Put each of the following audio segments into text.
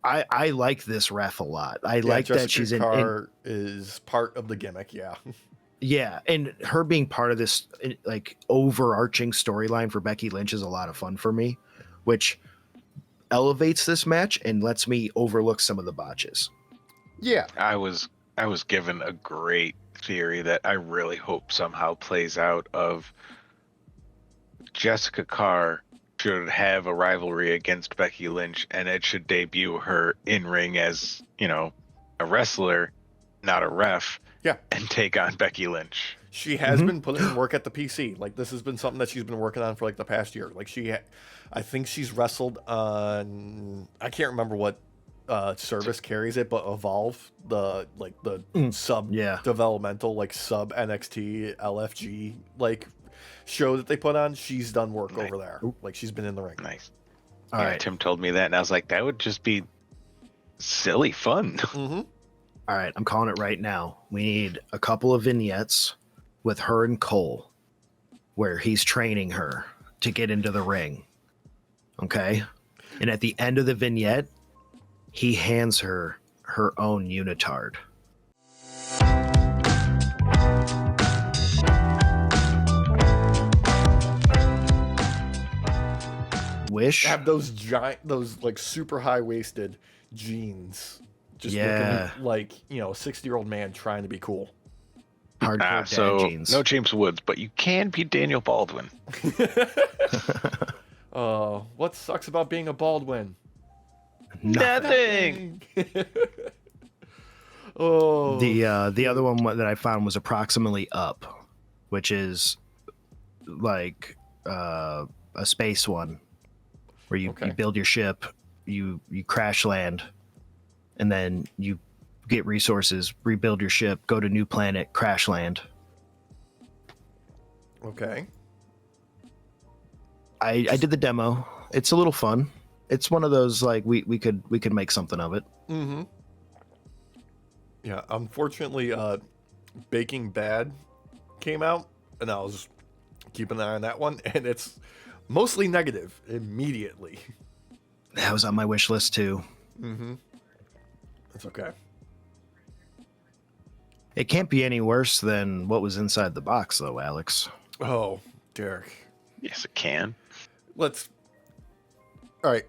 I like this ref a lot. I like Jessica that she's Carr is part of the gimmick. Yeah. Yeah, and her being part of this like overarching storyline for Becky Lynch is a lot of fun for me, which elevates this match and lets me overlook some of the botches. Yeah. I was given a great theory that I really hope somehow plays out of Jessica Carr should have a rivalry against Becky Lynch, and it should debut her in ring as, a wrestler, not a ref. Yeah. And take on Becky Lynch. She has been putting in work at the PC. Like, this has been something that she's been working on for like the past year. Like, I think she's wrestled on, I can't remember what service carries it, but Evolve, the sub developmental, like sub NXT LFG like show that they put on. She's done work over there. Like, she's been in the ring. Nice. All right. Tim told me that, and I was like, that would just be silly fun. Mm-hmm. All right, I'm calling it right now. We need a couple of vignettes with her and Cole where he's training her to get into the ring. Okay? And at the end of the vignette, he hands her her own unitard. Wish. Have those like super high-waisted jeans. Just looking like, a 60-year-old man trying to be cool. Hardcore dad jeans. No James Woods, but you can be Daniel Baldwin. What sucks about being a Baldwin? Nothing. Oh. The other one that I found was approximately up, which is like a space one where you build your ship, you crash land, and then you get resources, rebuild your ship, go to new planet, crash land. Okay. I did the demo. It's a little fun. It's one of those like we could make something of it. Mm-hmm. Yeah, unfortunately, Baking Bad came out, and I was keeping an eye on that one, and it's mostly negative immediately. That was on my wish list too. Mm-hmm. That's okay. It can't be any worse than what was inside the box, though, Alex. Oh, Derek. Yes, it can. All right.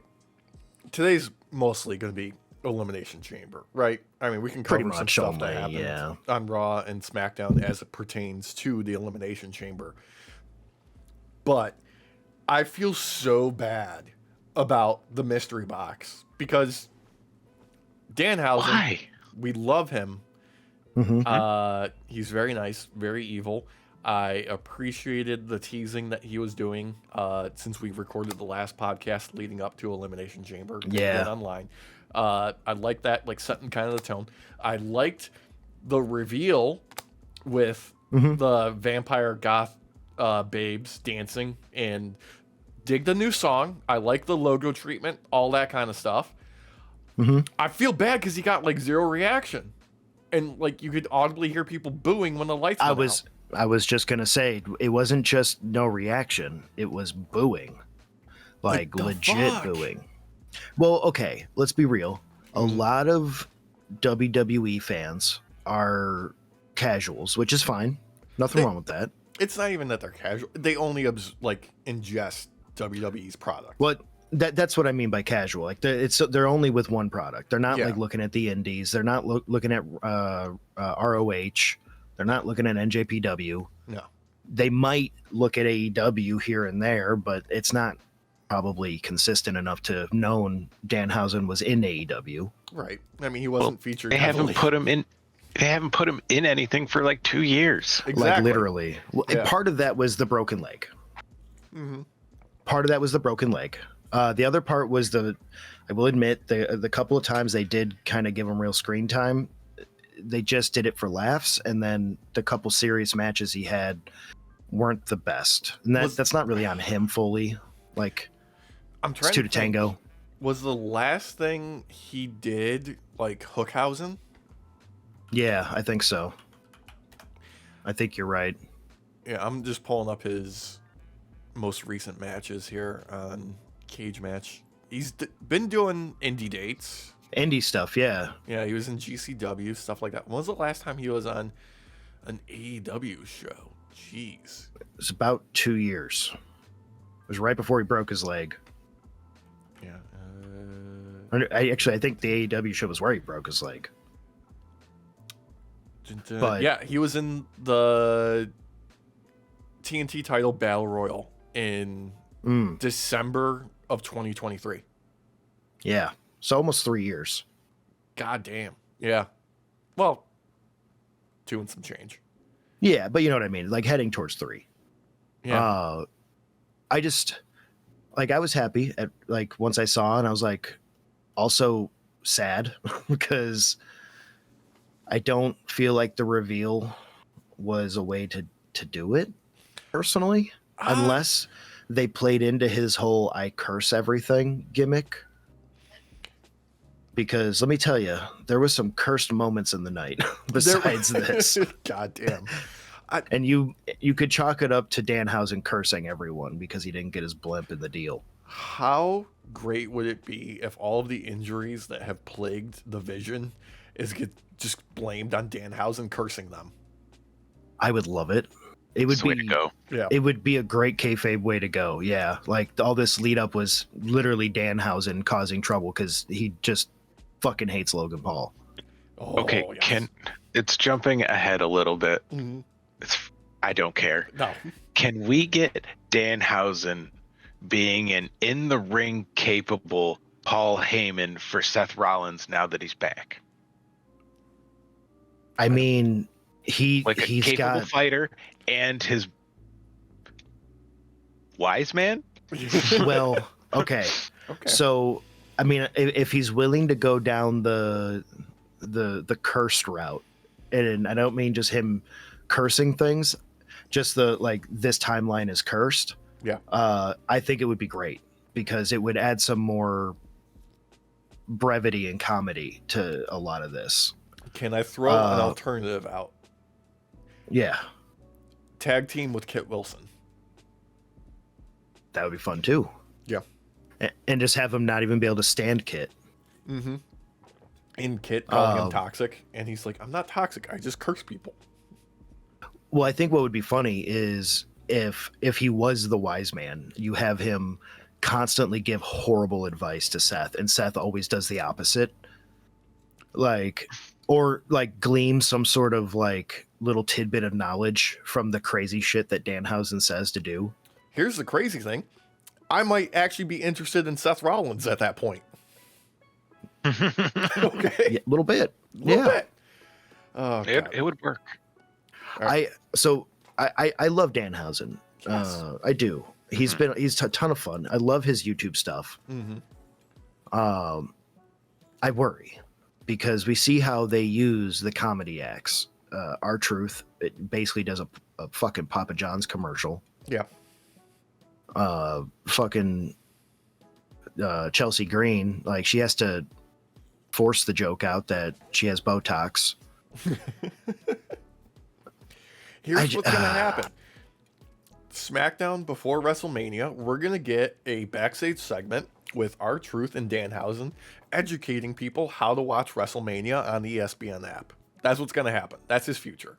Today's mostly going to be Elimination Chamber, right? I mean, we can cover some stuff that happened on Raw and SmackDown as it pertains to the Elimination Chamber. But I feel so bad about the mystery box because Danhausen, why? We love him. Mm-hmm. He's very nice, very evil. I appreciated the teasing that he was doing since we recorded the last podcast leading up to Elimination Chamber. Yeah. Online. I like that, like setting kind of the tone. I liked the reveal with the vampire goth babes dancing, and dig the new song. I like the logo treatment, all that kind of stuff. I feel bad because he got like zero reaction, and like you could audibly hear people booing when the lights went out. I was just gonna say it wasn't just no reaction; it was booing, like legit booing. Well, okay, let's be real. A lot of WWE fans are casuals, which is fine. Nothing wrong with that. It's not even that they're casual; they only ingest WWE's product. What? That's what I mean by casual. Like they're only with one product. They're not like looking at the indies. They're not looking at ROH. They're not looking at NJPW. No. They might look at AEW here and there, but it's not probably consistent enough to have known Danhausen was in AEW. Right. I mean, he wasn't featured. They haven't put him in. They haven't put him in anything for like 2 years. Exactly. Like literally. And part of that was the broken leg. Part of that was the broken leg. The other part was I will admit, the couple of times they did kind of give him real screen time, they just did it for laughs, and then the couple serious matches he had weren't the best. And that's not really on him fully. Like, I'm trying it's two to tango. Was the last thing he did like Hookhausen? Yeah, I think so. I think you're right. Yeah, I'm just pulling up his most recent matches here on Cage Match. He's been doing indie dates. Indie stuff, yeah. Yeah, he was in GCW, stuff like that. When was the last time he was on an AEW show? Jeez. It was about 2 years. It was right before he broke his leg. Yeah. I think the AEW show was where he broke his leg. But yeah, he was in the TNT title Battle Royal in December of 2023. Yeah. So almost 3 years. God damn. Yeah. Well, 2 and some change. Yeah, but you know what I mean? Like heading towards 3. Yeah. I just I was happy at once I saw it, and I was also sad because I don't feel like the reveal was a way to do it personally, unless they played into his whole I curse everything gimmick. Because let me tell you, there was some cursed moments in the night besides this. God damn. And you could chalk it up to Danhausen cursing everyone because he didn't get his blimp in the deal. How great would it be if all of the injuries that have plagued the Vision get just blamed on Danhausen cursing them? I would love it. It would be way to go. Yeah. It would be a great kayfabe way to go. Yeah, all this lead up was literally Danhausen causing trouble because he just fucking hates Logan Paul. Oh, Okay, yes. it's jumping ahead a little bit. Mm-hmm. I don't care. No. Can we get Danhausen being an in the ring capable Paul Heyman for Seth Rollins now that he's back? I mean, he's capable got fighter and his wise man. well, okay. So, I mean, if he's willing to go down the cursed route, and I don't mean just him cursing things, just this timeline is cursed. Yeah. I think it would be great because it would add some more brevity and comedy to a lot of this. Can I throw an alternative out? Yeah. Tag team with Kit Wilson. That would be fun too. Yeah. And just have him not even be able to stand Kit. Mm-hmm. And Kit calling him toxic, and he's like, I'm not toxic, I just curse people. Well, I think what would be funny is if he was the wise man, you have him constantly give horrible advice to Seth, and Seth always does the opposite. Or glean some sort of little tidbit of knowledge from the crazy shit that Danhausen says to do. Here's the crazy thing. I might actually be interested in Seth Rollins at that point. Okay. Yeah, a little bit. Bit. Oh, it would work. I love Danhausen. Yes. I do. He's a ton of fun. I love his YouTube stuff. Mm-hmm. I worry because we see how they use the comedy acts. R-Truth, it basically does a fucking Papa John's commercial. Yeah. Fucking Chelsea Green, she has to force the joke out that she has Botox. Here's what's gonna happen. SmackDown before WrestleMania, we're gonna get a backstage segment with R-Truth and Danhausen educating people how to watch WrestleMania on the ESPN app. That's what's gonna happen. That's his future.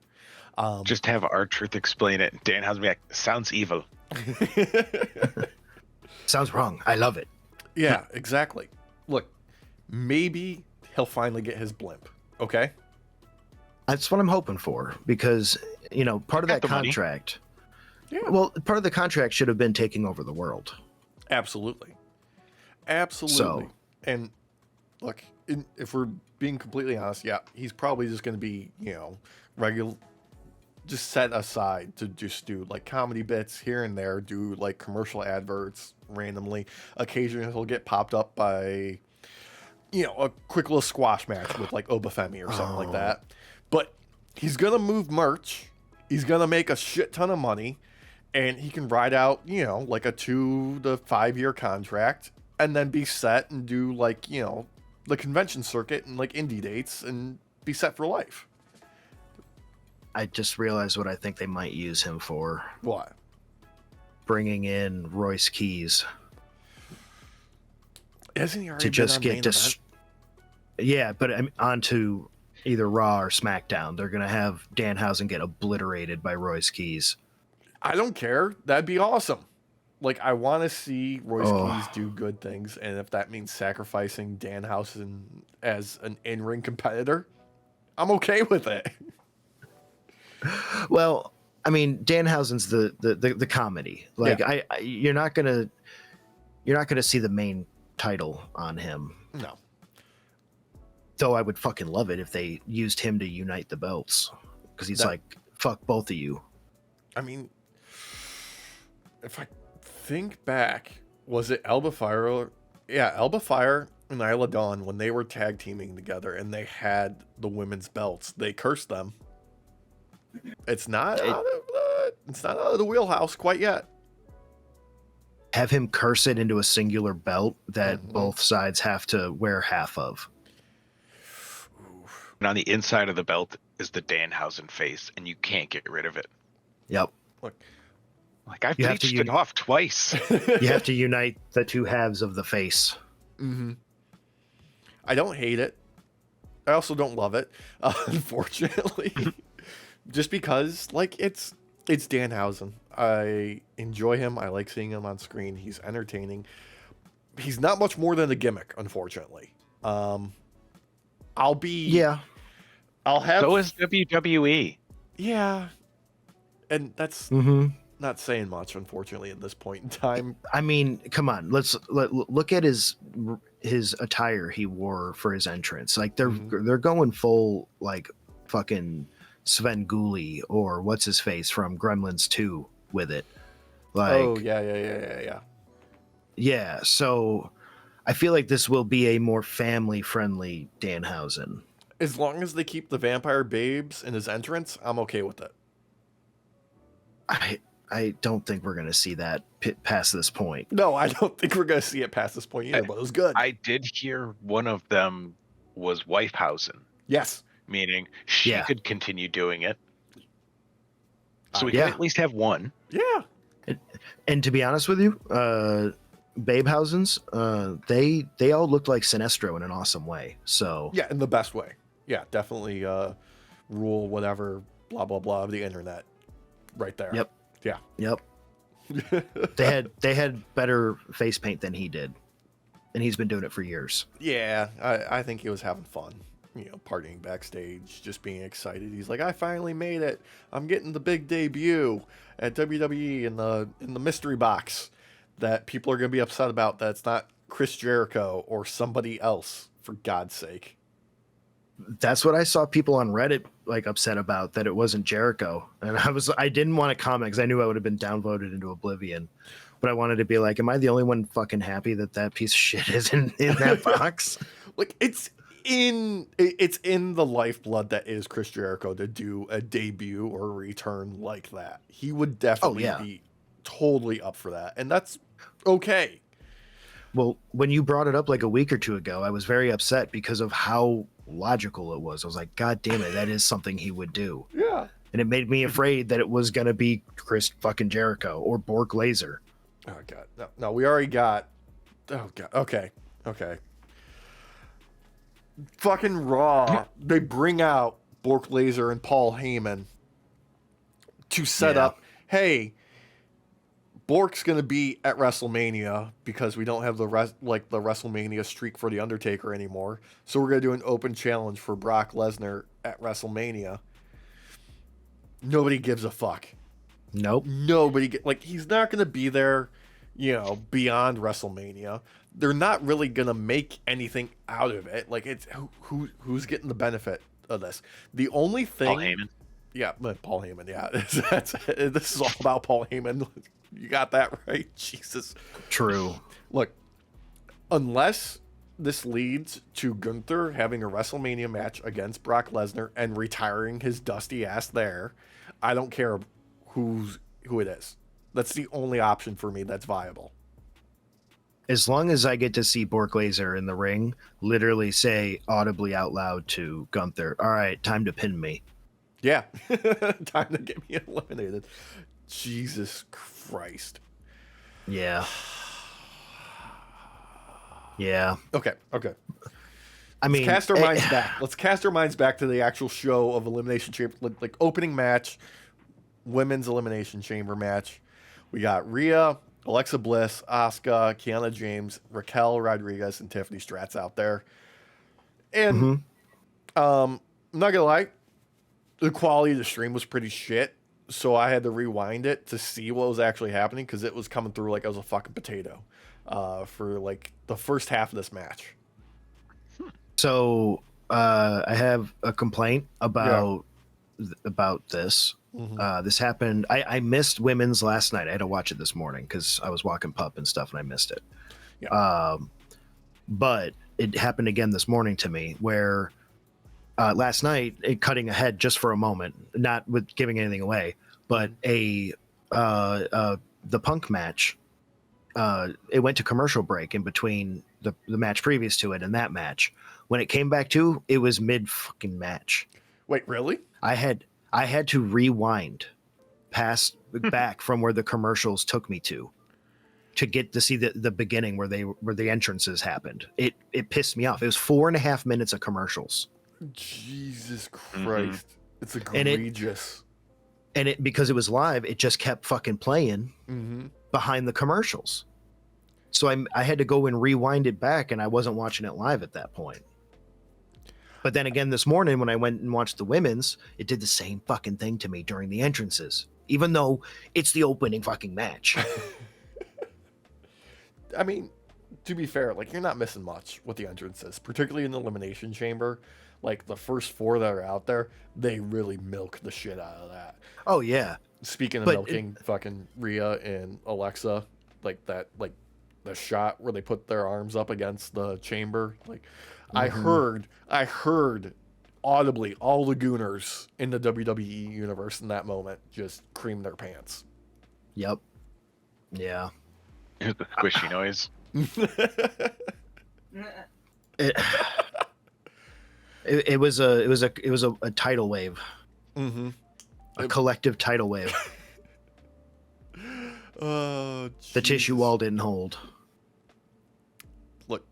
Just have R-Truth explain it. Danhausen be like, sounds evil. Sounds wrong. I love it. Yeah, exactly. Look, maybe he'll finally get his blimp. Okay. That's what I'm hoping for because, part of that contract. Yeah. Well, part of the contract should have been taking over the world. Absolutely. So, and look, if we're being completely honest, yeah, he's probably just going to be, regular, just set aside to just do comedy bits here and there, do commercial adverts randomly. Occasionally he'll get popped up by, a quick little squash match with Obafemi or something like that. But he's going to move merch. He's going to make a shit ton of money. And he can ride out, a 2 to 5 year contract and then be set and do the convention circuit and indie dates and be set for life. I just realized what I think they might use him for. What? Bringing in Royce Keys. Isn't he already to just get Yeah, but onto either Raw or SmackDown. They're gonna have Danhausen get obliterated by Royce Keys. I don't care. That'd be awesome. Like, I want to see Royce Keys do good things, and if that means sacrificing Danhausen as an in-ring competitor, I'm okay with it. Well, I mean, Danhausen's the comedy. Like, yeah. You're not gonna see the main title on him. No. Though I would fucking love it if they used him to unite the belts, because he's like, fuck both of you. I mean, if I think back, was it Alba Fire? Yeah, Alba Fire and Isla Dawn, when they were tag teaming together and they had the women's belts, they cursed them. It's not out of the wheelhouse quite yet. Have him curse it into a singular belt that both sides have to wear half of. And on the inside of the belt is the Danhausen face, and you can't get rid of it. Yep. Look, like, I bleached it off twice. You have to unite the two halves of the face. Mm-hmm. I don't hate it. I also don't love it, unfortunately. Just because, like, it's Danhausen. I enjoy him. I like seeing him on screen. He's entertaining. He's not much more than a gimmick, unfortunately. I'll have. So is WWE. Yeah, and that's not saying much, unfortunately, at this point in time. I mean, come on. Let's look at his attire he wore for his entrance. Like, they're going full, like, fucking Sven Gulli or what's his face from Gremlins 2 with it. Like, oh yeah. Yeah, so I feel like this will be a more family-friendly Danhausen. As long as they keep the vampire babes in his entrance, I'm okay with it. I don't think we're going to see that past this point. No, I don't think we're going to see it past this point either, but it was good. I did hear one of them was Wifehausen. Yes. Meaning she could continue doing it. So we can at least have one. Yeah. And to be honest with you, Babehausens, they all looked like Sinestro in an awesome way. So yeah, in the best way. Yeah, definitely rule whatever blah blah blah of the internet right there. Yep. Yeah. Yep. they had better face paint than he did. And he's been doing it for years. Yeah, I think he was having fun. You know, partying backstage, just being excited. He's like, I finally made it. I'm getting the big debut at WWE in the mystery box that people are going to be upset about. That's not Chris Jericho or somebody else, for God's sake. That's what I saw people on Reddit like upset about, that it wasn't Jericho. And I didn't want to comment because I knew I would have been downvoted into oblivion. But I wanted to be like, am I the only one fucking happy that piece of shit is in that box? Like, it's in the lifeblood that is Chris Jericho to do a debut or a return like that. He would definitely be totally up for that, and that's okay. Well, when you brought it up like a week or two ago, I was very upset because of how logical it was. I was like, God damn it, that is something he would do. Yeah. And it made me afraid that it was gonna be Chris fucking Jericho or Bork Laser. Oh God, no, we already got. Oh God, okay. Fucking Raw, they bring out Bork Laser and Paul Heyman to set up, hey, Bork's going to be at WrestleMania because we don't have the WrestleMania streak for The Undertaker anymore. So we're going to do an open challenge for Brock Lesnar at WrestleMania. Nobody gives a fuck. Nope. He's not going to be there, beyond WrestleMania. They're not really gonna make anything out of it. Like, it's who's getting the benefit of this? The only thing, Paul Heyman. Yeah, Paul Heyman. Yeah, this is all about Paul Heyman. You got that right, Jesus. True. Look, unless this leads to Gunther having a WrestleMania match against Brock Lesnar and retiring his dusty ass there, I don't care who it is. That's the only option for me that's viable. As long as I get to see Bork Laser in the ring literally say audibly out loud to Gunther, all right, time to pin me. Yeah. Time to get me eliminated. Jesus Christ. Yeah. Yeah. Okay. I mean, let's cast our minds back. Let's cast our minds back to the actual show of Elimination Chamber, like opening match, women's Elimination Chamber match. We got Rhea, Alexa Bliss, Asuka, Kiana James, Raquel Rodriguez, and Tiffany Stratz out there. And I'm not gonna lie, the quality of the stream was pretty shit. So I had to rewind it to see what was actually happening because it was coming through like I was a fucking potato for like the first half of this match. So I have a complaint about this. This happened. I missed women's last night. I had to watch it this morning because I was walking pup and stuff, and I missed it. Yeah. But it happened again this morning to me, where last night, cutting ahead just for a moment, not with giving anything away, but the Punk match. It went to commercial break in between the match previous to it and that match. When it came back to, it was mid fucking match. Wait, really? I had to rewind past back from where the commercials took me to get to see the beginning where the entrances happened. It pissed me off. It was 4.5 minutes of commercials. Jesus Christ. It's egregious. And it because it was live, it just kept fucking playing behind the commercials. So I had to go and rewind it back, and I wasn't watching it live at that point. But then again, this morning when I went and watched the women's, it did the same fucking thing to me during the entrances, even though it's the opening fucking match. I mean, to be fair, like you're not missing much with the entrances, particularly in the Elimination Chamber. Like the first 4 that are out there, they really milk the shit out of that. Oh yeah. Speaking of milking, fucking Rhea and Alexa, like that, like the shot where they put their arms up against the chamber, like I heard audibly all the gooners in the WWE universe in that moment just cream their pants. Yep. Yeah. The squishy noise. It was a tidal wave. A collective tidal wave. Oh, the tissue wall didn't hold. Look.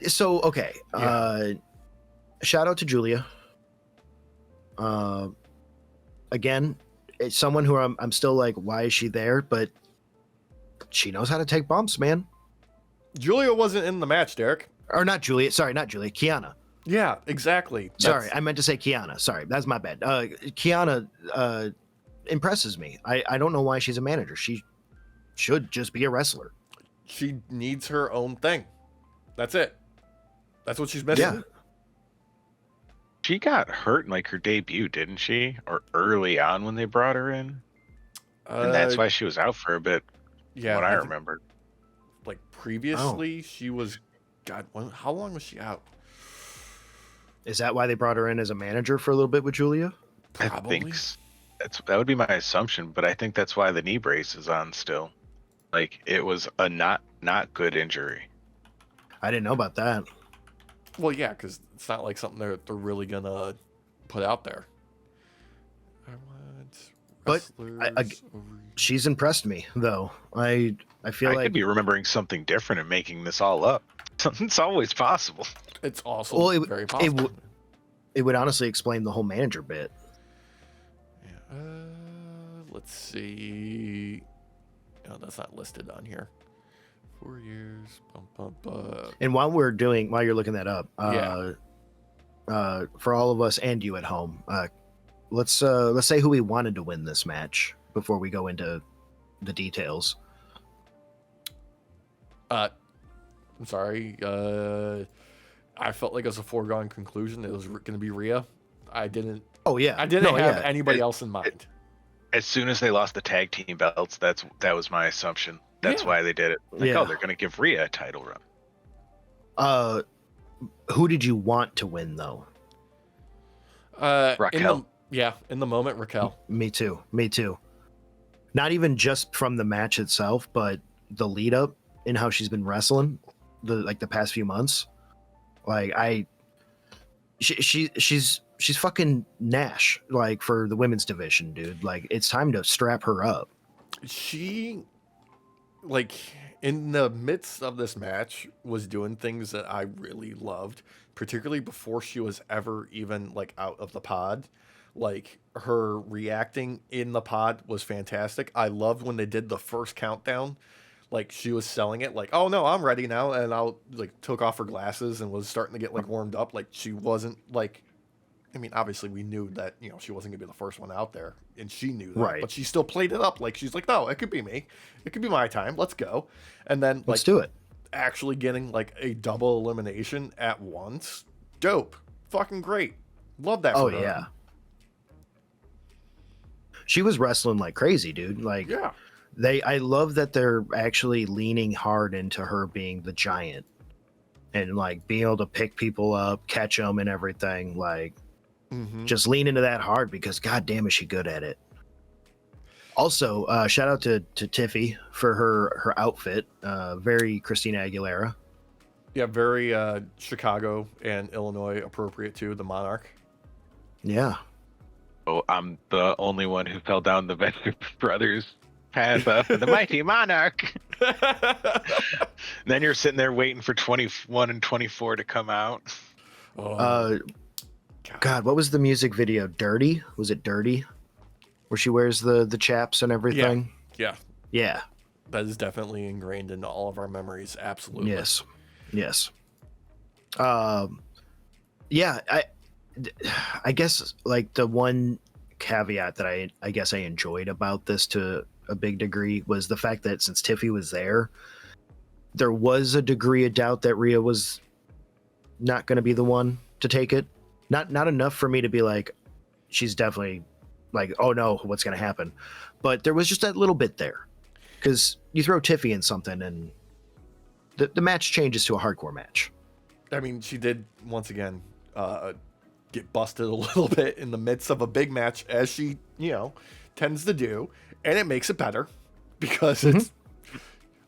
So okay. Yeah. Shout out to Julia. Again, it's someone who I'm still like, why is she there? But she knows how to take bumps, man. Julia wasn't in the match, Derek. Or not Julia. Sorry, not Julia. Kiana. Yeah, exactly. Sorry, I meant to say Kiana. Sorry, that's my bad. Kiana impresses me. I don't know why she's a manager. She should just be a wrestler. She needs her own thing. That's it. That's what she's missing. Yeah. She got hurt in like her debut, didn't she? Or early on when they brought her in? And that's why she was out for a bit. Yeah. What I remember. Like previously, she was. God, how long was she out? Is that why they brought her in as a manager for a little bit with Julia? Probably. I think that would be my assumption, but I think that's why the knee brace is on still. Like it was a not good injury. I didn't know about that. Well, yeah, because it's not like something they're really gonna put out there. I want but she's impressed me though. I feel like I could be remembering something different and making this all up. It's always possible. It's also very possible. It would honestly explain the whole manager bit. Yeah. Let's see. No, that's not listed on here. 4 years. And while you're looking that up, for all of us and you at home, let's say who we wanted to win this match before we go into the details. I'm sorry. I felt like it was a foregone conclusion. It was going to be Rhea. I didn't. Oh yeah. I didn't have anybody else in mind. As soon as they lost the tag team belts, that was my assumption. That's why they did it. Like, oh, they're going to give Rhea a title run. Who did you want to win though? Raquel. In the moment, Raquel. Me too. Not even just from the match itself, but the lead up and how she's been wrestling the past few months. Like she's fucking Nash, like for the women's division, dude. Like it's time to strap her up. She, like, in the midst of this match, was doing things that I really loved, particularly before she was ever even like out of the pod. Like her reacting in the pod was fantastic. I loved when they did the first countdown. Like she was selling it like, oh no, I'm ready now. And I like took off her glasses and was starting to get like warmed up. Like she wasn't like, I mean, obviously we knew that, you know, she wasn't gonna be the first one out there and she knew that, right. But she still played it up. Like she's like, no, it could be me. It could be my time. Let's go. And then like, let's do it. Actually getting like a double elimination at once. Dope. Fucking great. Love that. Oh yeah. She was wrestling like crazy, dude. Like, yeah. I love that they're actually leaning hard into her being the giant and like being able to pick people up, catch them and everything. Like just lean into that hard because god damn is she good at it. Also, shout out to Tiffy for her outfit. Very Christina Aguilera. Yeah, very Chicago and Illinois appropriate too, the Monarch. Yeah. Oh, I'm the only one who fell down the Venture Brothers path for the Mighty Monarch. Then you're sitting there waiting for 21 and 24 to come out. Oh. God, what was the music video? Dirty? Was it Dirty? Where she wears the chaps and everything? Yeah. Yeah. That is definitely ingrained into all of our memories. Absolutely. Yes. Yes. Yeah, I guess like the one caveat that I guess I enjoyed about this to a big degree was the fact that since Tiffy was there was a degree of doubt that Rhea was not going to be the one to take it. Not enough for me to be like, she's definitely like, oh no, what's going to happen? But there was just that little bit there because you throw Tiffy in something and the match changes to a hardcore match. I mean, she did once again get busted a little bit in the midst of a big match, as she, you know, tends to do, and it makes it better because it's,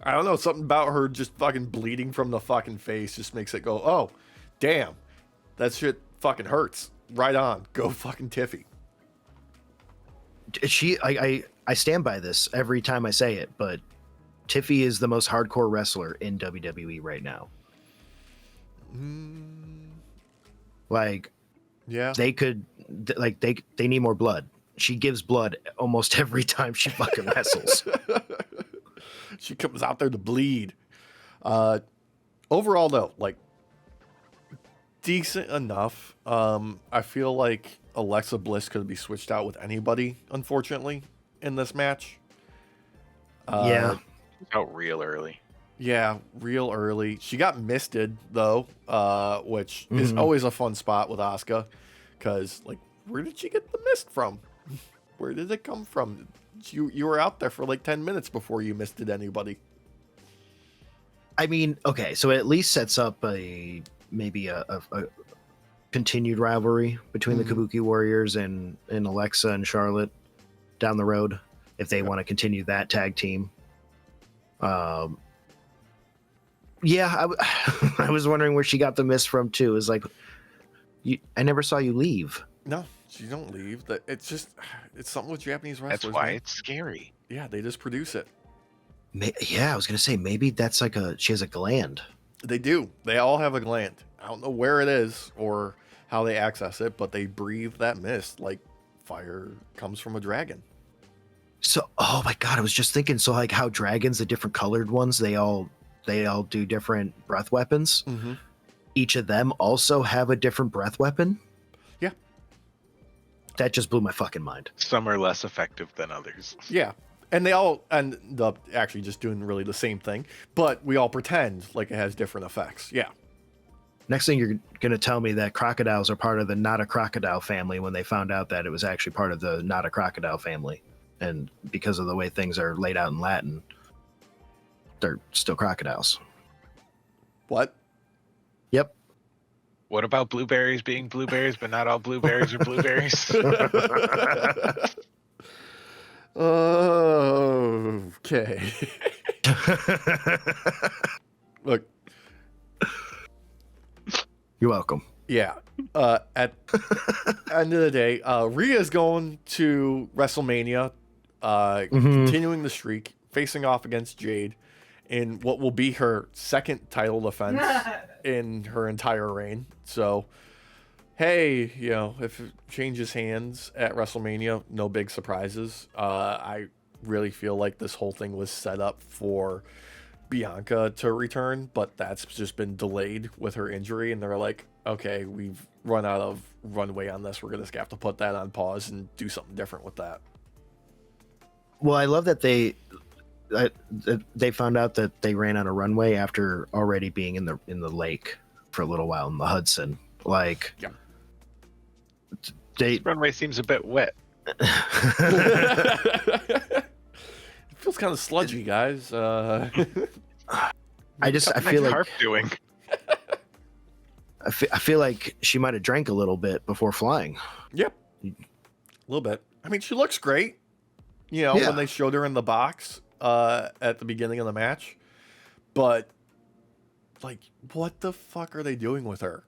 I don't know, something about her just fucking bleeding from the fucking face just makes it go, oh, damn, that shit fucking hurts. Right on, go fucking Tiffy. I stand by this every time I say it, but Tiffy is the most hardcore wrestler in WWE right now. Like, yeah, they could, like, they need more blood. She gives blood almost every time she fucking wrestles. She comes out there to bleed. Overall, though, like, decent enough. I feel like Alexa Bliss could be switched out with anybody, unfortunately, in this match. Yeah. Out real early. Yeah, real early. She got misted, though, which is always a fun spot with Asuka. Because, like, where did she get the mist from? Where did it come from? You were out there for like 10 minutes before you misted anybody. I mean, okay, so it at least sets up maybe a continued rivalry between the Kabuki Warriors and Alexa and Charlotte down the road if they want to continue that tag team. Yeah, I was wondering where she got the mist from too. It's like, I never saw you leave. No, you don't leave. It's something with Japanese wrestlers. That's why man. it's scary. Yeah, they just produce it. Yeah, I was gonna say maybe that's like she has a gland. They do. They all have a gland. I don't know where it is or how they access it, but they breathe that mist like fire comes from a dragon. So, oh my god, I was just thinking. So, like how dragons, the different colored ones, they all do different breath weapons. Each of them also have a different breath weapon. Yeah, that just blew my fucking mind. Some are less effective than others. Yeah, and they all end up actually just doing really the same thing, but we all pretend like it has different effects. Yeah. Next thing you're gonna tell me that crocodiles are part of the not a crocodile family when they found out that it was actually part of the not a crocodile family, and because of the way things are laid out in Latin, they're still crocodiles. What? Yep. What about blueberries being blueberries, but not all blueberries are blueberries? Okay. Look. You're welcome. Yeah. At the end of the day, Rhea is going to WrestleMania, continuing the streak, facing off against Jade. in what will be her second title defense in her entire reign. So, hey, you know, if it changes hands at WrestleMania, no big surprises. I really feel like this whole thing was set up for Bianca to return, but that's just been delayed with her injury, and they're like, okay, we've run out of runway on this. We're going to have to put that on pause and do something different with that. Well, I love that they found out that they ran out of runway after already being in the lake for a little while in the Hudson. Like, yeah. Runway seems a bit wet. It feels kind of sludgy, guys. I feel like Harp doing. I feel like she might have drank a little bit before flying. Yep, a little bit. I mean, she looks great. You know, when they showed her in the box at the beginning of the match, but like, what the fuck are they doing with her?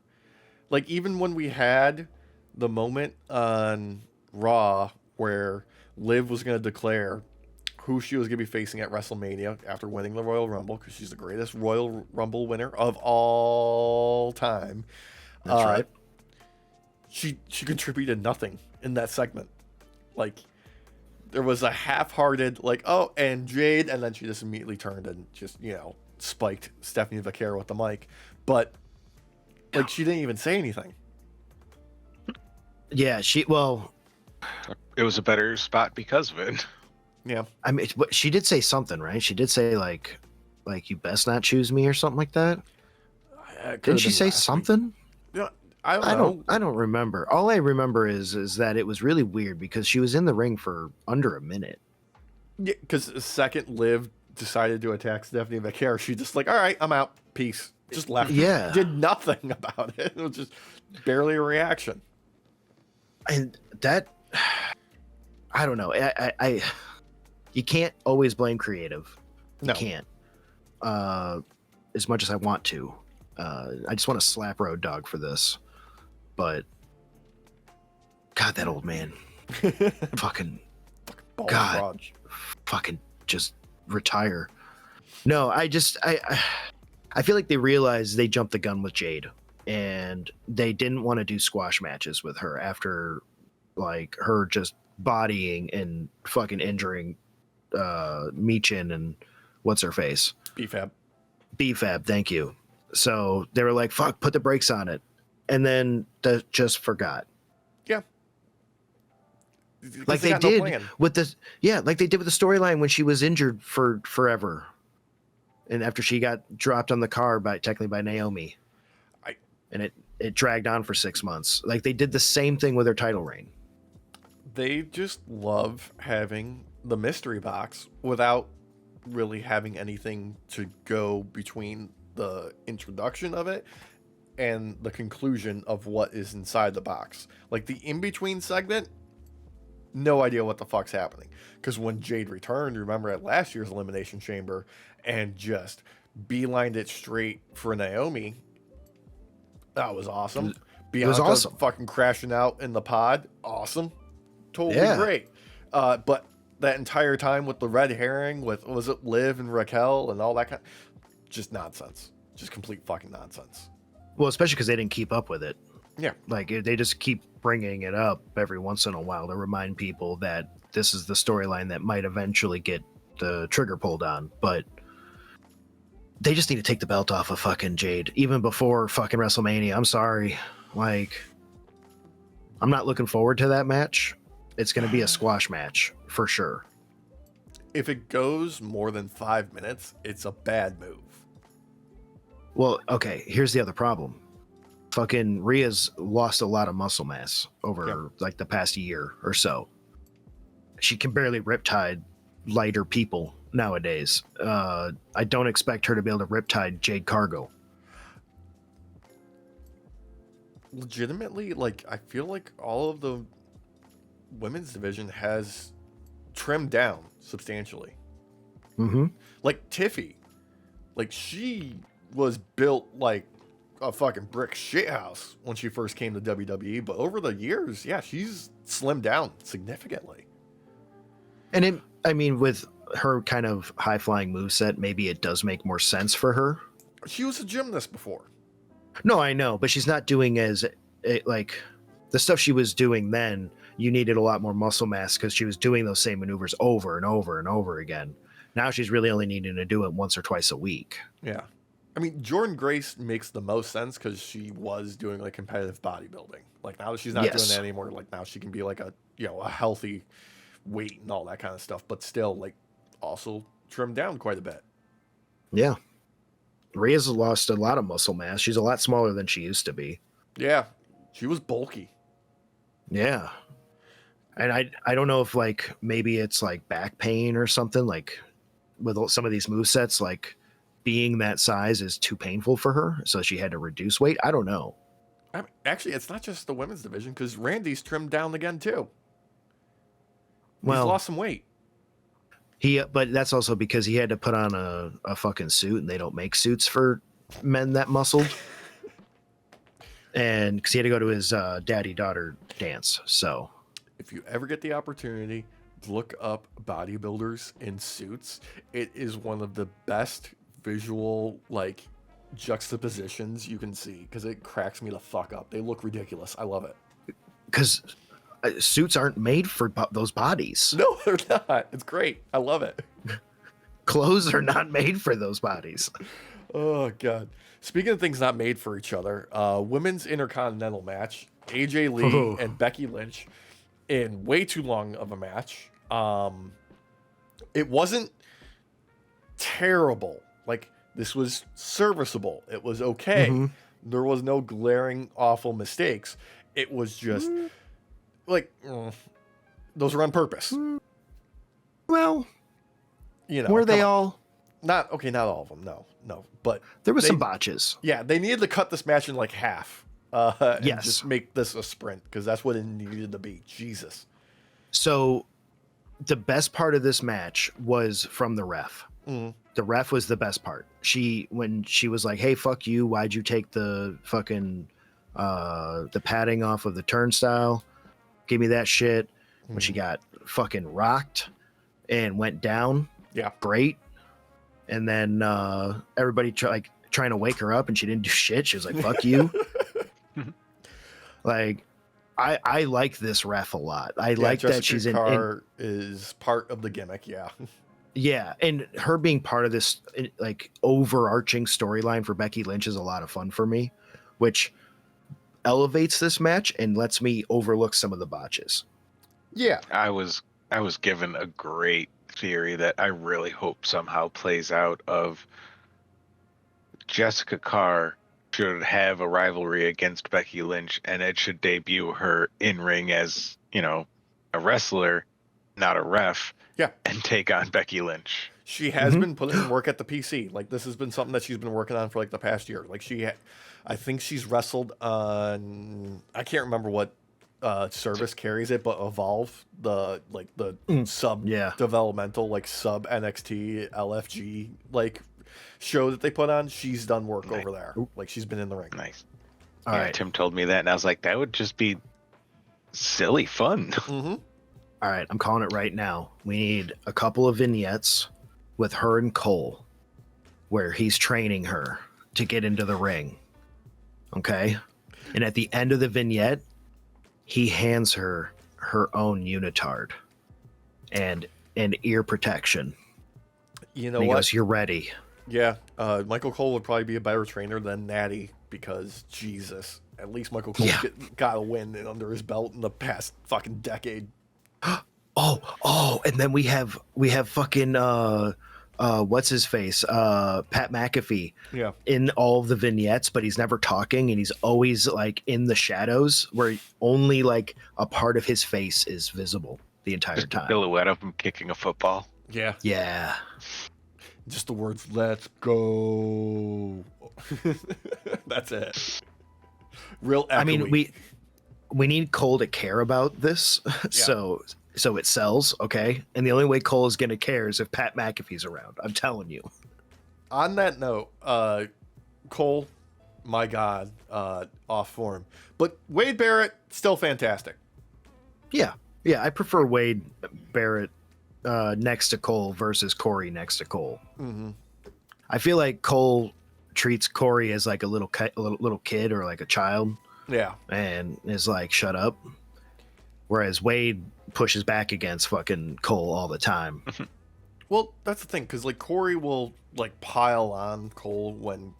Like, even when we had the moment on Raw where Liv was going to declare who she was going to be facing at WrestleMania after winning the Royal Rumble, because she's the greatest Royal Rumble winner of all time. That's right. She contributed nothing in that segment. Like, there was a half-hearted, like, oh, and Jade, and then she just immediately turned and just, you know, spiked Stephanie Vaquero with the mic. But, like, she didn't even say anything. Yeah, it was a better spot because of it. Yeah. I mean, but she did say something, right? She did say like you best not choose me or something like that. Didn't she say something? Yeah, I don't know. I don't remember. All I remember is that it was really weird because she was in the ring for under a minute. Yeah, because the second Liv decided to attack Stephanie Vaquero, she just like, all right, I'm out. Peace. Just left. Yeah. Did nothing about it. It was just barely a reaction. And that, I don't know. I you can't always blame creative. You can't. As much as I want to. I just want to slap Road Dogg for this. But God, that old man. fucking God. Raj. Fucking just retire. No, I feel like they realized they jumped the gun with Jade. And they didn't want to do squash matches with her after like her just bodying and fucking injuring Michin and what's her face? BFAB, thank you. So they were like, fuck, put the brakes on it. And then they just forgot. Yeah. Like they did with the storyline when she was injured for forever. And after she got dropped on the car technically by Naomi. And it dragged on for 6 months. Like they did the same thing with her title reign. They just love having the mystery box without really having anything to go between the introduction of it and the conclusion of what is inside the box. Like the in-between segment, no idea what the fuck's happening. Because when Jade returned, remember at last year's Elimination Chamber, and just beelined it straight for Naomi. That was awesome. It was awesome. Fucking crashing out in the pod. Awesome. Totally great. But that entire time with the red herring, was it Liv and Raquel and all that kind, just nonsense. Just complete fucking nonsense. Well, especially because they didn't keep up with it. Yeah. Like they just keep bringing it up every once in a while to remind people that this is the storyline that might eventually get the trigger pulled on. But they just need to take the belt off of fucking Jade, even before fucking WrestleMania. I'm sorry. Like, I'm not looking forward to that match. It's going to be a squash match for sure. If it goes more than 5 minutes, it's a bad move. Well, okay, here's the other problem. Fucking Rhea's lost a lot of muscle mass over like the past year or so. She can barely riptide lighter people nowadays. I don't expect her to be able to riptide Jade Cargo. Legitimately, like, I feel like all of the women's division has trimmed down substantially. Mm-hmm. Like Tiffy, like she was built like a fucking brick shithouse when she first came to WWE, but over the years, yeah, she's slimmed down significantly. And with her kind of high flying moveset, maybe it does make more sense for her. She was a gymnast before. No, I know, but she's not doing like the stuff she was doing then. You needed a lot more muscle mass because she was doing those same maneuvers over and over and over again. Now she's really only needing to do it once or twice a week. Yeah. I mean, Jordan Grace makes the most sense because she was doing like competitive bodybuilding. Like now that she's not doing that anymore, like now she can be like a healthy weight and all that kind of stuff, but still like also trimmed down quite a bit. Yeah. Rhea's lost a lot of muscle mass. She's a lot smaller than she used to be. Yeah. She was bulky. Yeah. And I don't know if like maybe it's like back pain or something, like with some of these movesets, like being that size is too painful for her, so she had to reduce weight. I don't know. Actually, it's not just the women's division because Randy's trimmed down again too. Well, he's lost some weight. But that's also because he had to put on a fucking suit, and they don't make suits for men that muscled. And because he had to go to his daddy-daughter dance. So if you ever get the opportunity, look up bodybuilders in suits. It is one of the best visual like juxtapositions you can see because it cracks me the fuck up. They look ridiculous. I love it. Because suits aren't made for those bodies. No, they're not. It's great. I love it. Clothes are not made for those bodies. Oh, God. Speaking of things not made for each other, women's Intercontinental match, AJ Lee and Becky Lynch in way too long of a match. It wasn't terrible. Like, this was serviceable. It was okay. Mm-hmm. There was no glaring, awful mistakes. It was just, those were on purpose. Well, you know, were they all? Not all of them. No. But there was some botches. Yeah, they needed to cut this match in like half. And yes. Just make this a sprint because that's what it needed to be. Jesus. So, the best part of this match was from the ref. Mm-hmm. The ref was the best part. When she was like, "Hey, fuck you! Why'd you take the fucking the padding off of the turnstile? Give me that shit." Mm-hmm. When she got fucking rocked and went down, yeah, great. And then everybody trying to wake her up, and she didn't do shit. She was like, "Fuck you." Like, I like this ref a lot. I like Jessica that she's is part of the gimmick. Yeah. Yeah, and her being part of this like overarching storyline for Becky Lynch is a lot of fun for me, which elevates this match and lets me overlook some of the botches. Yeah, I was given a great theory that I really hope somehow plays out of Jessica Carr should have a rivalry against Becky Lynch, and it should debut her in ring as, a wrestler, not a ref. Yeah, and take on Becky Lynch. She has been putting in work at the PC. Like, this has been something that she's been working on for like the past year. Like, I think she's wrestled on, I can't remember what service carries it, but Evolve, the sub developmental, like sub NXT LFG like show that they put on. She's done work over there. Like, she's been in the ring. Nice. All right. Tim told me that, and I was like, that would just be silly fun. Mm-hmm. All right, I'm calling it right now. We need a couple of vignettes with her and Cole where he's training her to get into the ring. Okay? And at the end of the vignette, he hands her her own unitard and ear protection. You know and he what? goes, "You're ready." Yeah, Michael Cole would probably be a better trainer than Nattie because, Jesus, at least Michael Cole got a win under his belt in the past fucking decade. And then we have fucking what's his face, Pat McAfee, in all of the vignettes, but he's never talking, and he's always like in the shadows where only like a part of his face is visible the entire time. A silhouette of him kicking a football. Yeah. Just the words "Let's go." That's it. Real echoey. I mean, we need Cole to care about this, so it sells, okay? And the only way Cole is going to care is if Pat McAfee's around. I'm telling you. On that note, Cole, my God, off form. But Wade Barrett, still fantastic. Yeah, I prefer Wade Barrett next to Cole versus Corey next to Cole. Mm-hmm. I feel like Cole treats Corey as like a little kid or like a child. Yeah. And is like, shut up. Whereas Wade pushes back against fucking Cole all the time. Well, that's the thing, because like Corey will like pile on Cole when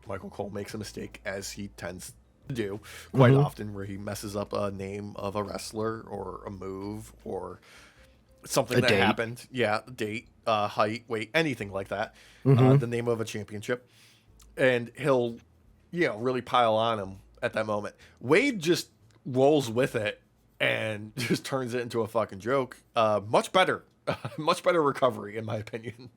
Michael Cole makes a mistake, as he tends to do quite often, where he messes up a name of a wrestler or a move or something that happened. Yeah, date, height, weight, anything like that. The name of a championship. And he'll, really pile on him at that moment. Wade just rolls with it and just turns it into a fucking joke. Much better recovery, in my opinion.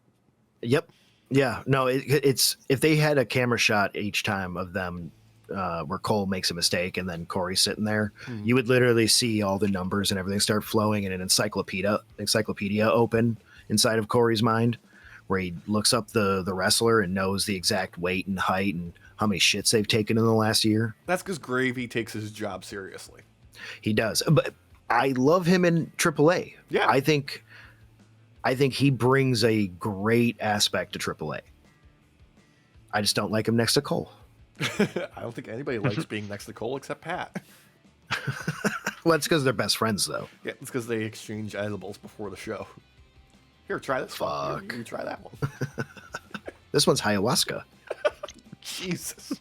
Yep. Yeah. No, it's if they had a camera shot each time of them where Cole makes a mistake and then Corey's sitting there, you would literally see all the numbers and everything start flowing and an encyclopedia open inside of Corey's mind, where he looks up the wrestler and knows the exact weight and height and how many shits they've taken in the last year. That's because Gravy takes his job seriously. He does. But I love him in AAA. Yeah. I think he brings a great aspect to AAA. I just don't like him next to Cole. I don't think anybody likes being next to Cole except Pat. Well, that's because they're best friends, though. Yeah, it's because they exchange edibles before the show. Here, try this one. You try that one. This one's ayahuasca. Jesus.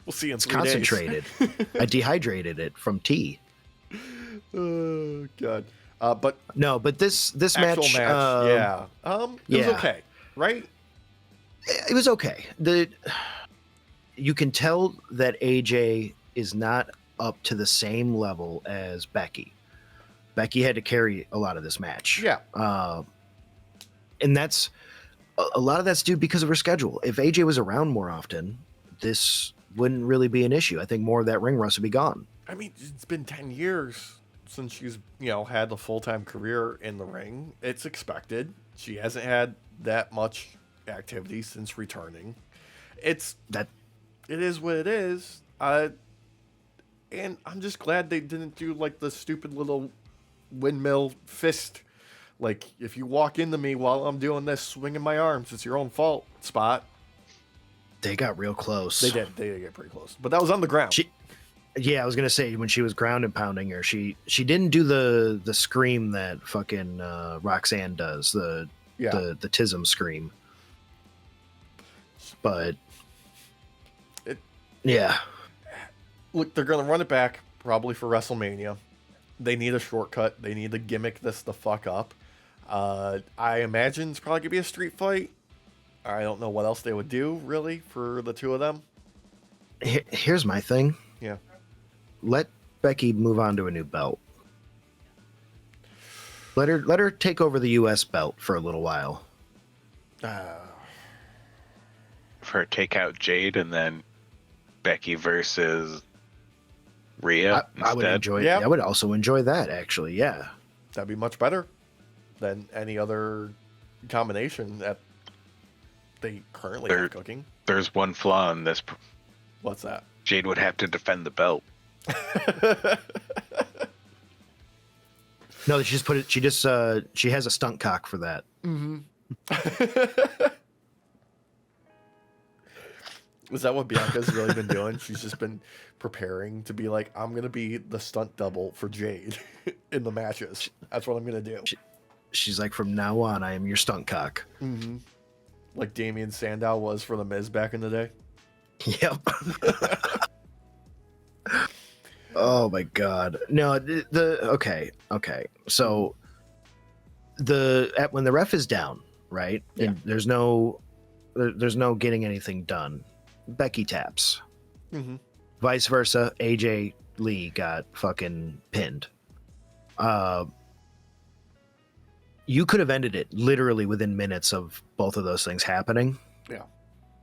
We'll see in 3 days. Concentrated. I dehydrated it from tea. Oh, God. But this actual match, yeah. It was okay, right? It was okay. You can tell that AJ is not up to the same level as Becky. Becky had to carry a lot of this match. Yeah. And that's a lot of that's due because of her schedule. If AJ was around more often, this wouldn't really be an issue. I think more of that ring rust would be gone. I mean, it's been 10 years since she's, had the full-time career in the ring. It's expected. She hasn't had that much activity since returning. It is what it is. And I'm just glad they didn't do like the stupid little windmill fist. Like, if you walk into me while I'm doing this, swinging my arms, it's your own fault spot. They got real close. They did get pretty close. But that was on the ground. Yeah, I was gonna say when she was ground and pounding her, she didn't do the scream that fucking Roxanne does, the Tism scream. But yeah. Look, they're gonna run it back probably for WrestleMania. They need a shortcut. They need to gimmick this the fuck up. I imagine it's probably gonna be a street fight. I don't know what else they would do really for the two of them. Here's my thing. Yeah. Let Becky move on to a new belt. Let her take over the U.S. belt for a little while. For take out Jade and then Becky versus Rhea. I would enjoy. Yeah. I would also enjoy that actually. Yeah, that'd be much better than any other combination that they currently have cooking. There's one flaw in this. What's that? Jade would have to defend the belt. No, she just put it. She has a stunt cock for that. Mm-hmm. Is that what Bianca's really been doing? She's just been preparing to be like, I'm gonna be the stunt double for Jade in the matches. That's what I'm gonna do. She's like, from now on, I am your stunt cock. Mm-hmm. Like Damien Sandow was for the Miz back in the day. Yep. Oh my God. No, okay. So when the ref is down, right? Yeah. And there's no getting anything done. Becky taps. Mm-hmm. Vice versa, AJ Lee got fucking pinned. You could have ended it literally within minutes of both of those things happening. Yeah.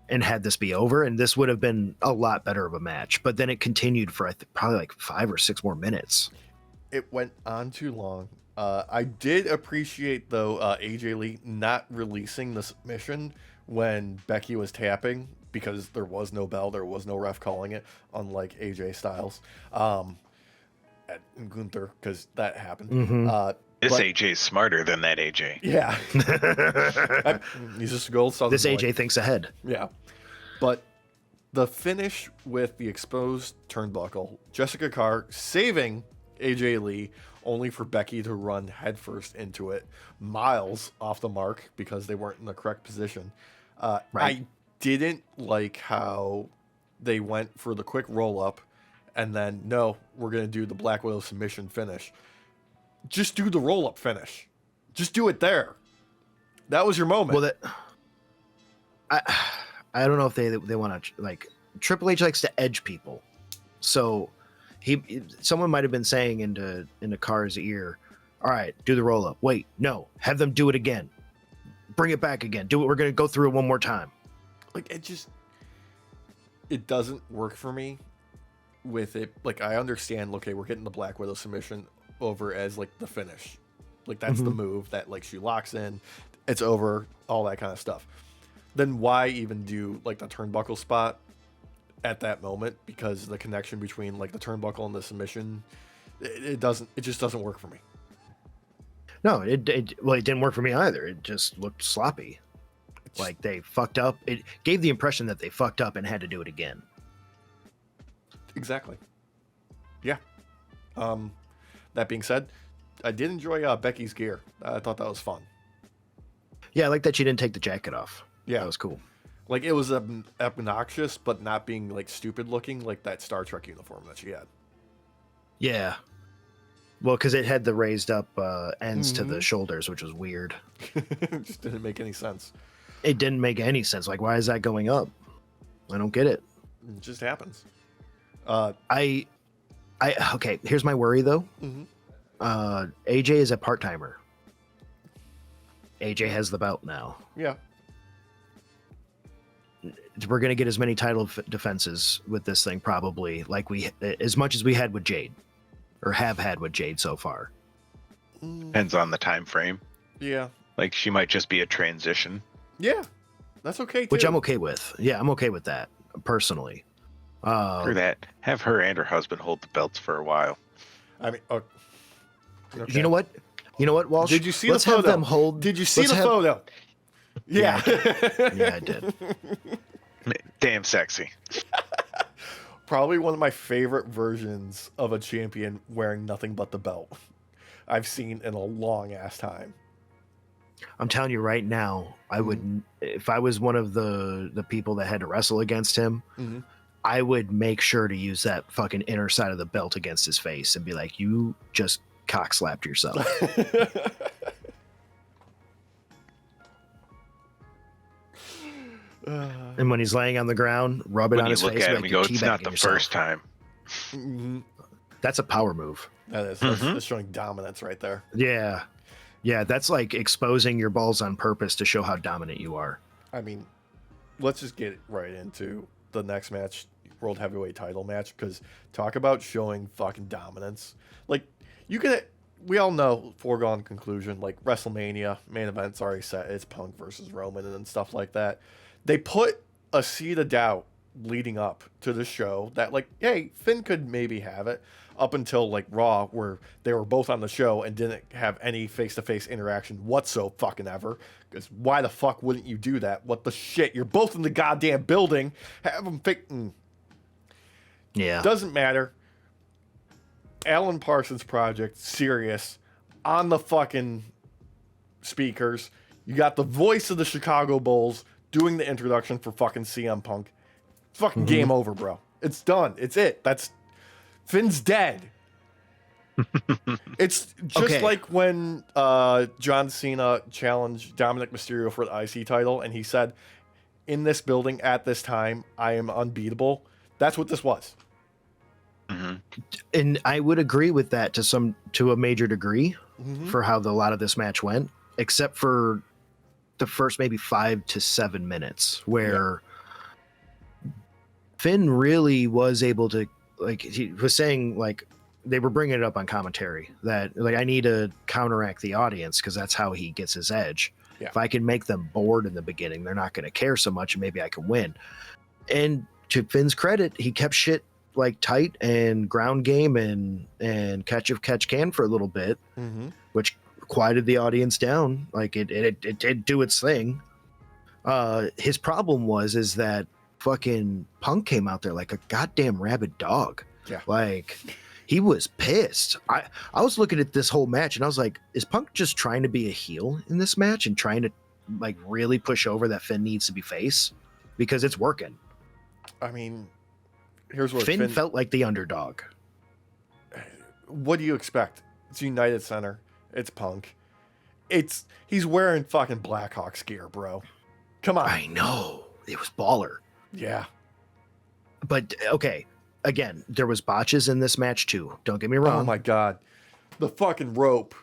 And had this be over, and this would have been a lot better of a match. But then it continued for probably like 5 or 6 more minutes. It went on too long. I did appreciate, though, AJ Lee not releasing the submission when Becky was tapping, because there was no bell, there was no ref calling it, unlike AJ Styles and Gunther, because that happened. Mm-hmm. This AJ's smarter than that AJ. Yeah. He's just a gold Southern This boy. AJ thinks ahead. Yeah. But the finish with the exposed turnbuckle, Jessica Carr saving AJ Lee, only for Becky to run headfirst into it, miles off the mark because they weren't in the correct position. Right. I didn't like how they went for the quick roll-up and then, no, we're going to do the Black Widow submission finish. Just do the roll-up finish. Just do it there. That was your moment. Well, I don't know if they want to, like, Triple H likes to edge people. So someone might have been saying into Carr's ear, all right, do the roll-up. Wait, no, have them do it again. Bring it back again. Do it. We're going to go through it one more time. Like, it doesn't work for me with it. Like, I understand, okay, we're getting the Black Widow submission over as, like, the finish. Like, that's the move that, like, she locks in, it's over, all that kind of stuff. Then why even do, like, the turnbuckle spot at that moment? Because the connection between, like, the turnbuckle and the submission, it just doesn't work for me. No, it didn't work for me either. It just looked sloppy. Like they fucked up. It gave the impression that they fucked up and had to do it again. Exactly. Yeah. That being said, I did enjoy Becky's gear. I thought that was fun. Yeah, I like that she didn't take the jacket off. Yeah. That was cool. Like, it was obnoxious, but not being, like, stupid looking, like that Star Trek uniform that she had. Yeah. Well, because it had the raised up ends to the shoulders, which was weird. It just didn't make any sense. It didn't make any sense. Like, why is that going up? I don't get it. It just happens. Okay, here's my worry, though. AJ is a part-timer. AJ has the belt now. Yeah. We're going to get as many title defenses with this thing, probably, like as much as we had with Jade. Or have had with Jade so far. Depends on the time frame. Yeah. Like, she might just be a transition. Yeah. That's okay, too. Which I'm okay with. Yeah, I'm okay with that, personally. For that, have her and her husband hold the belts for a while. I mean, okay. You know what? Walsh? Did you see Let's the photo? have them hold. Did you see the photo? Yeah. Yeah, I did. Damn sexy. Probably one of my favorite versions of a champion wearing nothing but the belt I've seen in a long ass time. I'm telling you right now, I would, if I was one of the people that had to wrestle against him, I would make sure to use that fucking inner side of the belt against his face and be like, you just cock slapped yourself. And when he's laying on the ground, rub it on his face. When you look at him, like you go, you're it's not the teabagging yourself. first time. That's a power move. That is. That's showing dominance right there. Yeah. Yeah, that's like exposing your balls on purpose to show how dominant you are. I mean, let's just get right into the next match, World Heavyweight title match, because talk about showing fucking dominance. Like, we all know, foregone conclusion, like WrestleMania, main event's already set, it's Punk versus Roman and stuff like that. They put a seed of doubt leading up to the show that, like, hey, Finn could maybe have it, up until, like, Raw, where they were both on the show and didn't have any face-to-face interaction whatsoever fucking ever. Because why the fuck wouldn't you do that? What the shit? You're both in the goddamn building. Have them Yeah. Doesn't matter. Alan Parsons Project, serious, on the fucking speakers. You got the voice of the Chicago Bulls doing the introduction for fucking CM Punk. Fucking game over, bro. It's done. It's it. Finn's dead. It's just like when John Cena challenged Dominic Mysterio for the IC title, and he said, in this building at this time, I am unbeatable. That's what this was. And I would agree with that to a major degree for how a lot of this match went, except for the first maybe 5 to 7 minutes where Finn really was able to, like, he was saying, like, they were bringing it up on commentary that, like, I need to counteract the audience because that's how he gets his edge. Yeah. If I can make them bored in the beginning, they're not going to care so much, and maybe I can win. And to Finn's credit, he kept shit like tight and ground game and catch if catch can for a little bit, which quieted the audience down. Like it did do its thing. His problem is that fucking Punk came out there like a goddamn rabid dog. Yeah. Like he was pissed. I was looking at this whole match and I was like, is Punk just trying to be a heel in this match and trying to like really push over that Finn needs to be face? Because it's working. I mean, here's what Finn felt like the underdog. What do you expect? It's United Center. It's Punk. He's wearing fucking Blackhawks gear, bro. Come on. I know. It was baller. Yeah. But okay, again, there was botches in this match too. Don't get me wrong. Oh my god. The fucking rope.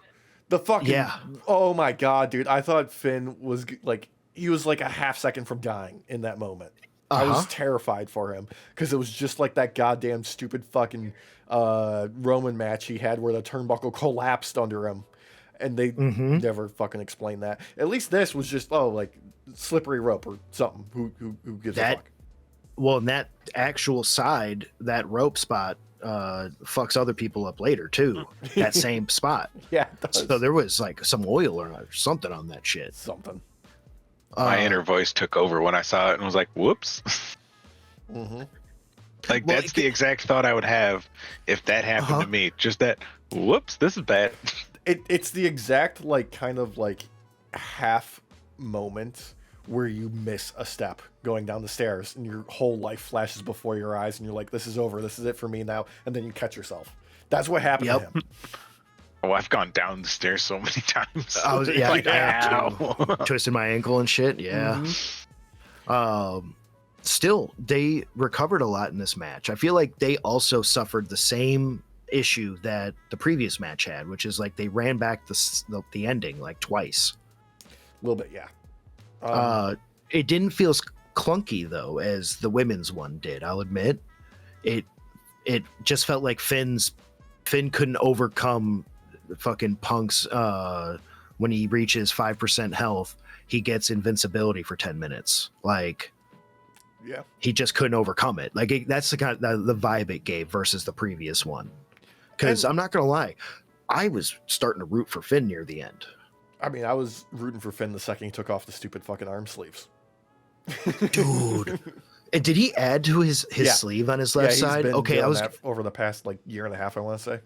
The fucking Oh my god, dude. I thought Finn was like he was like a half second from dying in that moment. I was terrified for him because it was just like that goddamn stupid fucking Roman match he had where the turnbuckle collapsed under him, and they never fucking explained that. At least this was just like slippery rope or something. Who gives a fuck? Well, in that actual side, that rope spot fucks other people up later too. That same spot. Yeah. It does. So there was like some oil or something on that shit. Something. My inner voice took over when I saw it and was like, whoops. Like, Well, that's the exact thought I would have if that happened to me. Just that, whoops, this is bad. It's the exact, like, kind of, like, half moment where you miss a step going down the stairs and your whole life flashes before your eyes and you're like, this is over. This is it for me now. And then you catch yourself. That's what happened to him. Oh, I've gone down the stairs so many times. I was Like, ow. Twisted my ankle and shit. Yeah. Still, they recovered a lot in this match. I feel like they also suffered the same issue that the previous match had, which is like they ran back the ending like twice. A little bit, yeah. It didn't feel as clunky though as the women's one did. I'll admit, it just felt like Finn couldn't overcome fucking Punk's when he reaches 5% health, he gets invincibility for 10 minutes. Like, yeah, he just couldn't overcome it. Like that's the kind of the vibe it gave versus the previous one. Because I'm not gonna lie, I was starting to root for Finn near the end. I mean, I was rooting for Finn the second he took off the stupid fucking arm sleeves. Dude. And did he add to his sleeve on his left side? Okay, I was over the past like year and a half, I want to say.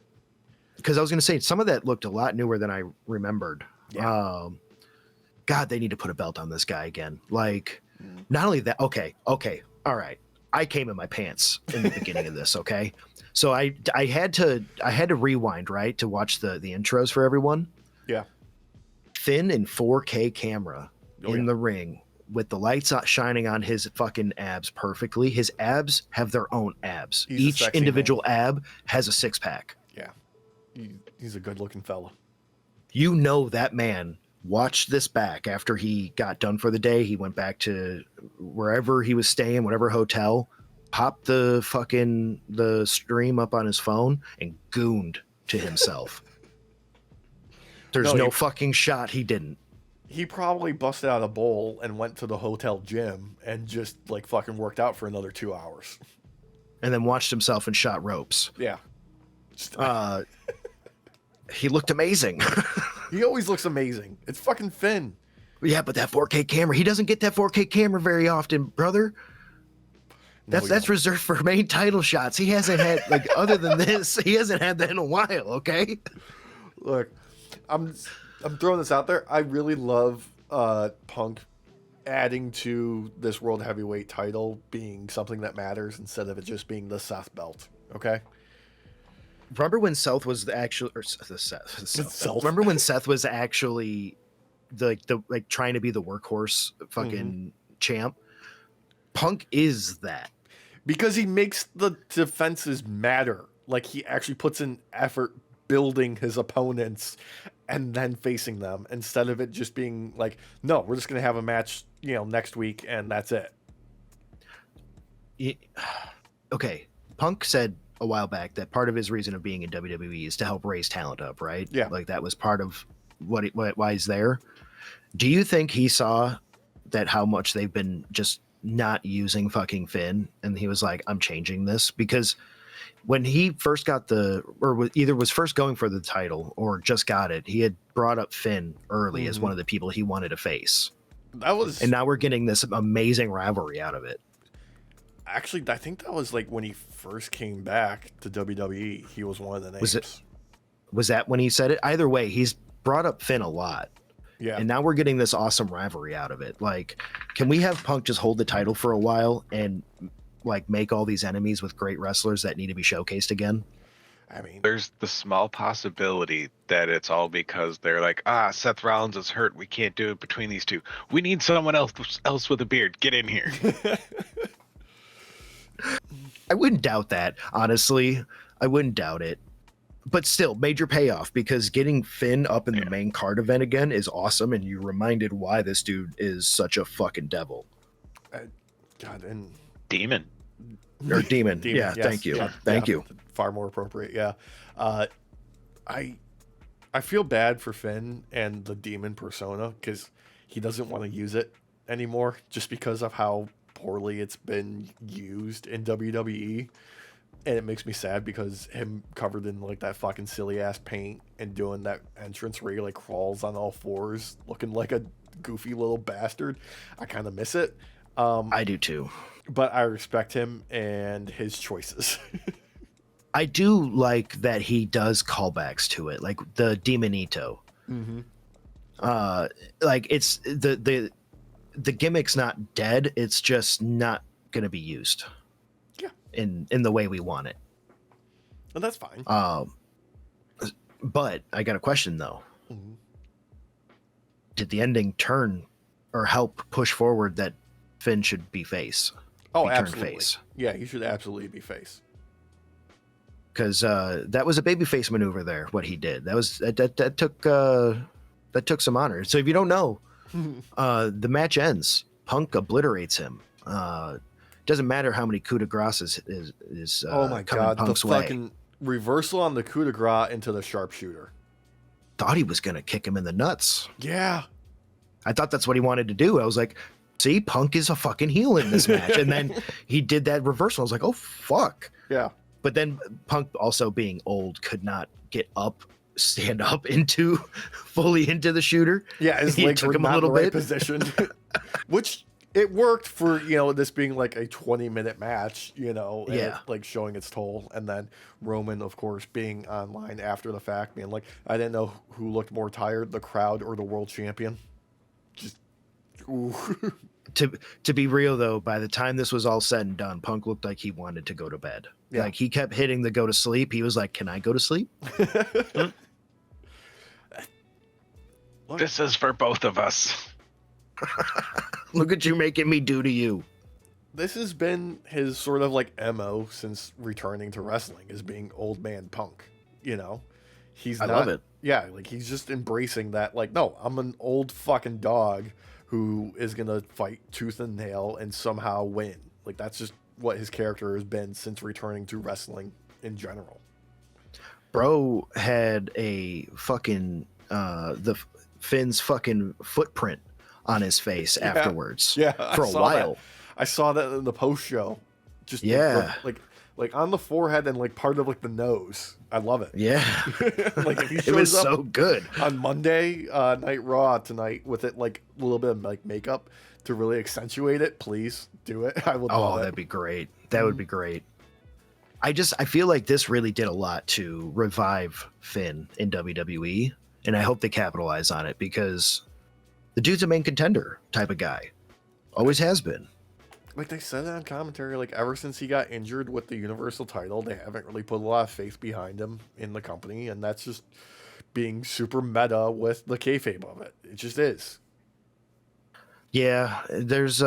Because I was going to say some of that looked a lot newer than I remembered. Yeah. God, they need to put a belt on this guy again. Like, not only that. Okay, all right. I came in my pants in the beginning of this. Okay, so I had to rewind right to watch the intros for everyone. Yeah. Finn in 4K camera in the ring with the lights shining on his fucking abs perfectly. His abs have their own abs. Each individual ab has a 6-pack. Yeah. He's a good looking fella. You know that man watched this back after he got done for the day. He went back to wherever he was staying, whatever hotel, popped the stream up on his phone and gooned to himself. There's no fucking shot he didn't. He probably busted out a bowl and went to the hotel gym and just like fucking worked out for another 2 hours. And then watched himself and shot ropes. Yeah. He looked amazing. He always looks amazing. It's fucking Finn. Yeah, but that 4K camera, he doesn't get that 4K camera very often, brother. That's reserved for main title shots. He hasn't had, like, other than this, he hasn't had that in a while, okay? Look, I'm throwing this out there. I really love Punk adding to this World Heavyweight title being something that matters instead of it just being the Seth belt, okay? Remember when Seth was actually, or Seth. Remember when Seth was actually the trying to be the workhorse fucking champ? Punk is that because he makes the defenses matter. Like he actually puts in effort building his opponents and then facing them instead of it just being like, no, we're just gonna have a match, next week and that's it. Okay, Punk said a while back that part of his reason of being in WWE is to help raise talent up, right? Yeah. Like that was part of why he's there. Do you think he saw that how much they've been just not using fucking Finn and he was like, I'm changing this? Because when he first got either was first going for the title or just got it, he had brought up Finn early as one of the people he wanted to face. And now we're getting this amazing rivalry out of it. Actually, I think that was like when he first came back to WWE. He was one of the names. Was that when he said it? Either way, he's brought up Finn a lot. Yeah. And now we're getting this awesome rivalry out of it. Like, can we have Punk just hold the title for a while and like make all these enemies with great wrestlers that need to be showcased again? I mean, there's the small possibility that it's all because they're like, Seth Rollins is hurt. We can't do it between these two. We need someone else with a beard. Get in here. I wouldn't doubt that, honestly. I wouldn't doubt it. But still, major payoff, because getting Finn up in the main card event again is awesome, and you reminded why this dude is such a fucking devil. God, and Demon. Or demon. Demon, yeah, yes. thank you. Thank you. Far more appropriate, yeah. I feel bad for Finn and the demon persona because he doesn't want to use it anymore just because of how poorly it's been used in WWE. And it makes me sad because him covered in like that fucking silly ass paint and doing that entrance where he like crawls on all fours looking like a goofy little bastard. I kind of miss it. I do too. But I respect him and his choices. I do like that he does callbacks to it, like the Demonito. Mm-hmm. Like it's the gimmick's not dead. It's just not going to be used. Yeah. In the way we want it. And that's fine. But I got a question though. Mm-hmm. Did the ending turn or help push forward that Finn should be face? Oh, absolutely. Face? Yeah, he should absolutely be face. Because that was a babyface maneuver there. What he did that took some honor. So if you don't know, the match ends. Punk obliterates him. Doesn't matter how many coup de grace is oh my god, Punk's the way. Fucking reversal on the coup de grace into the sharpshooter. Thought he was gonna kick him in the nuts. Yeah, I thought that's what he wanted to do. I was like, see, Punk is a fucking heel in this match. And then he did that reversal. I was like, oh fuck. Yeah. But then Punk, also being old, could not stand up fully into the shooter. Yeah, his legs took him a little bit positioned, which it worked for this being like a 20-minute match. And like showing its toll, and then Roman, of course, being online after the fact, being like, I didn't know who looked more tired, the crowd or the world champion. Just ooh. To be real though, by the time this was all said and done, Punk looked like he wanted to go to bed. Yeah. Like he kept hitting the go to sleep. He was like, "Can I go to sleep?" This is for both of us. Look at you making me do to you. This has been his sort of like MO since returning to wrestling, is being old man Punk. I love it. Yeah, like he's just embracing that. Like, no, I'm an old fucking dog who is gonna fight tooth and nail and somehow win. Like that's just what his character has been since returning to wrestling in general. Bro had a fucking Finn's fucking footprint on his face afterwards. Yeah, for a while. I saw that in the post show. Just like on the forehead and like part of like the nose. I love it. Yeah. Like if he shows it was up so good on Monday Night Raw tonight with it like a little bit of like makeup to really accentuate it, please do it. I would love it. That'd be great. That would be great. I feel like this really did a lot to revive Finn in WWE, and I hope they capitalize on it because the dude's a main contender type of guy. Always has been. Like they said on commentary, like ever since he got injured with the Universal title, they haven't really put a lot of faith behind him in the company, and that's just being super meta with the kayfabe of it. It just is. Yeah, there's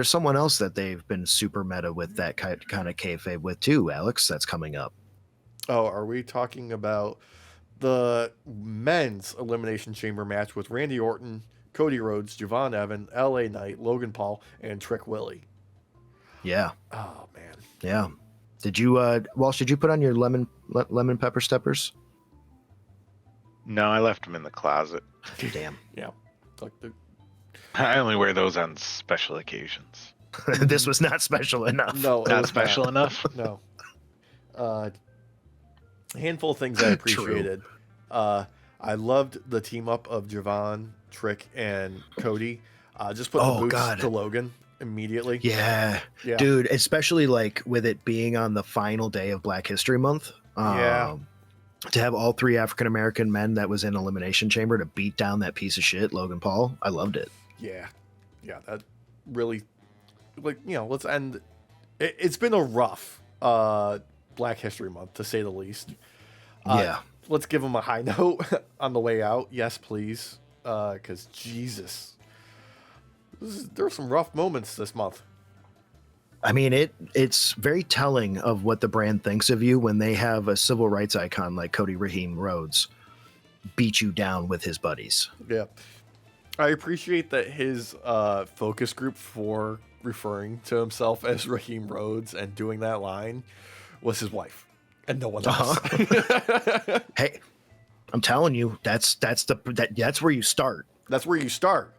someone else that they've been super meta with that kind of kayfabe with too, Alex. That's coming up. Oh, are we talking about the men's Elimination Chamber match with Randy Orton, Cody Rhodes, Javon Evan, LA Knight, Logan Paul, and Trick Willie? Yeah. Oh man. Yeah. Did you Walsh, did you put on your lemon pepper steppers? No, I left them in the closet. Damn. Yeah. Like I only wear those on special occasions. This was not special enough. No, Not special enough. No. A handful of things I appreciated. I loved the team up of Javon, Trick, and Cody. Just put the boots to Logan immediately. Yeah, dude, especially like with it being on the final day of Black History Month. To have all 3 African American men that was in Elimination Chamber to beat down that piece of shit, Logan Paul. I loved it. Yeah, that really, like, let's end. It's been a rough Black History Month, to say the least. Let's give them a high note on the way out. Yes, please. Because Jesus, there were some rough moments this month. I mean, it's very telling of what the brand thinks of you when they have a civil rights icon like Cody Raheem Rhodes beat you down with his buddies. Yeah. I appreciate that his focus group for referring to himself as Raheem Rhodes and doing that line was his wife and no one else. Hey, I'm telling you, that's where you start. That's where you start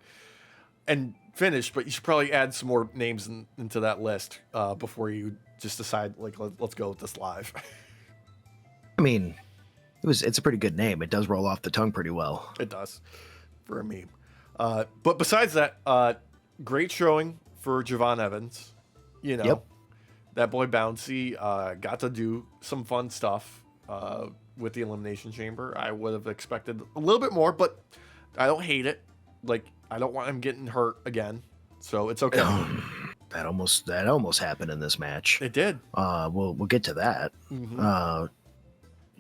and finish, but you should probably add some more names into that list before you just decide, like, let's go with this live. I mean, it's a pretty good name. It does roll off the tongue pretty well. It does, for a meme. But besides that, great showing for Javon Evans. That boy Bouncy got to do some fun stuff with the Elimination Chamber. I would have expected a little bit more, but I don't hate it. Like, I don't want him getting hurt again, so it's okay. That almost happened in this match. It did. We'll get to that. Mm-hmm.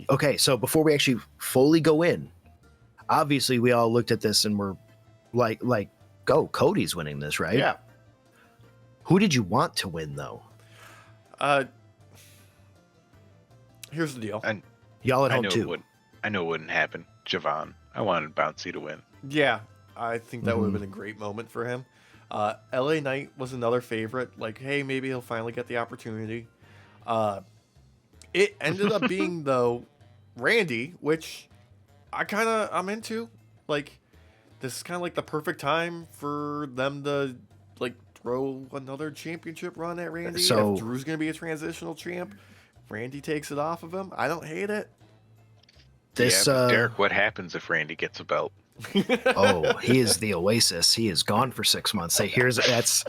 Okay, so before we actually fully go in, obviously we all looked at this and we're like, go, Cody's winning this, right? Yeah. Who did you want to win, though? Here's the deal. And y'all at home too. I know it wouldn't happen. Javon. I wanted Bouncy to win. Yeah, I think that would have been a great moment for him. LA Knight was another favorite. Like, hey, maybe he'll finally get the opportunity. It ended up being, though, Randy, which I'm into. Like, this is kind of like the perfect time for them to, like, throw another championship run at Randy. So, if Drew's going to be a transitional champ, Randy takes it off of him. I don't hate it. Derek, what happens if Randy gets a belt? He is the Oasis. He is gone for 6 months. That's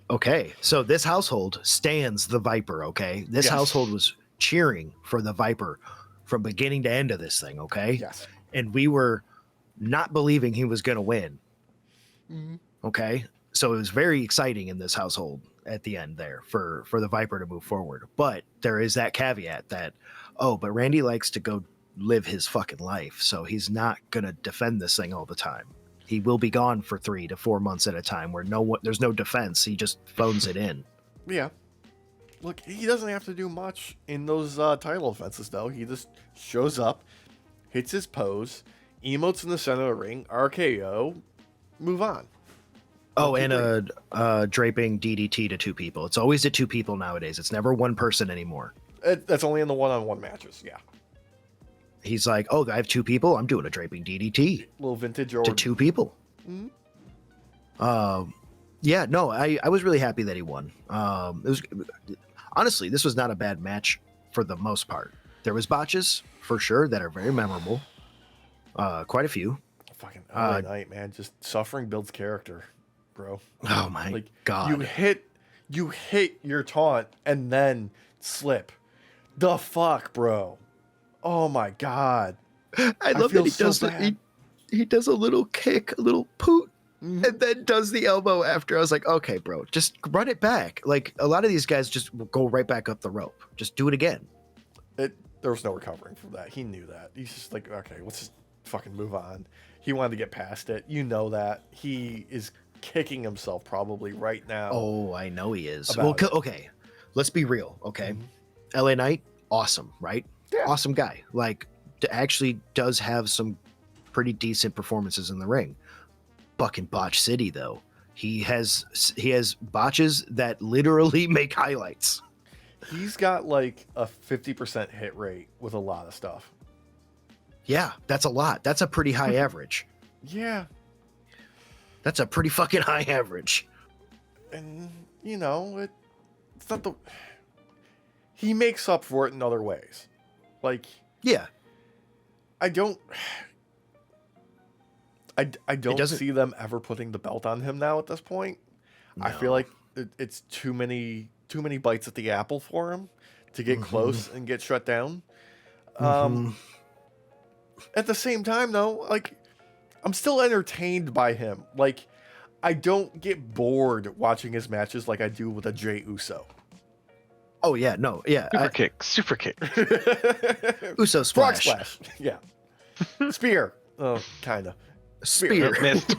okay. So this household stands the Viper. Okay, this household was cheering for the Viper from beginning to end of this thing. Okay, yes, and we were not believing he was going to win. Mm-hmm. Okay, so it was very exciting in this household at the end there for the Viper to move forward. But there is that caveat that but Randy likes to go live his fucking life, so he's not gonna defend this thing all the time. He will be gone for 3 to 4 months at a time where there's no defense. He just phones it in. Yeah, look, he doesn't have to do much in those title offenses, though. He just shows up, hits his pose, emotes in the center of the ring, RKO, move on. And a draping DDT to 2 people. It's always to 2 people nowadays. It's never one person anymore. That's only in the one-on-one matches. Yeah. He's like, I have 2 people. I'm doing a draping DDT. Little vintage to 2 people. Mm-hmm. I was really happy that he won. It was honestly, this was not a bad match for the most part. There was botches for sure that are very memorable. Quite a few. Fucking LA Knight, man, just suffering builds character, bro. Oh my god! You hit your taunt and then slip. The fuck, bro. Oh my god! I love that he does a little kick, a little poot, and then does the elbow after. I was like, okay, bro, just run it back. Like, a lot of these guys just go right back up the rope. Just do it again. There was no recovering from that. He knew that. He's just like, okay, let's just fucking move on. He wanted to get past it. You know that. He is kicking himself probably right now. Oh, I know he is. Well, okay, let's be real. Okay, LA Knight, awesome, right? Yeah. Awesome guy. Like, actually does have some pretty decent performances in the ring. Fucking Botch City, though. He has botches that literally make highlights. He's got like a 50% hit rate with a lot of stuff. Yeah, that's a lot. That's a pretty high average. Yeah. That's a pretty fucking high average. And, it's not he makes up for it in other ways. Like, yeah, I don't see them ever putting the belt on him now at this point. No. I feel like it's too many bites at the apple for him to get close and get shut down. At the same time, though, like, I'm still entertained by him. Like, I don't get bored watching his matches like I do with a Jey Uso. Oh yeah, no, yeah. Super kick. Uso splash. Frog splash. Yeah. Spear. Oh, kind of. Spear. Missed.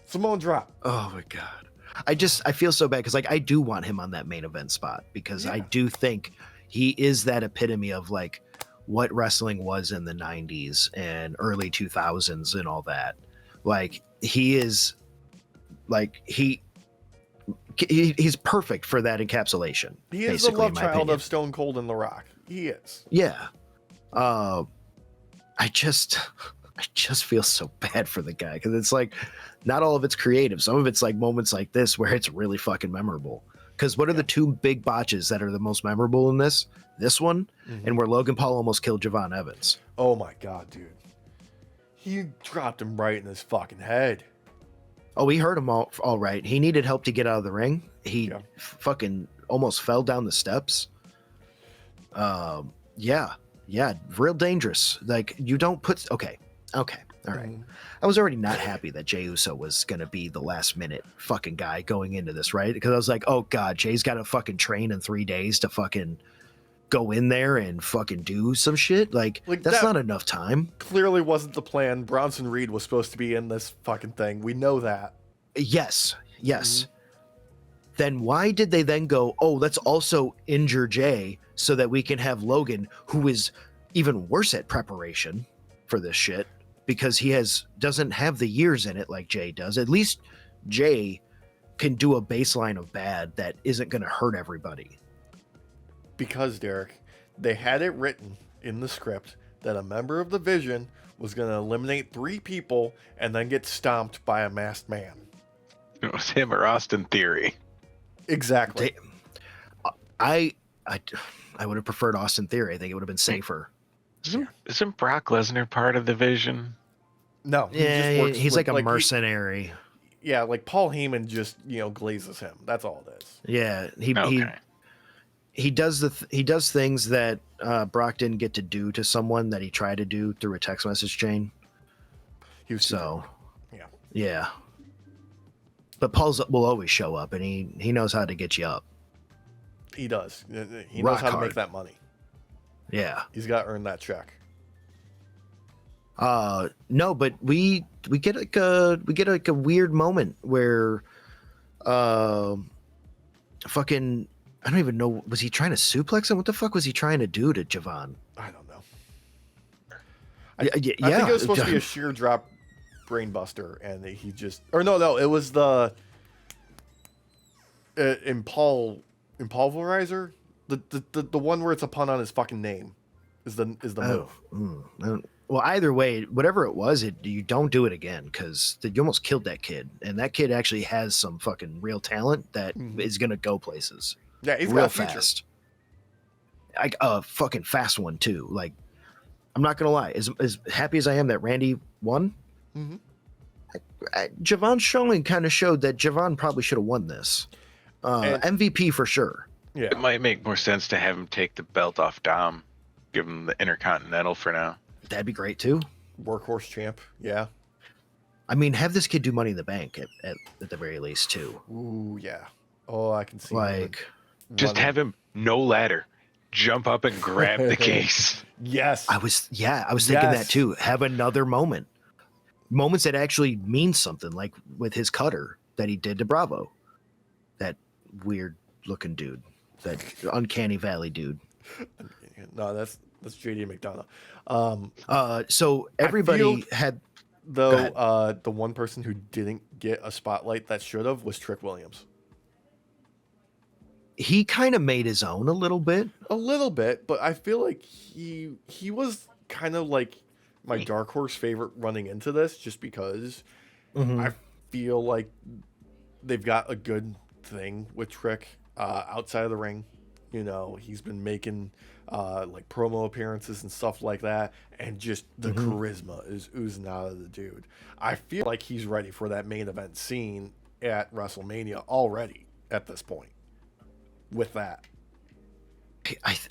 Samoan drop. Oh my god. I feel so bad because like I do want him on that main event spot because I do think he is that epitome of like what wrestling was in the 90s and early 2000s and all that. Like he is like he's perfect for that encapsulation. He is the love child of Stone Cold and The Rock. He is. Yeah. I just feel so bad for the guy because it's like not all of it's creative. Some of it's like moments like this where it's really fucking memorable. Because what are the two big botches that are the most memorable in this? This one and where Logan Paul almost killed Javon Evans. Oh my god, dude. He dropped him right in his fucking head. Oh, he hurt him all right. He needed help to get out of the ring. He fucking almost fell down the steps. Yeah, real dangerous. Like you don't put. Okay, all right. I was already not happy that Jey Uso was gonna be the last minute fucking guy going into this, right? Because I was like, oh god, Jay's got to fucking train in 3 days to fucking go in there and fucking do some shit. Like that's that not enough time. Clearly wasn't the plan. Bronson Reed was supposed to be in this fucking thing. We know that. Yes. Then why did they then go, oh, let's also injure Jay so that we can have Logan, who is even worse at preparation for this shit because he doesn't have the years in it like Jay does. At least Jay can do a baseline of bad that isn't going to hurt everybody. Because, Derek, they had it written in the script that a member of the Vision was going to eliminate 3 people and then get stomped by a masked man. It was him or Austin Theory. Exactly. I would have preferred Austin Theory. I think it would have been safer. Isn't Brock Lesnar part of the Vision? No. He's like a mercenary. Like Paul Heyman just, glazes him. That's all it is. Yeah, Okay. he does he does things that Brock didn't get to do to someone that he tried to do through a text message chain. He was yeah. But Paul will always show up, and he knows how to get you up. He does. He knows how to make that money. Yeah, he's got to earn that check. No, but we get like a weird moment where, fucking. I don't even know. Was he trying to suplex him? What the fuck was he trying to do to Javon? I don't know. I think it was supposed to be a sheer drop brainbuster, and he just... Or no, it was the... Impulverizer? The one where it's a pun on his fucking name is the move. Well, either way, whatever it was, you don't do it again because you almost killed that kid. And that kid actually has some fucking real talent that is going to go places. Yeah, he's real got fast. Like a fucking fast one too. Like, I'm not gonna lie. As happy as I am that Randy won, Javon's showing kind of showed that Javon probably should have won this. MVP for sure. Yeah, it might make more sense to have him take the belt off Dom, give him the Intercontinental for now. That'd be great too. Workhorse champ. Yeah. I mean, have this kid do Money in the Bank at the very least too. Ooh yeah. Oh, I can see. Like. Just have him, no ladder, jump up and grab the case. Yes. I was thinking that too. Have another moment. Moments that actually mean something, like with his cutter that he did to Bravo. That weird looking dude. That Uncanny Valley dude. No, that's JD McDonough. So everybody had... Though the one person who didn't get a spotlight that should have was Trick Williams. He kind of made his own a little bit, but I feel like he was kind of like my dark horse favorite running into this, just because I feel like they've got a good thing with Trick outside of the ring. You know, he's been making like promo appearances and stuff like that, and just the charisma is oozing out of the dude. I feel like he's ready for that main event scene at WrestleMania already at this point with that.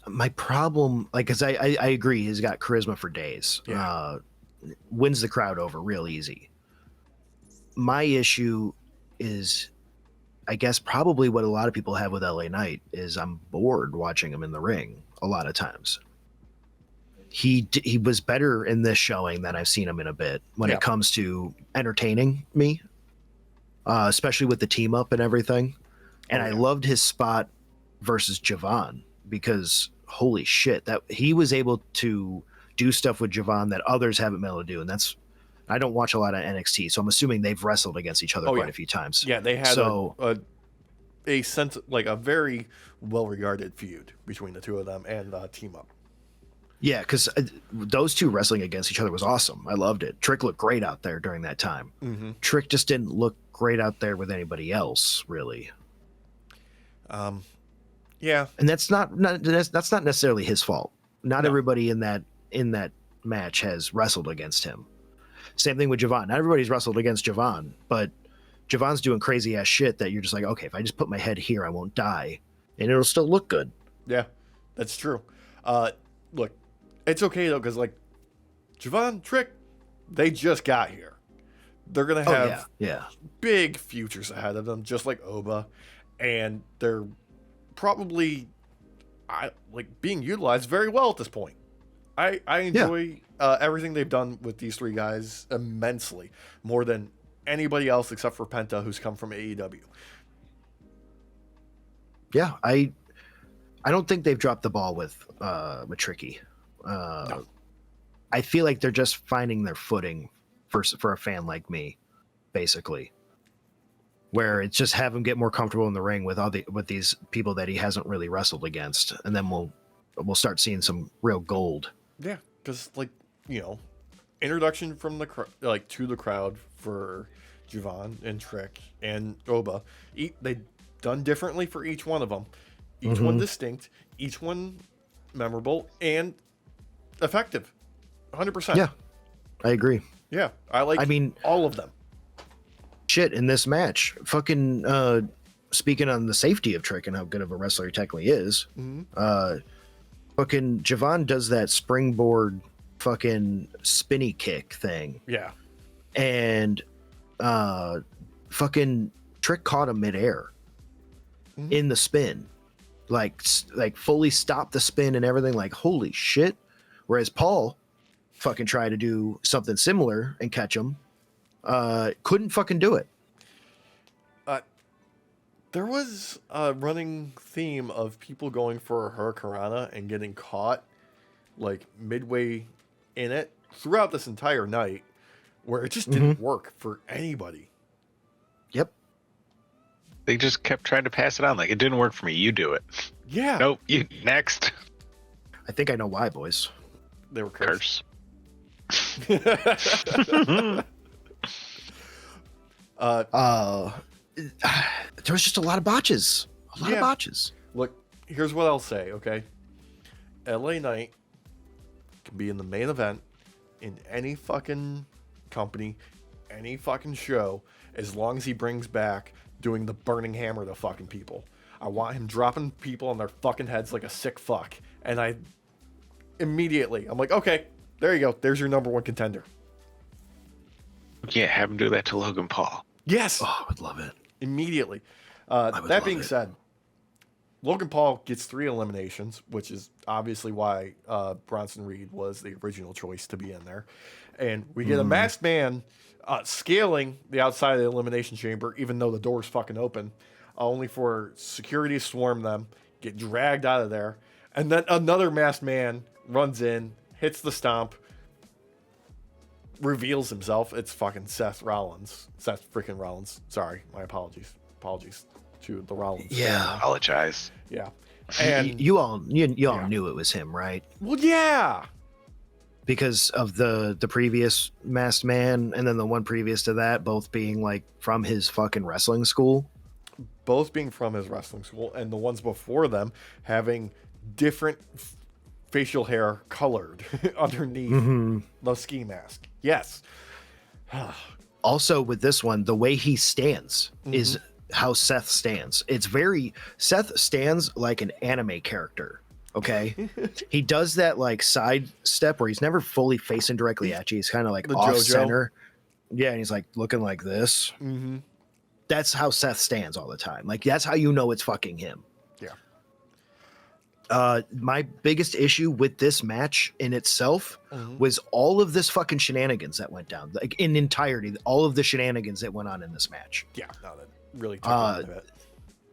My problem, like, because I agree, he's got charisma for days. Yeah. Wins the crowd over real easy. My issue is, I guess, probably what a lot of people have with LA Knight is I'm bored watching him in the ring a lot of times. He was better in this showing than I've seen him in a bit when it comes to entertaining me, especially with the team up and everything. And I loved his spot versus Javon, because holy shit, that he was able to do stuff with Javon that others haven't been able to do. And that's, I don't watch a lot of NXT, so I'm assuming they've wrestled against each other quite a few times. Yeah, they had a sense, like a very well-regarded feud between the two of them and team up. Yeah, because those two wrestling against each other was awesome. I loved it. Trick looked great out there during that time. Trick just didn't look great out there with anybody else, really. Yeah, and that's not necessarily his fault. Not everybody in that match has wrestled against him. Same thing with Javon. Not everybody's wrestled against Javon, but Javon's doing crazy ass shit that you're just like, okay, if I just put my head here, I won't die, and it'll still look good. Yeah, that's true. Look, it's okay though, because like Javon, Trick, they just got here. They're gonna have big futures ahead of them, just like Oba, and they're probably being utilized very well at this point. I enjoy everything they've done with these three guys immensely, more than anybody else except for Penta, who's come from AEW. Yeah, I don't think they've dropped the ball with Tricky. No. I feel like they're just finding their footing for a fan like me, basically. Where it's just have him get more comfortable in the ring with these people that he hasn't really wrestled against, and then we'll start seeing some real gold. Yeah, because introduction from the to the crowd for Javon and Trick and Oba. They've done differently for each one of them. Each one distinct, each one memorable and effective. 100%. Yeah, I agree. Yeah, I mean all of them. Shit, in this match, fucking speaking on the safety of Trick and how good of a wrestler he technically is, fucking Javon does that springboard fucking spinny kick thing. Yeah. And fucking Trick caught him midair in the spin. Like fully stopped the spin and everything, like holy shit. Whereas Paul fucking tried to do something similar and catch him. Couldn't fucking do it. There was a running theme of people going for a Hurricanrana and getting caught like midway in it throughout this entire night, where it just didn't work for anybody. Yep. They just kept trying to pass it on. Like, it didn't work for me. You do it. Yeah. Nope. You next. I think I know why, boys. They were cursed. There was just a lot of botches. A lot of botches. Look, here's what I'll say, okay? LA Knight can be in the main event in any fucking company, any fucking show, as long as he brings back doing the burning hammer to fucking people. I want him dropping people on their fucking heads like a sick fuck. And I'm like, okay, there you go. There's your number one contender. Yeah, have him do that to Logan Paul. Yes. Oh, I would love it. Immediately. That being said, Logan Paul gets 3 eliminations, which is obviously why Bronson Reed was the original choice to be in there. And we get a masked man scaling the outside of the Elimination Chamber, even though the door's fucking open, only for security to swarm them, get dragged out of there. And then another masked man runs in, hits the stomp, reveals himself. It's fucking Seth Rollins. Seth freaking Rollins. Sorry, my apologies. Apologies to the Rollins. Yeah. Apologize. Yeah. And you all knew it was him, right? Well, yeah. Because of the previous masked man and then the one previous to that, both being like from his fucking wrestling school. both being from his wrestling school, and the ones before them having different facial hair colored underneath the ski mask. Yes. Also, with this one, the way he stands is how Seth stands. Seth stands like an anime character. Okay. He does that like side step where he's never fully facing directly at you. He's kind of like off center. Yeah. And he's like looking like this. That's how Seth stands all the time. Like, that's how you know it's fucking him. Yeah. My biggest issue with this match in itself was all of this fucking shenanigans that went down, like in entirety, all of the shenanigans that went on in this match. Yeah. No, that really took me out of it.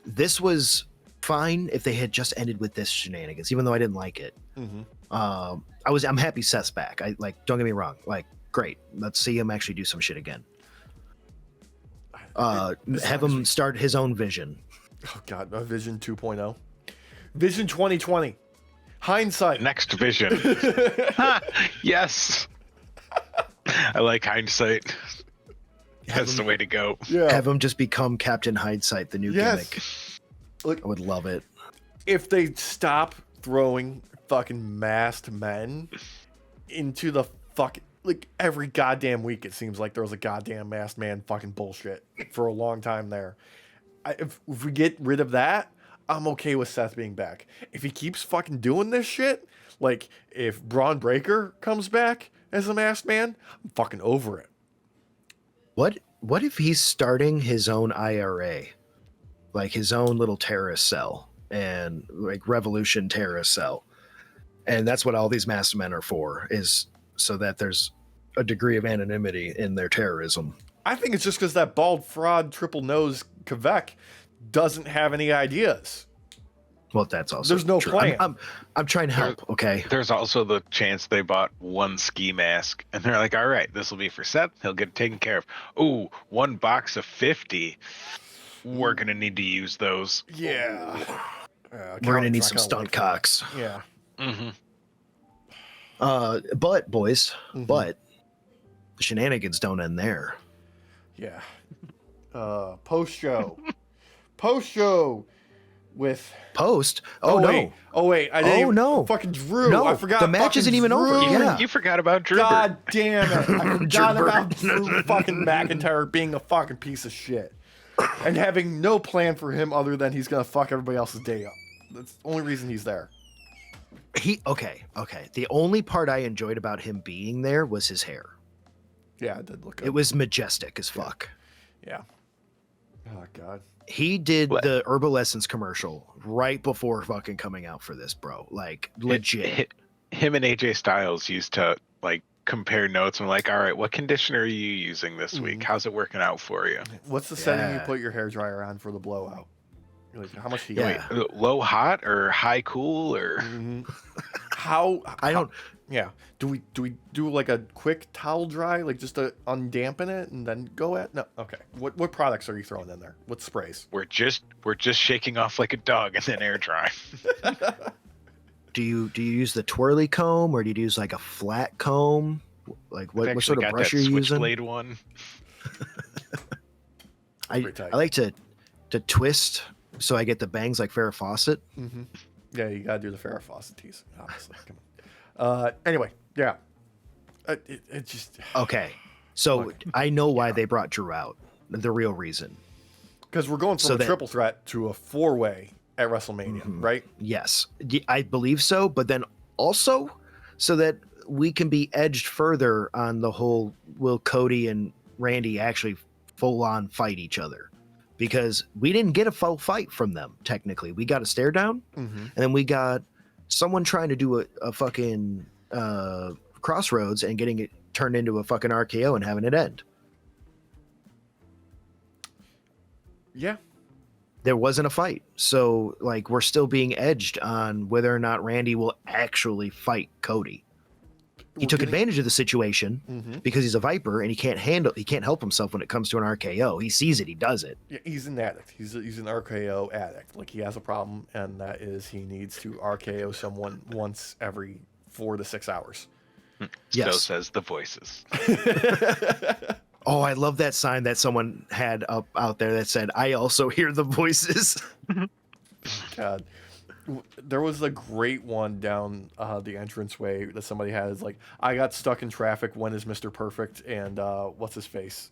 This was fine if they had just ended with this shenanigans, even though I didn't like it. I'm happy Seth's back. Don't get me wrong. Like, great. Let's see him actually do some shit again. Have him start his own vision. Oh God, a Vision 2.0. Vision 2020. Hindsight. Next Vision. Yes. I like hindsight. That's the way to go. Yeah. Have him just become Captain Hindsight, the new gimmick. Look, I would love it. If they stop throwing fucking masked men into the fucking, like, every goddamn week, it seems like there was a goddamn masked man fucking bullshit for a long time there. If we get rid of that, I'm okay with Seth being back. If he keeps fucking doing this shit, like if Braun Breaker comes back as a masked man, I'm fucking over it. What if he's starting his own IRA? Like his own little terrorist cell, and like Revolution terrorist cell. And that's what all these masked men are for, is so that there's a degree of anonymity in their terrorism. I think it's just because that bald fraud triple nose Quebec doesn't have any ideas. Well, that's also there's no true. plan. I'm trying to help. Okay. There's also the chance they bought one ski mask and they're like, all right, this will be for Seth. He'll get taken care of. Ooh, one box of 50. We're going to need to use those. Yeah. We're going to need some stunt cocks. Yeah. But boys, but the shenanigans don't end there. Yeah. Post show with post. Wait, I didn't. Oh no, fucking Drew. No, I forgot. The match isn't even over. Yeah, you forgot about Drew. God damn it! I forgot about Drew fucking McIntyre being a fucking piece of shit and having no plan for him other than he's gonna fuck everybody else's day up. That's the only reason he's there. Okay. The only part I enjoyed about him being there was his hair. Yeah, it did look good. It was majestic as fuck. Yeah. Oh God. He did the Herbal Essence commercial right before fucking coming out for this, bro. Like, legit. Him and AJ Styles used to like compare notes and like, all right, what conditioner are you using this week? How's it working out for you? What's the setting you put your hairdryer on for the blowout? Like, how much heat? Yeah. Wait, low hot or high cool or Yeah. Do we do like a quick towel dry, like just to undampen it and then go at? No. Okay. What products are you throwing in there? What sprays? We're just shaking off like a dog and then air dry. Do you use the twirly comb, or do you use like a flat comb? Like what sort of brush are you using? Switchblade one. I like to twist so I get the bangs like Farrah Fawcett. Yeah, you gotta do the Farrah Fawcett tease, obviously. Come on. Anyway, yeah. It just okay. So I know why they brought Drew out. The real reason. Because we're going from a triple threat to a 4-way at WrestleMania, right? Yes, I believe so. But then also so that we can be edged further on the whole, will Cody and Randy actually full on fight each other? Because we didn't get a full fight from them, technically. We got a stare down, and then we got someone trying to do a fucking crossroads and getting it turned into a fucking RKO and having it end. Yeah. There wasn't a fight. So, like, we're still being edged on whether or not Randy will actually fight Cody. He took advantage of the situation because he's a Viper and he can't help himself when it comes to an RKO. He sees it, he does it. Yeah, he's an addict. He's an RKO addict. Like, he has a problem, and that is he needs to RKO someone once every 4 to 6 hours. So says the voices. Oh, I love that sign that someone had up out there that said, "I also hear the voices." God. There was a great one down the entranceway that somebody had. Is like, I got stuck in traffic. When is Mr. Perfect? And what's his face?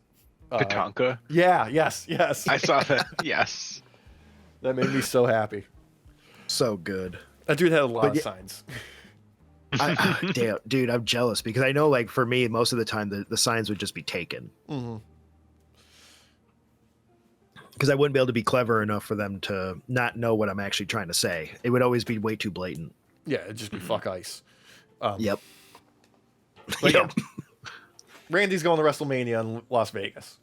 Tatanka. Yeah, yes. I saw that. Yes. That made me so happy. So good. That dude had a lot of signs. Damn, dude, I'm jealous because I know, like, for me, most of the time the signs would just be taken. Mm-hmm. Because I wouldn't be able to be clever enough for them to not know what I'm actually trying to say. It would always be way too blatant. Yeah, it'd just be fuck ice. Yep. But yeah, Randy's going to WrestleMania in Las Vegas.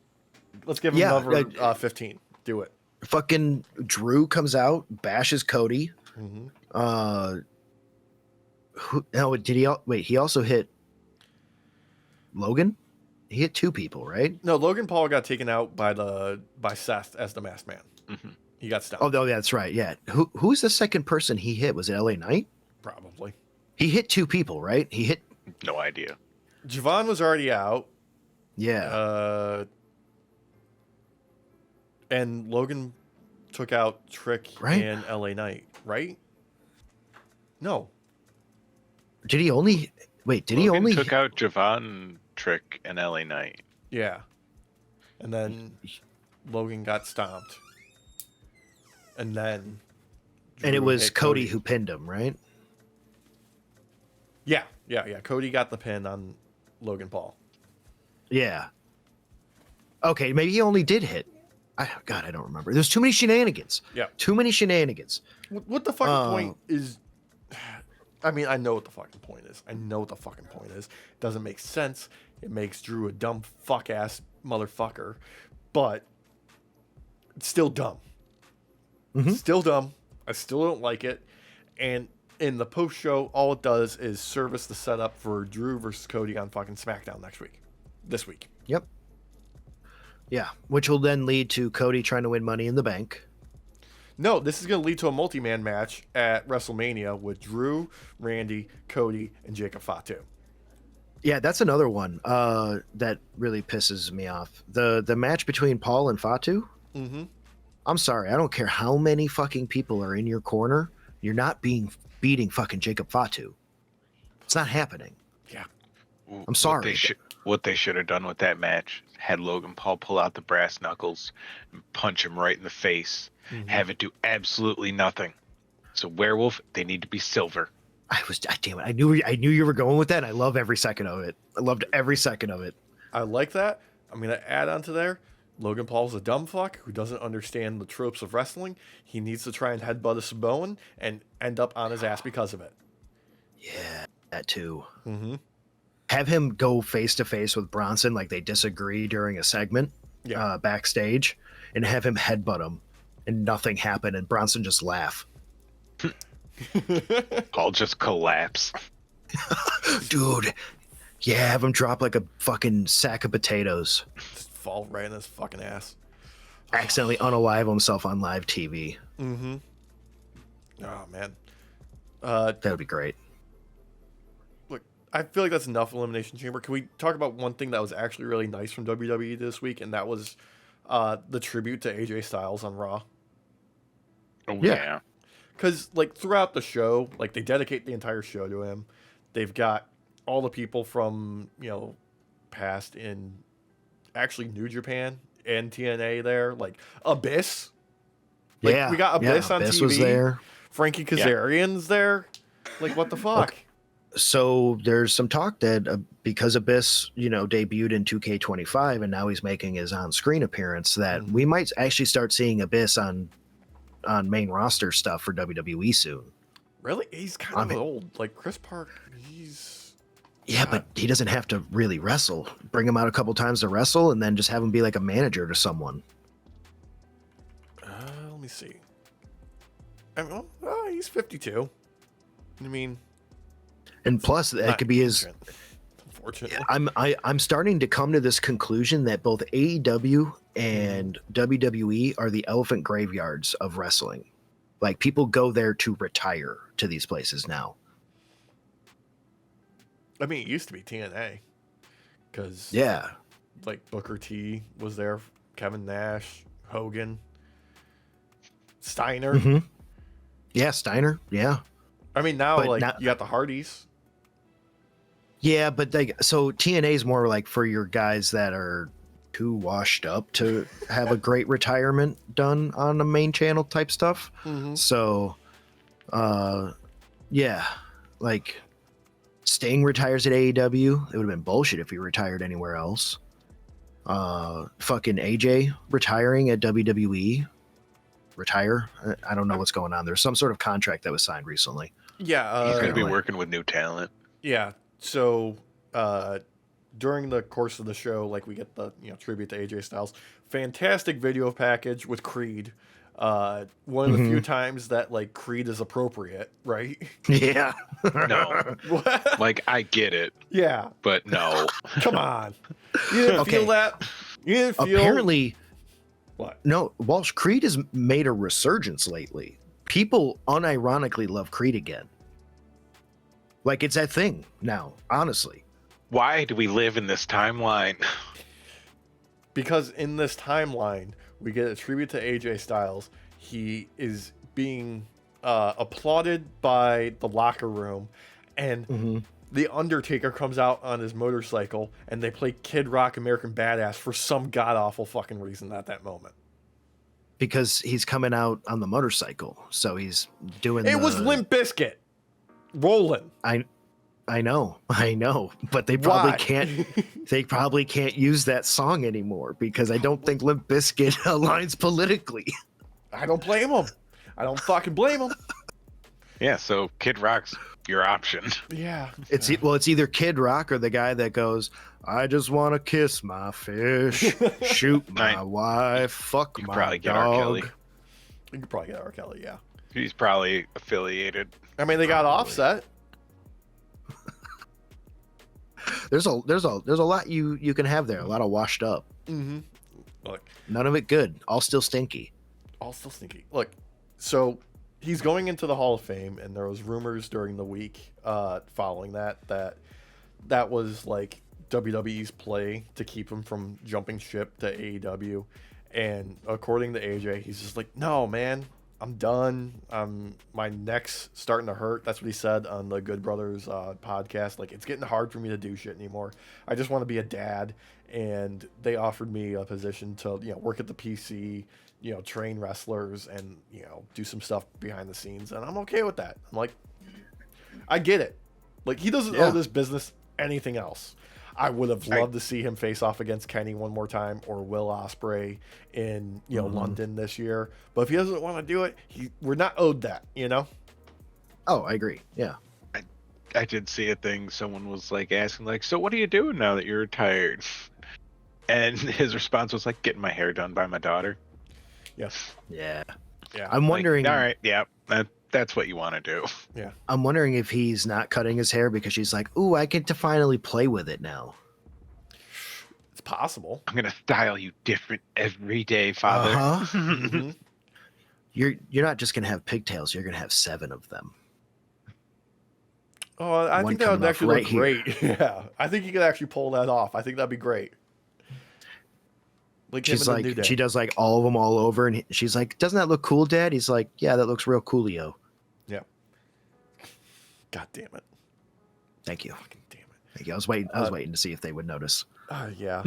Let's give him another 15. Do it. Fucking Drew comes out, bashes Cody. Mm-hmm. Did he? Wait, he also hit Logan. He hit two people, right? No, Logan Paul got taken out by Seth as the masked man. Mm-hmm. He got stopped. Oh, no, that's right. Yeah. Who's the second person he hit? Was it LA Knight? Probably. He hit two people, right? He hit. No idea. Javon was already out. Yeah. And Logan took out Trick and LA Knight, right? No. Did he only? Wait, did Logan he only took out Javon, Trick, and LA Knight? Yeah. And then Logan got stomped. And then Drew and it was hit Cody who pinned him, right? Yeah. Cody got the pin on Logan Paul. Yeah. Okay, maybe he only did hit. God, I don't remember. There's too many shenanigans. Yeah. Too many shenanigans. What the fucking point is... I mean, I know what the fucking point is. It doesn't make sense. It makes Drew a dumb fuck-ass motherfucker. But it's still dumb. Mm-hmm. Still dumb. I still don't like it. And in the post-show, all it does is service the setup for Drew versus Cody on fucking SmackDown this week. Yep. Yeah, which will then lead to Cody trying to win Money in the Bank. No, this is going to lead to a multi-man match at WrestleMania with Drew, Randy, Cody, and Jacob Fatu. Yeah, that's another one that really pisses me off. The match between Paul and Fatu. Mm-hmm. I'm sorry, I don't care how many fucking people are in your corner. You're not beating fucking Jacob Fatu. It's not happening. Yeah. I'm sorry. What they should have done with that match, had Logan Paul pull out the brass knuckles and punch him right in the face. Mm-hmm. Have it do absolutely nothing. So Werewolf, they need to be silver. Damn it. I knew you were going with that. And I love every second of it. I loved every second of it. I like that. I'm going to add on to there. Logan Paul's a dumb fuck who doesn't understand the tropes of wrestling. He needs to try and headbutt a Samoan and end up on his ass because of it. Yeah, that too. Mm-hmm. Have him go face to face with Bronson like they disagree during a segment backstage, and have him headbutt him, and nothing happen, and Bronson just laugh. I'll just collapse. Dude, yeah, have him drop like a fucking sack of potatoes. Just fall right in his fucking ass. Accidentally unalive himself on live TV. Mm-hmm. Oh, man. That would be great. I feel like that's enough Elimination Chamber. Can we talk about one thing that was actually really nice from WWE this week, and that was the tribute to AJ Styles on Raw? Oh, yeah. Because, like, throughout the show, like, they dedicate the entire show to him. They've got all the people from, past in actually New Japan and TNA there. Like, Abyss. Like, we got Abyss on Abyss TV. Was there. Frankie Kazarian's there. Like, what the fuck? Okay. So there's some talk that because Abyss, debuted in 2K25 and now he's making his on-screen appearance, that we might actually start seeing Abyss on main roster stuff for WWE soon. Really? He's kind of old. Like Chris Park, he's... Yeah, but he doesn't have to really wrestle. Bring him out a couple times to wrestle and then just have him be like a manager to someone. Let me see. He's 52. I mean... And plus, that could be his. Unfortunately, I'm starting to come to this conclusion that both AEW and WWE are the elephant graveyards of wrestling. Like, people go there to retire to these places now. I mean, it used to be TNA, because like Booker T was there, Kevin Nash, Hogan, Steiner. Mm-hmm. Yeah, Steiner. Yeah. I mean, now But like now- you got the Hardys. Yeah, but so TNA is more like for your guys that are too washed up to have a great retirement done on the main channel type stuff. Mm-hmm. So, yeah, like Sting retires at AEW. It would have been bullshit if he retired anywhere else. Fucking AJ retiring at WWE. Retire. I don't know what's going on. There's some sort of contract that was signed recently. Yeah, He's going to be anyway. working with new talent. Yeah. So during the course of the show, like we get the tribute to AJ Styles, fantastic video package with Creed. One of the few times that like Creed is appropriate, right? Yeah. No. Like, I get it, Yeah. but no. Come on. You didn't feel that? You didn't feel Apparently, what? no. Walsh, Creed has made a resurgence lately. People unironically love Creed again. Like, it's that thing now, honestly. Why do we live in this timeline? Because in this timeline, we get a tribute to AJ Styles. He is being applauded by the locker room, and the Undertaker comes out on his motorcycle, and they play Kid Rock American Badass for some god-awful fucking reason at that moment. Because he's coming out on the motorcycle. So he's doing It was Limp Bizkit. Rolling. I know, but they probably Why? can't use that song anymore because I don't think Limp Bizkit aligns politically. I don't blame him. I don't fucking blame him. Yeah, so Kid Rock's your option. Yeah. It's either Kid Rock or the guy that goes, "I just want to kiss my fish, shoot my wife, fuck You could my probably get dog." R. Kelly. You could probably get R. Kelly, yeah. He's probably affiliated. I mean, they got Offset. There's a lot you can have there. A lot of washed up. Mm-hmm. Look, None of it good. All still stinky. all still sneaky. Look, so he's going into the Hall of Fame, and there was rumors during the week following that was like WWE's play to keep him from jumping ship to AEW. And according to AJ, he's just like, no, man, I'm done. My neck's starting to hurt. That's what he said on the Good Brothers podcast. Like, it's getting hard for me to do shit anymore. I just want to be a dad. And they offered me a position to, work at the PC, train wrestlers and, do some stuff behind the scenes. And I'm okay with that. I'm like, I get it. Like, he doesn't owe this business anything else. I would have loved to see him face off against Kenny one more time or Will Ospreay in London this year. But if he doesn't want to do it, we're not owed that, Oh, I agree. Yeah. I did see a thing. Someone was like asking, like, so what are you doing now that you're retired? And his response was like, getting my hair done by my daughter. Yes. Yeah. Yeah. I'm wondering. All right. Yeah. That's what you want to do. Yeah. I'm wondering if he's not cutting his hair because she's like, "Ooh, I get to finally play with it now." It's possible. I'm going to style you different every day, Father. Uh-huh. Mm-hmm. You're not just gonna have pigtails. You're gonna have 7 of them. Oh, I One think that would coming off actually right look great. Yeah. I think you could actually pull that off. I think that'd be great. Like She's him in the like, New Day. she does like all of them all over, and she's like, "Doesn't that look cool, Dad?" He's like, "Yeah, that looks real coolio." Yeah. God damn it. Thank you. Fucking damn it. Thank you. I was waiting to see if they would notice. Yeah.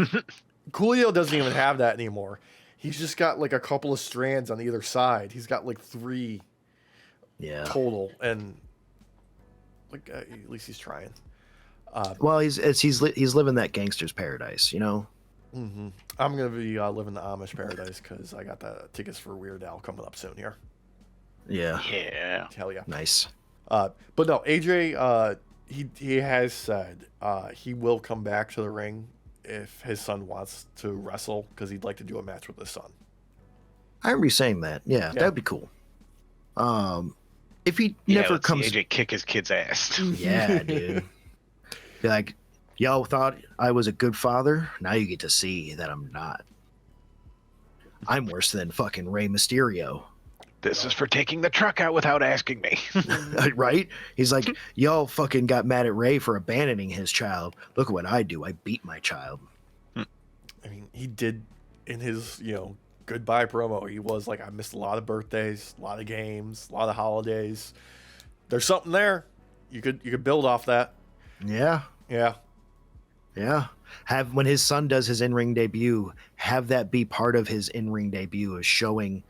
Coolio doesn't even have that anymore. He's just got like a couple of strands on either side. He's got like 3 Yeah. total, and like at least he's trying. Well, he's living that gangster's paradise, Mm-hmm. I'm gonna be living the Amish paradise because I got the tickets for Weird Al coming up soon here. Yeah. Yeah. Hell yeah. Nice. But no, AJ, he has said he will come back to the ring if his son wants to wrestle because he'd like to do a match with his son. I remember you saying that. Yeah, that'd be cool. If he never let's comes, see AJ kick his kid's ass. yeah, dude. Be like, y'all thought I was a good father. Now you get to see that I'm not. I'm worse than fucking Rey Mysterio. This is for taking the truck out without asking me. Right? He's like, y'all fucking got mad at Ray for abandoning his child. Look at what I do. I beat my child. I mean, he did in his, goodbye promo. He was like, I missed a lot of birthdays, a lot of games, a lot of holidays. There's something there. You could build off that. Yeah. Yeah. Yeah. When his son does his in-ring debut, have that be part of his in-ring debut, is showing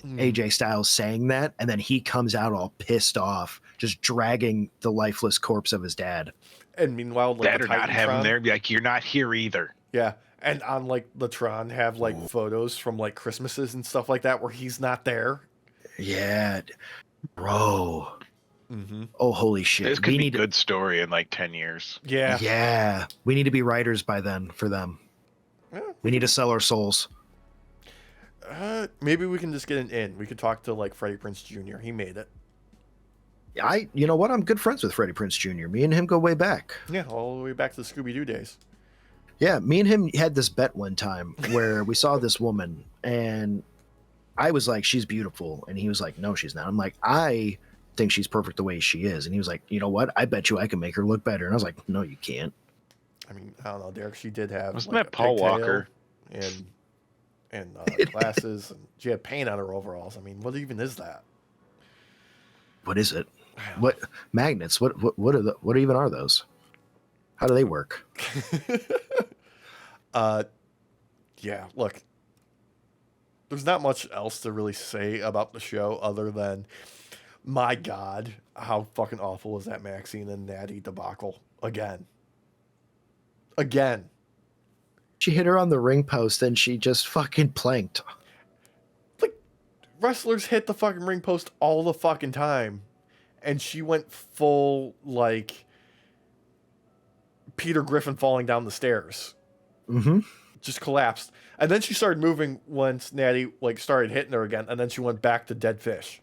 AJ Styles saying that, and then he comes out all pissed off, just dragging the lifeless corpse of his dad. And meanwhile, like, that or not have him there, be like, you're not here either. Yeah. And on like the Tron have like photos from like Christmases and stuff like that where he's not there. Yeah. Bro. Mm-hmm. Oh, holy shit. This could be a good story in like 10 years. Yeah. Yeah. We need to be writers by then for them. Yeah. We need to sell our souls. Maybe we can just get an in. We could talk to like Freddie Prinze Jr. He made it. You know what? I'm good friends with Freddie Prinze Jr. Me and him go way back. Yeah, all the way back to the Scooby-Doo days. Yeah, me and him had this bet one time where we saw this woman and I was like, she's beautiful. And he was like, no, she's not. I'm like, I think she's perfect the way she is. And he was like, you know what? I bet you I can make her look better. And I was like, no, you can't. I mean, I don't know, Derek. She did have wasn't that Paul Walker and glasses, and she had paint on her overalls. I mean, what even is that? What is it? What magnets? What even are those? How do they work? Yeah, look, there's not much else to really say about the show other than, my God, how fucking awful is that Maxine and Nattie debacle again? She hit her on the ring post and she just fucking planked. Like, wrestlers hit the fucking ring post all the fucking time. And she went full, like, Peter Griffin falling down the stairs. Mm-hmm. Just collapsed. And then she started moving once Nattie, like, started hitting her again. And then she went back to dead fish.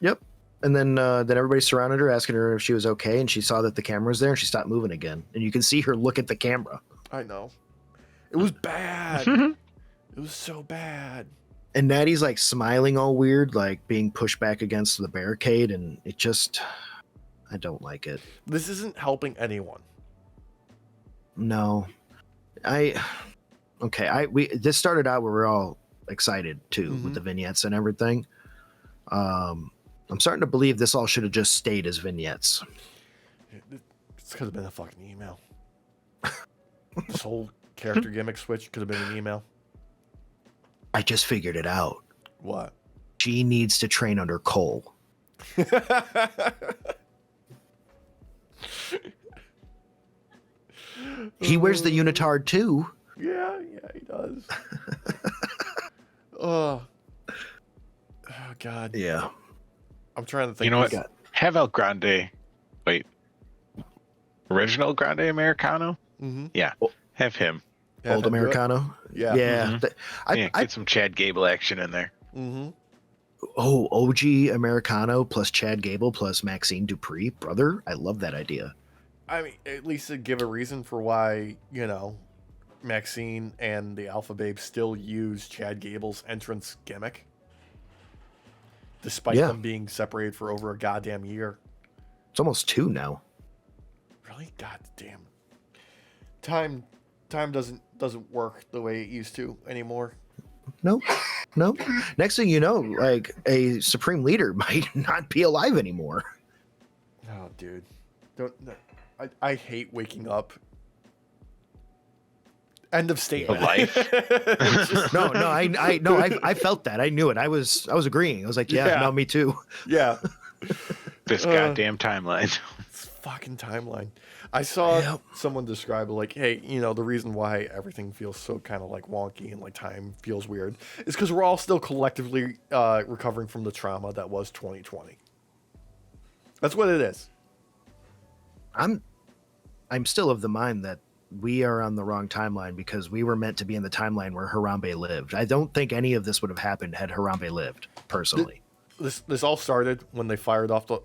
Yep. And then everybody surrounded her, asking her if she was okay. And she saw that the camera was there and she stopped moving again. And you can see her look at the camera. I know. It was bad. It was so bad. And Nattie's like smiling all weird, like being pushed back against the barricade. And it just, I don't like it. This isn't helping anyone. No. This started out where we're all excited too, with the vignettes and everything. I'm starting to believe this all should have just stayed as vignettes. This could have been a fucking email. This whole character gimmick switch could have been an email. I just figured it out. What? She needs to train under Cole. He wears the unitard too. Yeah, he does. Oh God. Yeah. I'm trying to think. You know what? Have El Grande. Wait. Original Grande Americano? Mm-hmm. Yeah. Have him. Old Americano? Yeah. Yeah. Mm-hmm. Get some Chad Gable action in there. Mm-hmm. Oh, OG Americano plus Chad Gable plus Maxine Dupree. Brother, I love that idea. I mean, at least to give a reason for why, Maxine and the Alpha Babe still use Chad Gable's entrance gimmick. Despite them being separated for over a goddamn year. It's almost 2 now. Really? God damn. Time doesn't work the way it used to anymore. No. Next thing you know, like a Supreme Leader might not be alive anymore. Oh, dude. I hate waking up. End of statement. Life. I felt that. I knew it. I was agreeing. I was like, no, me too. Yeah. This goddamn timeline. This fucking timeline. I saw someone describe it like, hey, the reason why everything feels so kind of like wonky and like time feels weird is because we're all still collectively recovering from the trauma that was 2020. That's what it is. I'm still of the mind that we are on the wrong timeline because we were meant to be in the timeline where Harambe lived. I don't think any of this would have happened had Harambe lived, personally. This all started when they fired up the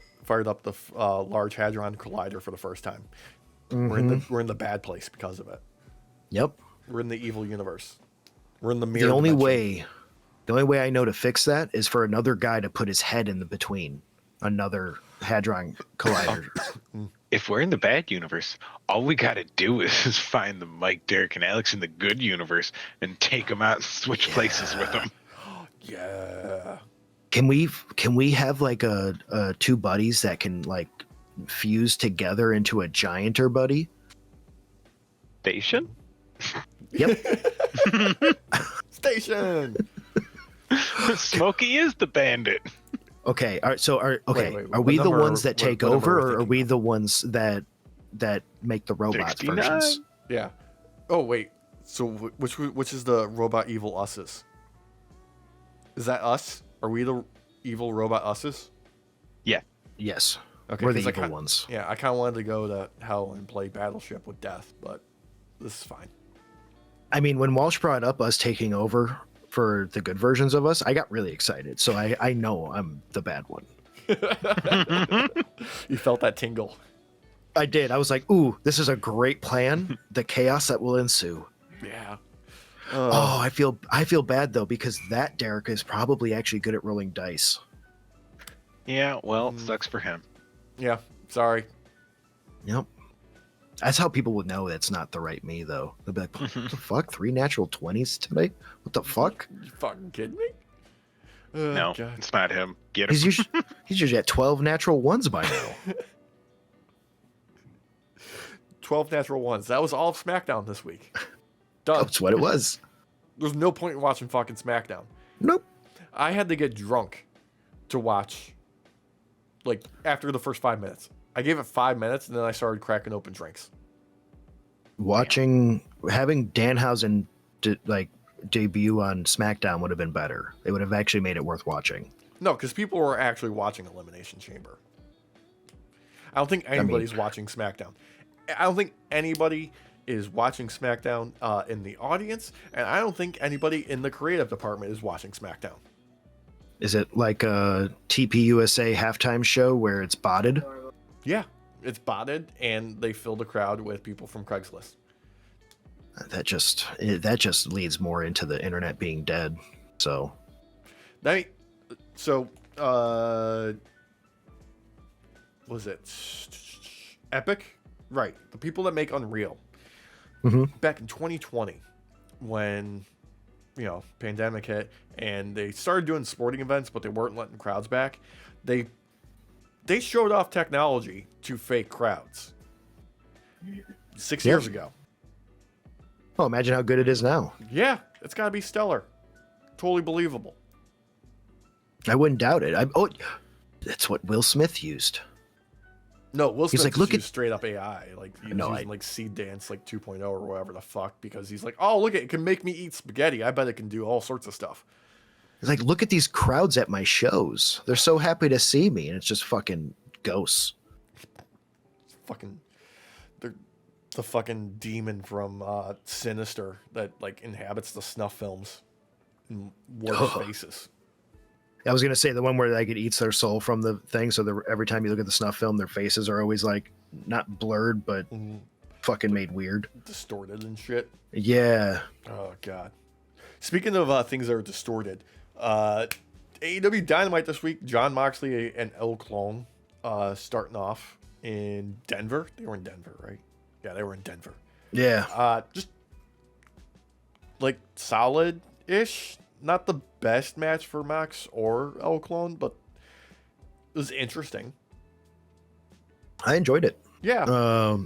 Large Hadron Collider for the first time. Mm-hmm. We're in the bad place because of it. Yep. We're in the evil universe. We're in the mirror. The only way I know to fix that is for another guy to put his head in the between another Hadron Collider. if we're in the bad universe, all we got to do is find the Mike, Derek, and Alex in the good universe and take them out and switch places with them. Yeah. Can we have like a two buddies that can like fuse together into a gianter buddy? Station? Yep. Station. Smokey is the bandit. Okay. All right. So are Wait, we the number- ones that take what number over, we're or are thinking we of? the ones that make the robot 69? versions? Yeah. Oh wait. So which is the robot evil us's? Is that us? Are we the evil robot us's? Yeah. Yes. Okay, We're the 'cause I evil kinda- ones. Yeah, I kind of wanted to go to hell and play Battleship with Death, but this is fine. I mean, when Walsh brought up us taking over for the good versions of us, I got really excited. So I know I'm the bad one. You felt that tingle. I did. I was like, ooh, this is a great plan. The chaos that will ensue. Yeah. Oh, I feel bad though, because that Derek is probably actually good at rolling dice. Yeah, well, sucks for him. Yeah. Sorry. Yep. That's how people would know it's not the right me, though. They'll be like, what the fuck? 3 natural 20s today? What the fuck? You fucking kidding me? No, God. it's not him. Get him. He's usually at 12 natural ones by now. 12 natural ones. That was all of SmackDown this week. Done. That's what it was. There's no point in watching fucking SmackDown. Nope. I had to get drunk to watch, like, after the first 5 minutes. I gave it 5 minutes, and then I started cracking open drinks. Having Danhausen debut on SmackDown would have been better. It would have actually made it worth watching. No, because people were actually watching Elimination Chamber. I don't think anybody's watching SmackDown. I don't think anybody is watching SmackDown in the audience, and I don't think anybody in the creative department is watching SmackDown. Is it like a TPUSA halftime show where it's botted? Yeah, it's botted, and they fill the crowd with people from Craigslist. That just leads more into the internet being dead. So was it Epic? Right, the people that make Unreal. Back in 2020, when pandemic hit and they started doing sporting events, but they weren't letting crowds back, they showed off technology to fake crowds 6 years ago. Oh, imagine how good it is now. Yeah, it's got to be stellar. Totally believable. I wouldn't doubt it. That's what Will Smith used. No, Will Smith like, just look used straight up AI. Like, he was No, using like Seed Dance like 2.0 or whatever the fuck, because he's like, oh, look, it can make me eat spaghetti. I bet it can do all sorts of stuff. It's like, look at these crowds at my shows. They're so happy to see me, and it's just fucking ghosts. Fucking, the fucking demon from Sinister that like inhabits the snuff films and works faces. I was gonna say the one where like it eats their soul from the thing, so every time you look at the snuff film, their faces are always like not blurred, but fucking made weird, distorted and shit. Yeah. Oh god. Speaking of things that are distorted, AEW Dynamite this week, Jon Moxley and El Clone starting off in Denver. They were in Denver, right? Yeah, they were in Denver. Yeah. Just like solid-ish. Not the best match for Mox or El Clone, but it was interesting. I enjoyed it. Yeah.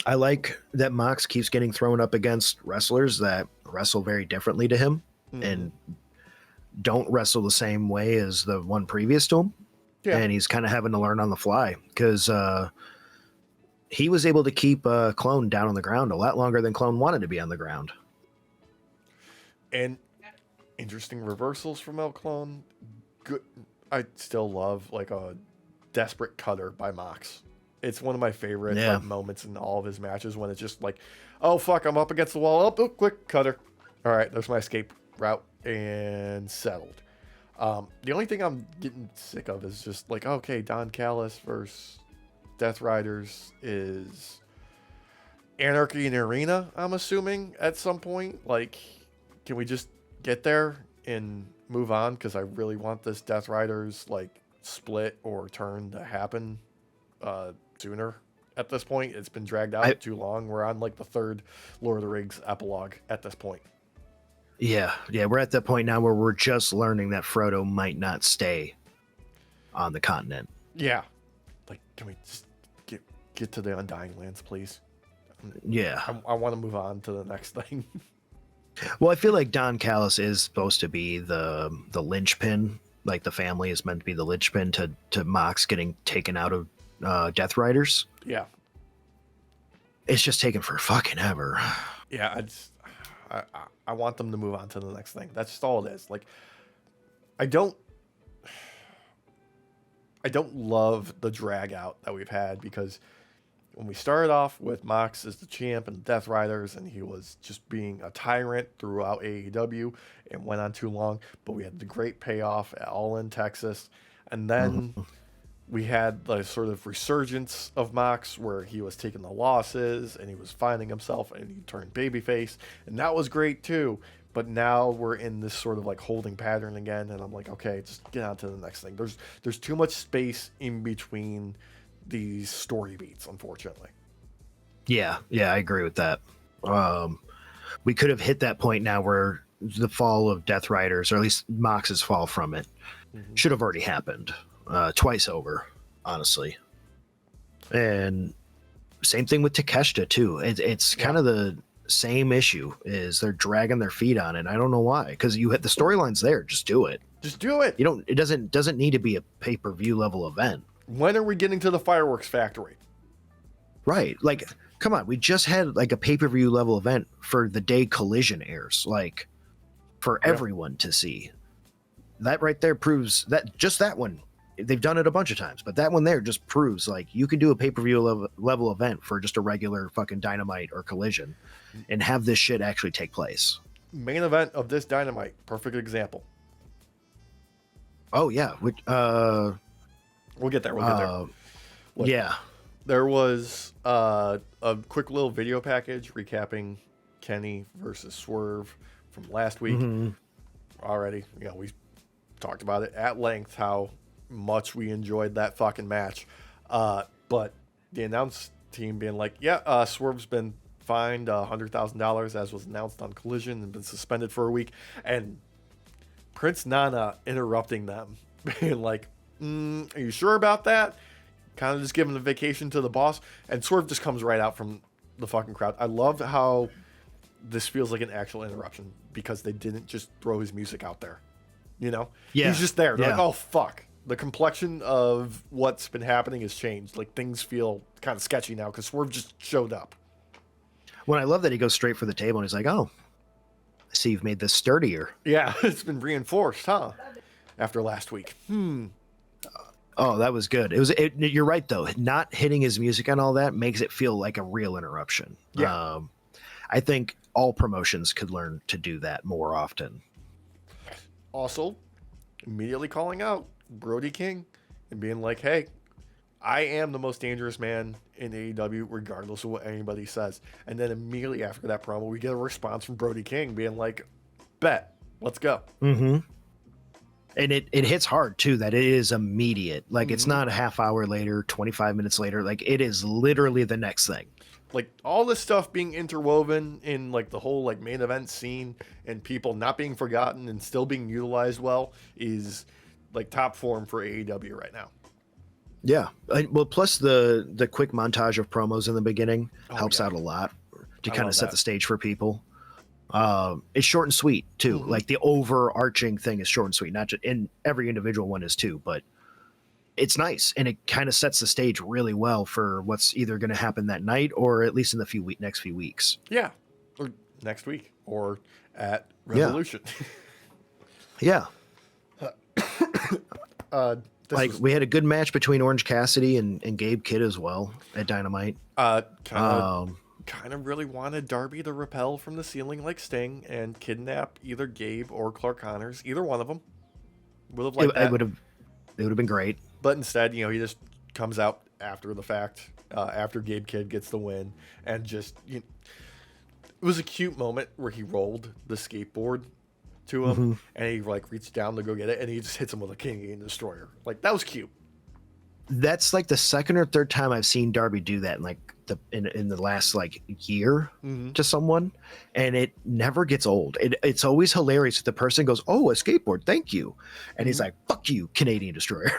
I like that Mox keeps getting thrown up against wrestlers that wrestle very differently to him and don't wrestle the same way as the one previous to him. Yeah. And he's kind of having to learn on the fly because he was able to keep Clone down on the ground a lot longer than Clone wanted to be on the ground. And interesting reversals from El Clone. Good. I still love like a desperate cutter by Mox. It's one of my favorite like, moments in all of his matches when it's just like, oh fuck, I'm up against the wall. Oh, quick cutter. All right, there's my escape route and settled. The only thing I'm getting sick of is just like, okay, Don Callis versus Deathriders is Anarchy in Arena, I'm assuming, at some point. Like, can we just get there and move on? Because I really want this Deathriders, like, split or turn to happen sooner at this point. It's been dragged out too long. We're on like the third Lord of the Rings epilogue at this point. Yeah, we're at that point now where we're just learning that Frodo might not stay on the continent. Yeah. Like, can we just get to the Undying Lands, please? Yeah. I want to move on to the next thing. Well, I feel like Don Callis is supposed to be the linchpin. Like, the family is meant to be the linchpin to Mox getting taken out of Deathriders. Yeah. It's just taken for fucking ever. Yeah, I want them to move on to the next thing. That's just all it is. Like, I don't love the drag out that we've had, because when we started off with Mox as the champ and Deathriders, and he was just being a tyrant throughout AEW and went on too long, but we had the great payoff at Allin, Texas, and then we had the sort of resurgence of Mox where he was taking the losses and he was finding himself and he turned babyface, and that was great too. But now we're in this sort of like holding pattern again, and I'm like, okay, just get on to the next thing. There's too much space in between these story beats, unfortunately. Yeah, I agree with that. We could have hit that point now where the fall of Deathriders, or at least Mox's fall from it, should have already happened. Twice over, honestly. And same thing with Takeshita too. It's kind of the same issue, is they're dragging their feet on it. I don't know why, because you hit the storyline's there. Just do it. It doesn't need to be a pay-per-view level event. When are we getting to the fireworks factory? Right. Like, come on. We just had like a pay-per-view level event for the day Collision airs, like, for everyone to see. That right there proves that, just that one. They've done it a bunch of times, but that one there just proves like you can do a pay-per-view level event for just a regular fucking Dynamite or Collision and have this shit actually take place. Main event of this Dynamite, perfect example. Oh yeah. We'll get there. Look, yeah. There was a quick little video package recapping Kenny versus Swerve from last week. Already, we talked about it at length, how much we enjoyed that fucking match. But the announce team being like, Swerve's been fined $100,000 as was announced on Collision and been suspended for a week. And Prince Nana interrupting them, being like, are you sure about that? Kind of just giving a vacation to the boss. And Swerve just comes right out from the fucking crowd. I love how this feels like an actual interruption, because they didn't just throw his music out there. Yeah. He's just there. They're like, oh, fuck. The complexion of what's been happening has changed. Like, things feel kind of sketchy now because Swerve just showed up. Well, I love that he goes straight for the table and he's like, oh, I see you've made this sturdier. Yeah, it's been reinforced, huh? After last week. Oh, that was good. You're right, though. Not hitting his music and all that makes it feel like a real interruption. Yeah. I think all promotions could learn to do that more often. Also, immediately calling out Brody King and being like, hey, I am the most dangerous man in AEW regardless of what anybody says. And then immediately after that promo, we get a response from Brody King being like, bet, let's go. And it hits hard too, that it is immediate. Like, it's not a half hour later, 25 minutes later. Like, it is literally the next thing. Like, all this stuff being interwoven in like the whole like main event scene and people not being forgotten and still being utilized well is like top form for AEW right now. Yeah. Well, plus the quick montage of promos in the beginning helps out a lot to kind of set the stage for people. It's short and sweet too. Like, the overarching thing is short and sweet, not just, and every individual one is too, but it's nice. And it kind of sets the stage really well for what's either going to happen that night or at least in the next few weeks. Yeah. Or next week or at Revolution. Yeah. We had a good match between Orange Cassidy and Gabe Kidd as well at Dynamite. Kind of really wanted Darby to rappel from the ceiling like Sting and kidnap either Gabe or Clark Connors. Either one of them. Would have liked that. It would have been great. But instead, he just comes out after the fact, after Gabe Kidd gets the win, and just it was a cute moment where he rolled the skateboard to him, and he like reached down to go get it, and he just hits him with a Canadian Destroyer. Like, that was cute. That's like the second or third time I've seen Darby do that in like in the last like year to someone, and it never gets old. It's always hilarious if the person goes, "Oh, a skateboard, thank you," and he's like, "Fuck you, Canadian Destroyer."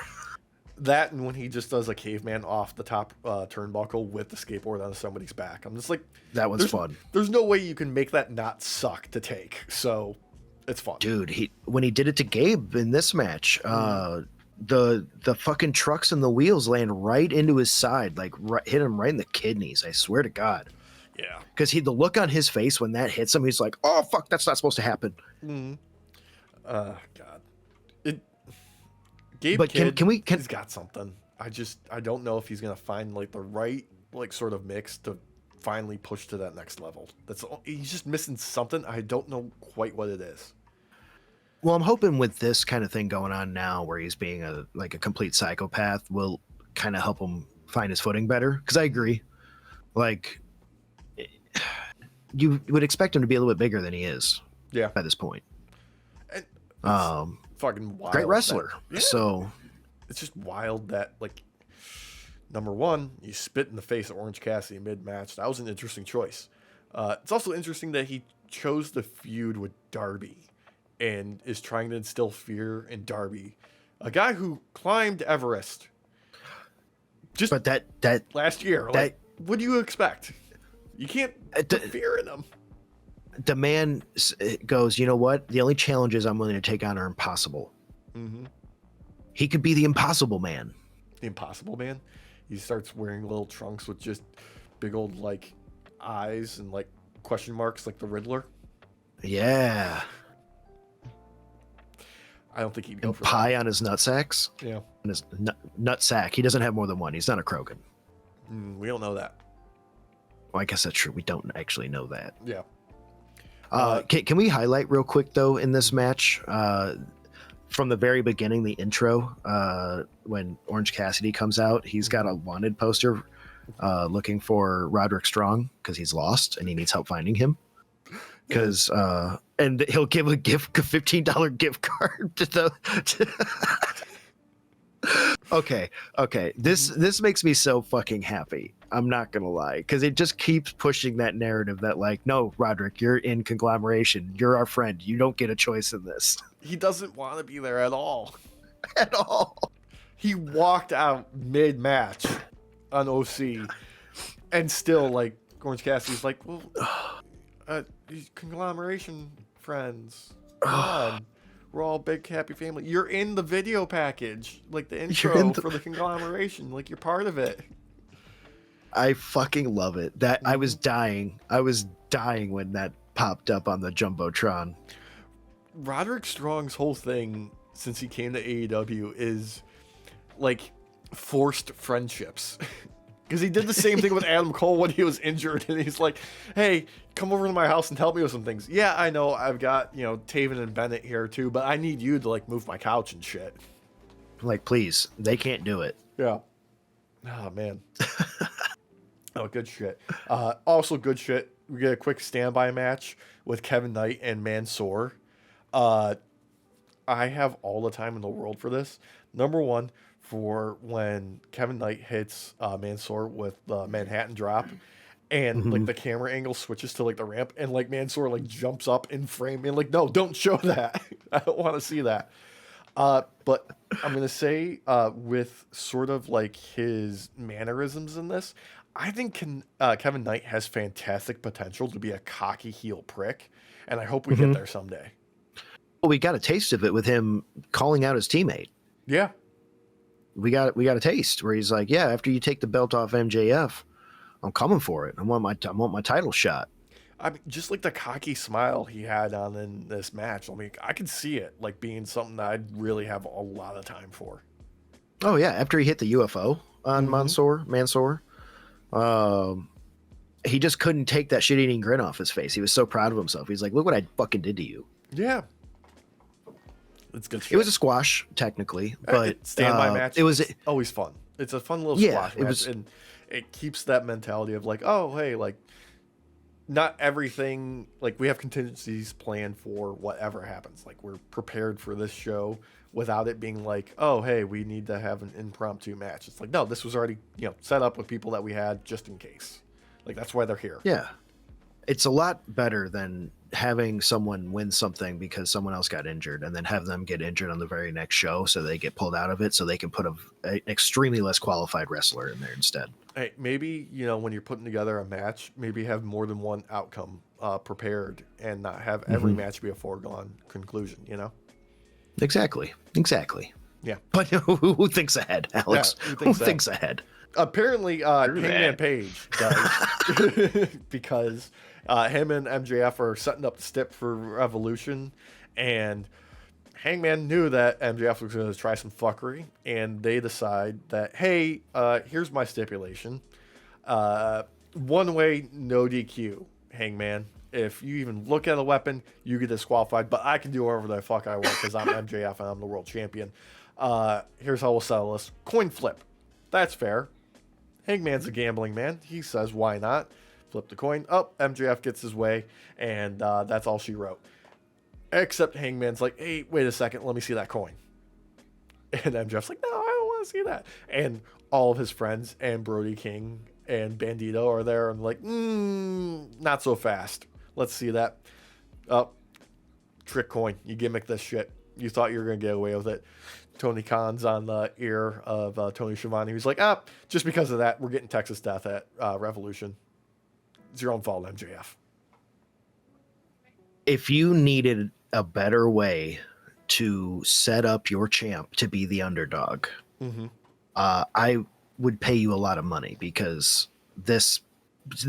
That, and when he just does a caveman off the top turnbuckle with the skateboard on somebody's back, I'm just like, that one's fun. There's no way you can make that not suck to take, so it's fun. Dude, when he did it to Gabe in this match, the fucking trucks and the wheels land right into his side, like hit him right in the kidneys. I swear to God. Yeah, because the look on his face when that hits him, he's like, "Oh fuck, that's not supposed to happen." God. Gabe, but he's got something. I don't know if he's gonna find like the right like sort of mix to finally push to that next level. He's just missing something. I don't know quite what it is. Well, I'm hoping with this kind of thing going on now, where he's being a complete psychopath, will kind of help him find his footing better. Because I agree, like you would expect him to be a little bit bigger than he is. Yeah. By this point. And fucking wild. Great wrestler. So it's just wild that like number one, you spit in the face of Orange Cassidy mid-match. That was an interesting choice. It's also interesting that he chose the feud with Darby and is trying to instill fear in Darby, a guy who climbed Everest. But that last year, like, what do you expect? You can't put fear in him. The man goes, "You know what? The only challenges I'm willing to take on are impossible." He could be the Impossible Man. The Impossible Man? He starts wearing little trunks with just big old, like, eyes and, like, question marks like the Riddler. Yeah. I don't think he'd go for pie that. On his nutsacks. Yeah. On his nut sack. He doesn't have more than one. He's not a Krogan. We don't know that. Well, I guess that's true. We don't actually know that. Yeah. Can we highlight real quick, though, in this match, from the very beginning, the intro, when Orange Cassidy comes out, he's got a wanted poster looking for Roderick Strong because he's lost and he needs help finding him. Because and he'll give a $15 gift card to the. Okay. This makes me so fucking happy. I'm not gonna lie, because it just keeps pushing that narrative that like, no, Roderick, you're in conglomeration. You're our friend. You don't get a choice in this. He doesn't want to be there at all. At all. He walked out mid-match on OC, and still, like, Orange Cassidy's like, well, these conglomeration friends. Come on. We're all big, happy family. You're in the video package, like the intro for the conglomeration. Like, you're part of it. I fucking love it. That I was dying. When that popped up on the Jumbotron. Roderick Strong's whole thing since he came to AEW is like forced friendships. Because he did the same thing with Adam Cole when he was injured, and he's like, "Hey, come over to my house and help me with some things." Yeah, I know I've got, Taven and Bennett here too, but I need you to like move my couch and shit. Like, please, they can't do it. Yeah. Oh man. Oh, good shit. Also good shit. We get a quick standby match with Kevin Knight and Mansoor. I have all the time in the world for this. Number one, for when Kevin Knight hits Mansoor with the Manhattan drop, and like the camera angle switches to like the ramp, and like Mansoor like jumps up in frame, and like, no, don't show that. I don't want to see that. But I'm gonna say with sort of like his mannerisms in this, I think Kevin Knight has fantastic potential to be a cocky heel prick, and I hope we get there someday. Well, we got a taste of it with him calling out his teammate. Yeah. We got a taste where he's like, "Yeah, after you take the belt off MJF, I'm coming for it. I want my title shot." I mean, just like the cocky smile he had on in this match. I mean, I could see it like being something that I'd really have a lot of time for. Oh yeah, after he hit the UFO on Mansoor, he just couldn't take that shit-eating grin off his face. He was so proud of himself. He's like, "Look what I fucking did to you." Yeah. It's good shit. It was a squash, technically, but standby match. It was always fun. It's a fun little squash match, and it keeps that mentality of like, oh, hey, like not everything, like, we have contingencies planned for whatever happens. Like, we're prepared for this show without it being like, oh, hey, we need to have an impromptu match. It's like, no, this was already, set up with people that we had just in case. Like, that's why they're here. Yeah. It's a lot better than having someone win something because someone else got injured and then have them get injured on the very next show so they get pulled out of it so they can put an extremely less qualified wrestler in there instead. Hey, maybe, when you're putting together a match, maybe have more than one outcome prepared and not have every match be a foregone conclusion, Exactly. Yeah. But who thinks ahead, Alex? Yeah, who thinks ahead? Apparently, Hangman Page does. Because him and MJF are setting up the stip for Revolution, and Hangman knew that MJF was going to try some fuckery, and they decide that, hey, here's my stipulation. One way, no DQ, Hangman. If you even look at a weapon, you get disqualified, but I can do whatever the fuck I want because I'm MJF and I'm the world champion. Here's how we'll settle this. Coin flip. That's fair. Hangman's a gambling man. He says, why not? Flip the coin. Oh, MJF gets his way, and that's all she wrote. Except Hangman's like, hey, wait a second, let me see that coin. And MJF's like, no, I don't want to see that. And all of his friends and Brody King and Bandito are there and like, not so fast. Let's see that. Oh, trick coin. You gimmick this shit. You thought you were going to get away with it. Tony Khan's on the ear of Tony Schiavone. He's like, just because of that, we're getting Texas Death at Revolution. It's your own fault, MJF. If you needed a better way to set up your champ to be the underdog, I would pay you a lot of money because this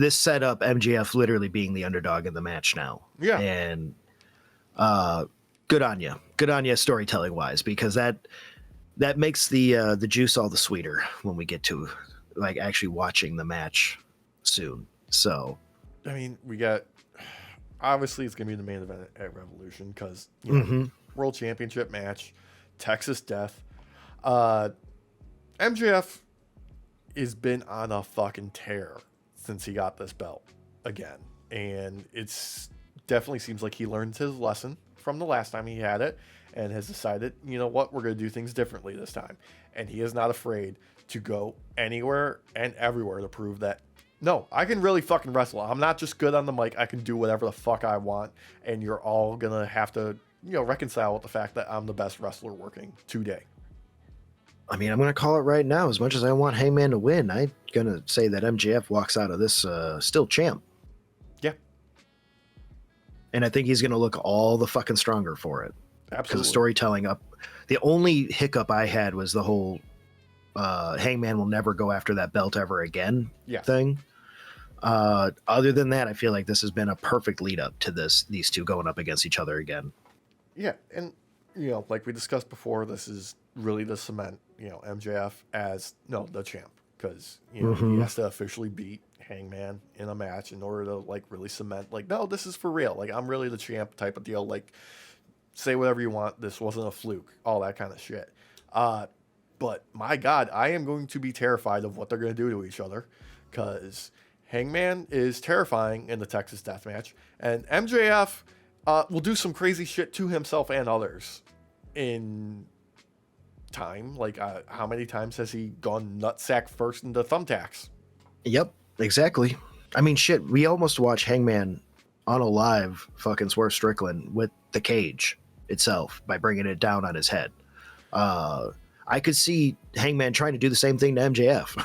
set up MJF literally being the underdog in the match now. Yeah. And good on you storytelling wise, because that makes the juice all the sweeter when we get to like actually watching the match soon. So I mean, we got, obviously it's gonna be the main event at Revolution because World Championship match, Texas Death. MJF has been on a fucking tear since he got this belt again, and it's definitely seems like he learned his lesson from the last time he had it and has decided, you know what, we're going to do things differently this time. And he is not afraid to go anywhere and everywhere to prove that, no, I can really fucking wrestle. I'm not just good on the mic. I can do whatever the fuck I want. And you're all going to have to, reconcile with the fact that I'm the best wrestler working today. I mean, I'm going to call it right now. As much as I want Hangman to win, I'm going to say that MJF walks out of this still champ. Yeah. And I think he's going to look all the fucking stronger for it. Absolutely. Because the storytelling up. The only hiccup I had was the whole Hangman will never go after that belt ever again thing. Other than that, I feel like this has been a perfect lead up to these two going up against each other again. Yeah. And, like we discussed before, this is really to cement, MJF as the champ. Because, he has to officially beat Hangman in a match in order to really cement no, this is for real. I'm really the champ type of deal. Say whatever you want. This wasn't a fluke. All that kind of shit. But my God, I am going to be terrified of what they're going to do to each other because Hangman is terrifying in the Texas Death Match, and MJF will do some crazy shit to himself and others in time. How many times has he gone nutsack first into thumbtacks? Yep, exactly. I mean, shit, we almost watched Hangman on a live fucking Swerve Strickland with the cage itself by bringing it down on his head. I could see Hangman trying to do the same thing to MJF.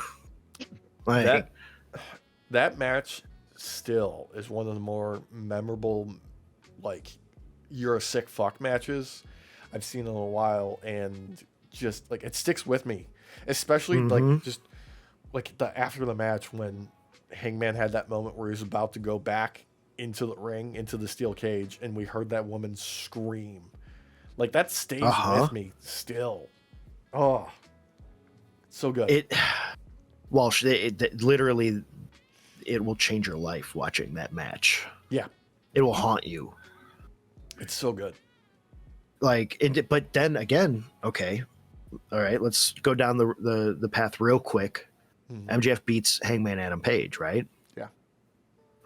That match still is one of the more memorable, you're a sick fuck matches I've seen in a while, and just it sticks with me, especially after the match when Hangman had that moment where he was about to go back into the ring, into the steel cage, and we heard that woman scream. That stays with me still. Oh, so good. Literally, it will change your life watching that match. Yeah. It will haunt you. It's so good. But then again, okay, all right, let's go down the path real quick. MJF beats Hangman Adam Page, right? Yeah.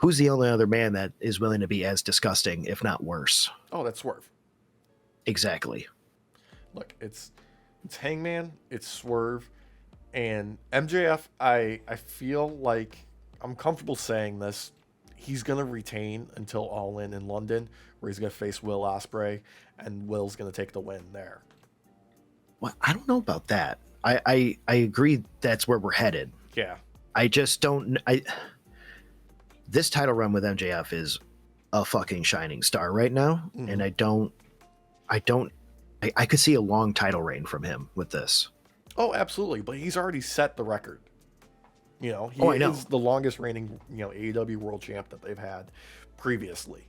who's the only other man that is willing to be as disgusting, if not worse? Oh, that's Swerve. Exactly. Look, it's Hangman, it's Swerve, and MJF. I feel like I'm comfortable saying this. He's gonna retain until Allin in London, where he's gonna face Will Ospreay, and Will's gonna take the win there. Well, I don't know about that. I agree that's where we're headed. Yeah. I just don't. This title run with MJF is a fucking shining star right now, and I could see a long title reign from him with this. Oh, absolutely. But he's already set the record. He I know. is the longest reigning, AEW World Champ that they've had previously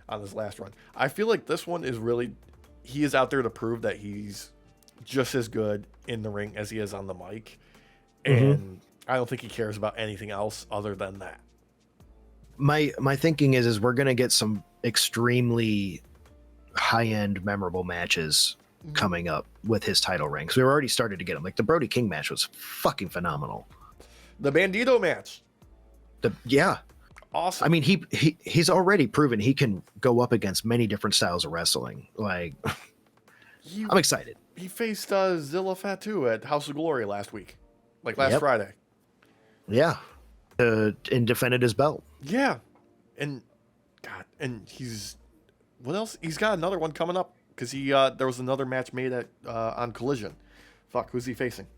on this last run. I feel like this one is really, he is out there to prove that he's just as good in the ring as he is on the mic. And I don't think he cares about anything else other than that. My thinking is we're going to get some extremely high-end memorable matches coming up with his title reign, because we already started to get them. Like the Brody King match was fucking phenomenal. The Bandito match. Yeah. Awesome. I mean, he's already proven he can go up against many different styles of wrestling. Like, I'm excited. He faced Zilla Fatu at House of Glory last week. Like last Friday. Yeah. And defended his belt. Yeah. And he's, what else? He's got another one coming up, because there was another match made at on Collision. Fuck, who's he facing?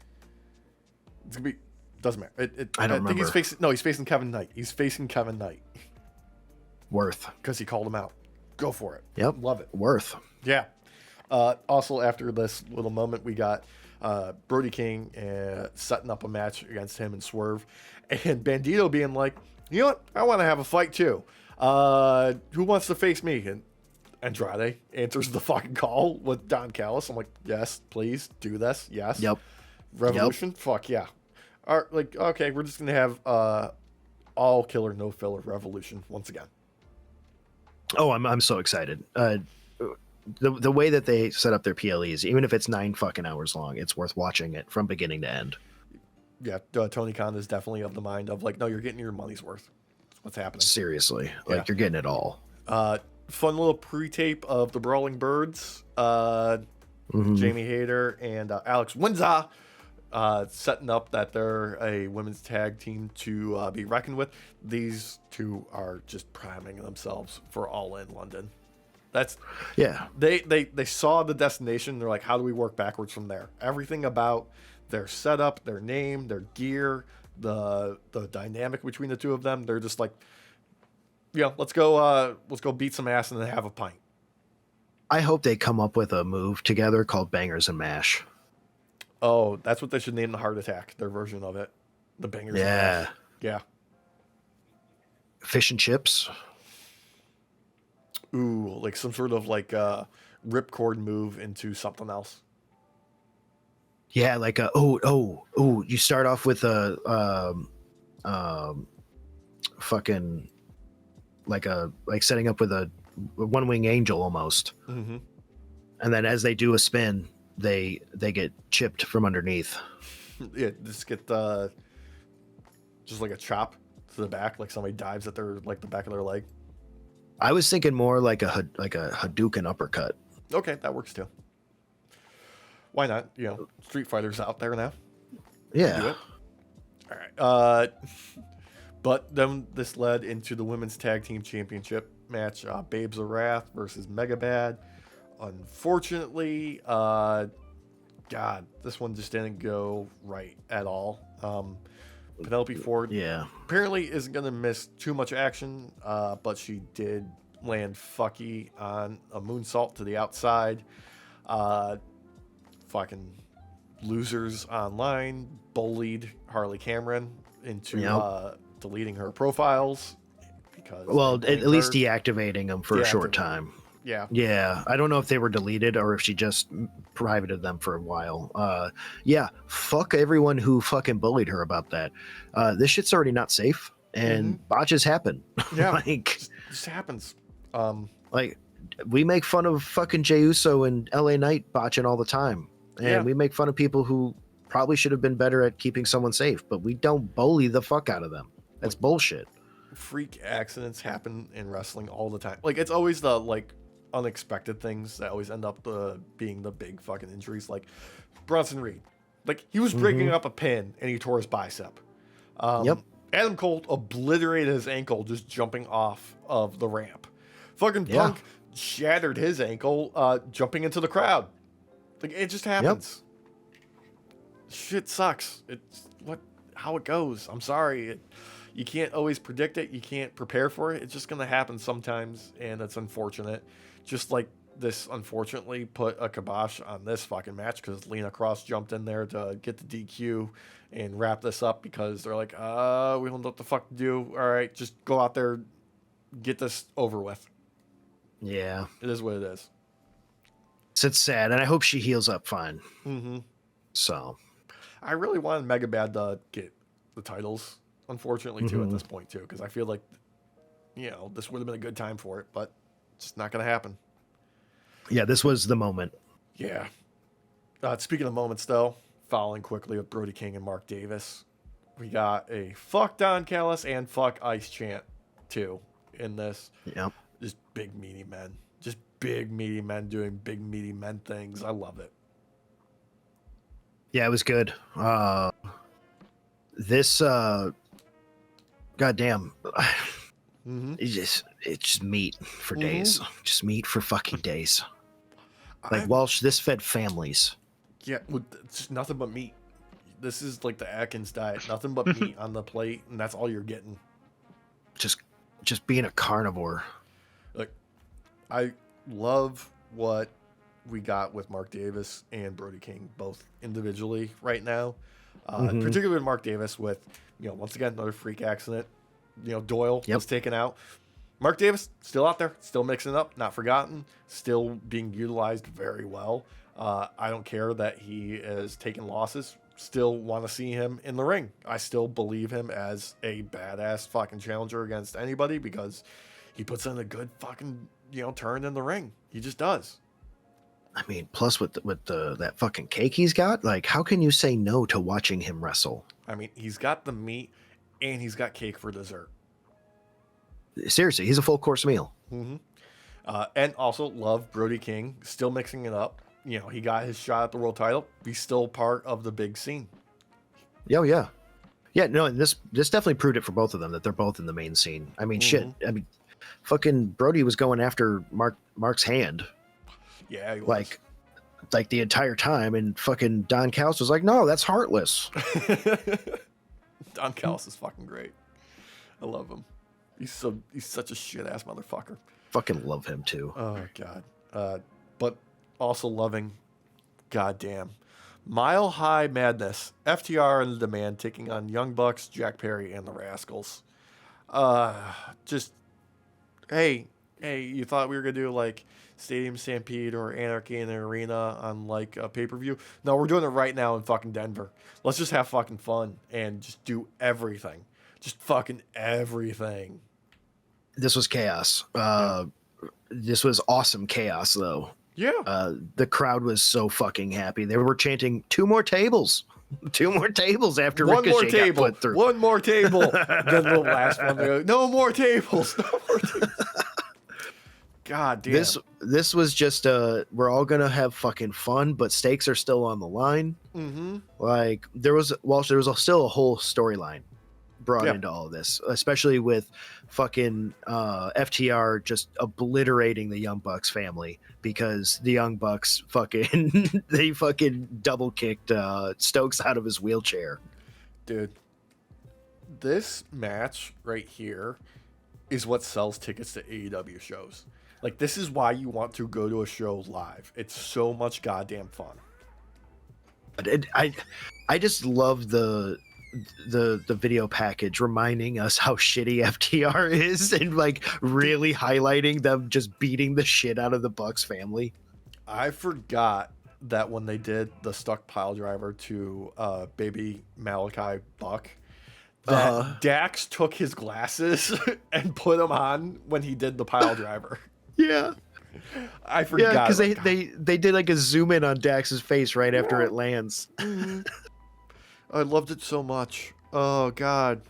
It's gonna be, doesn't matter. I don't remember. He's facing Kevin Knight. He's facing Kevin Knight. Worth. Because he called him out. Go for it. Yep. Love it. Worth. Yeah. Also, after this little moment, we got Brody King setting up a match against him and Swerve, and Bandito being like, you know what? I want to have a fight too. Who wants to face me? And Andrade answers the fucking call with Don Callis. I'm like, yes, please do this. Yes. Yep. Revolution? Yep. Fuck yeah. Okay, we're just going to have all killer, no filler Revolution once again. Oh, I'm so excited. The way that they set up their PLEs, even if it's 9 fucking hours long, it's worth watching it from beginning to end. Yeah, Tony Khan is definitely of the mind of like, no, you're getting your money's worth. That's what's happening. Seriously. Like, you're getting it all. Fun little pre-tape of the Brawling Birds. Jamie Hayter and Alex Windsor setting up that they're a women's tag team to be reckoned with. These two are just priming themselves for All In London. That's They saw the destination. They're like, how do we work backwards from there? Everything about their setup, their name, their gear, the dynamic between the two of them. They're just like, let's go beat some ass and then have a pint. I hope they come up with a move together called Bangers and Mash. Oh, that's what they should name the Heart Attack, their version of it. The Bangers and Mash. Yeah. Fish and chips. Ooh, like some sort of like ripcord move into something else. Yeah, like you start off with a fucking like setting up with a one-wing angel almost. Mm-hmm. And then as they do a spin, they get chipped from underneath. Yeah, just get just like a chop to the back, like somebody dives at their like the back of their leg. I was thinking more like a Hadouken uppercut. Okay, that works too. Why not? Street Fighter's out there now. Yeah. Do it. All right. But then this led into the Women's Tag Team Championship match. Babes of Wrath versus Megabad. Unfortunately, this one just didn't go right at all. Penelope Ford apparently isn't going to miss too much action, but she did land fucky on a moonsault to the outside. Fucking losers online bullied Harley Cameron into deleting her profiles. Because at least deactivating them for a short time. Yeah. I don't know if they were deleted or if she just privated them for a while. Fuck everyone who fucking bullied her about that. This shit's already not safe, and botches happen. Yeah, just happens. Like, we make fun of fucking Jey Uso and LA Knight botching all the time, and we make fun of people who probably should have been better at keeping someone safe, but we don't bully the fuck out of them. That's bullshit. freak accidents happen in wrestling all the time. Like, it's always the like unexpected things that always end up being the big fucking injuries. Like Bronson Reed, like he was breaking up a pin and he tore his bicep. Adam Cole obliterated his ankle just jumping off of the ramp. Fucking Punk shattered his ankle jumping into the crowd. Like, it just happens. Shit sucks. It's how it goes. I'm sorry. You can't always predict it. You can't prepare for it. It's just going to happen sometimes, and it's unfortunate. Just like this, unfortunately, put a kibosh on this fucking match because Lena Cross jumped in there to get the DQ and wrap this up because they're like, we don't know what the fuck to do. All right, just go out there, get this over with. Yeah. It is what it is. It's sad, and I hope she heals up fine. Mm-hmm. So. I really wanted Mega Bad to get the titles, unfortunately, too, at this point, too, because I feel like, this would have been a good time for it, but it's just not going to happen. Yeah, this was the moment. Yeah. Speaking of moments, though, following quickly with Brody King and Mark Davis, we got a fuck Don Callis and fuck Ice chant, too, in this. Yep. Just big, meaty men. Just big, meaty men doing big, meaty men things. I love it. Yeah, it was good. This, goddamn, it's just meat for days. Just meat for fucking days. Like, Walsh, this fed families. Yeah, it's just nothing but meat. This is like the Atkins diet. Nothing but meat on the plate, and that's all you're getting. Just being a carnivore. Like, I love what we got with Mark Davis and Brody King both individually right now. Particularly with Mark Davis with, once again, another freak accident. Doyle was taken out. Mark Davis still out there, still mixing it up, not forgotten, still being utilized very well. I don't care that he is taking losses. Still want to see him in the ring. I still believe him as a badass fucking challenger against anybody because he puts in a good fucking, turn in the ring. He just does. I mean, plus with that fucking cake he's got, like, how can you say no to watching him wrestle? I mean, he's got the meat and he's got cake for dessert. Seriously, he's a full course meal. And also love Brody King, still mixing it up. He got his shot at the world title. He's still part of the big scene. Oh, yeah. Yeah, no, and this definitely proved it for both of them, that they're both in the main scene. I mean, shit. I mean, fucking Brody was going after Mark's hand. Yeah, he was. Like the entire time, and fucking Don Callis was like, no, that's heartless. Don Callis is fucking great. I love him. He's such a shit ass motherfucker. Fucking love him too. Oh god. But also loving, goddamn, Mile High Madness. FTR and the Demand taking on Young Bucks, Jack Perry, and the Rascalz. Just hey, you thought we were gonna do like Stadium Stampede or Anarchy in the Arena on like a pay-per-view? No, we're doing it right now in fucking Denver. Let's just have fucking fun and just do everything. Just fucking everything. This was chaos. This was awesome chaos, though. Yeah. The crowd was so fucking happy. They were chanting 2 more tables. 2 more tables after Ricochet got put through. 1 more table. Then the last one, they go, no more tables. No more tables. God damn. This was just we're all gonna have fucking fun, but stakes are still on the line. Like there was still a whole storyline brought into all of this, especially with fucking FTR just obliterating the Young Bucks family because the Young Bucks they fucking double kicked Stokes out of his wheelchair. Dude, this match right here is what sells tickets to AEW shows. Like, this is why you want to go to a show live. It's so much goddamn fun. I just love the video package reminding us how shitty FTR is and like really highlighting them just beating the shit out of the Bucks family. I forgot that when they did the stuck pile driver to baby Malachi Buck, that Dax took his glasses and put them on when he did the pile driver. Yeah. I forgot. Yeah, because they did like a zoom in on Dax's face right after it lands. I loved it so much. Oh, God.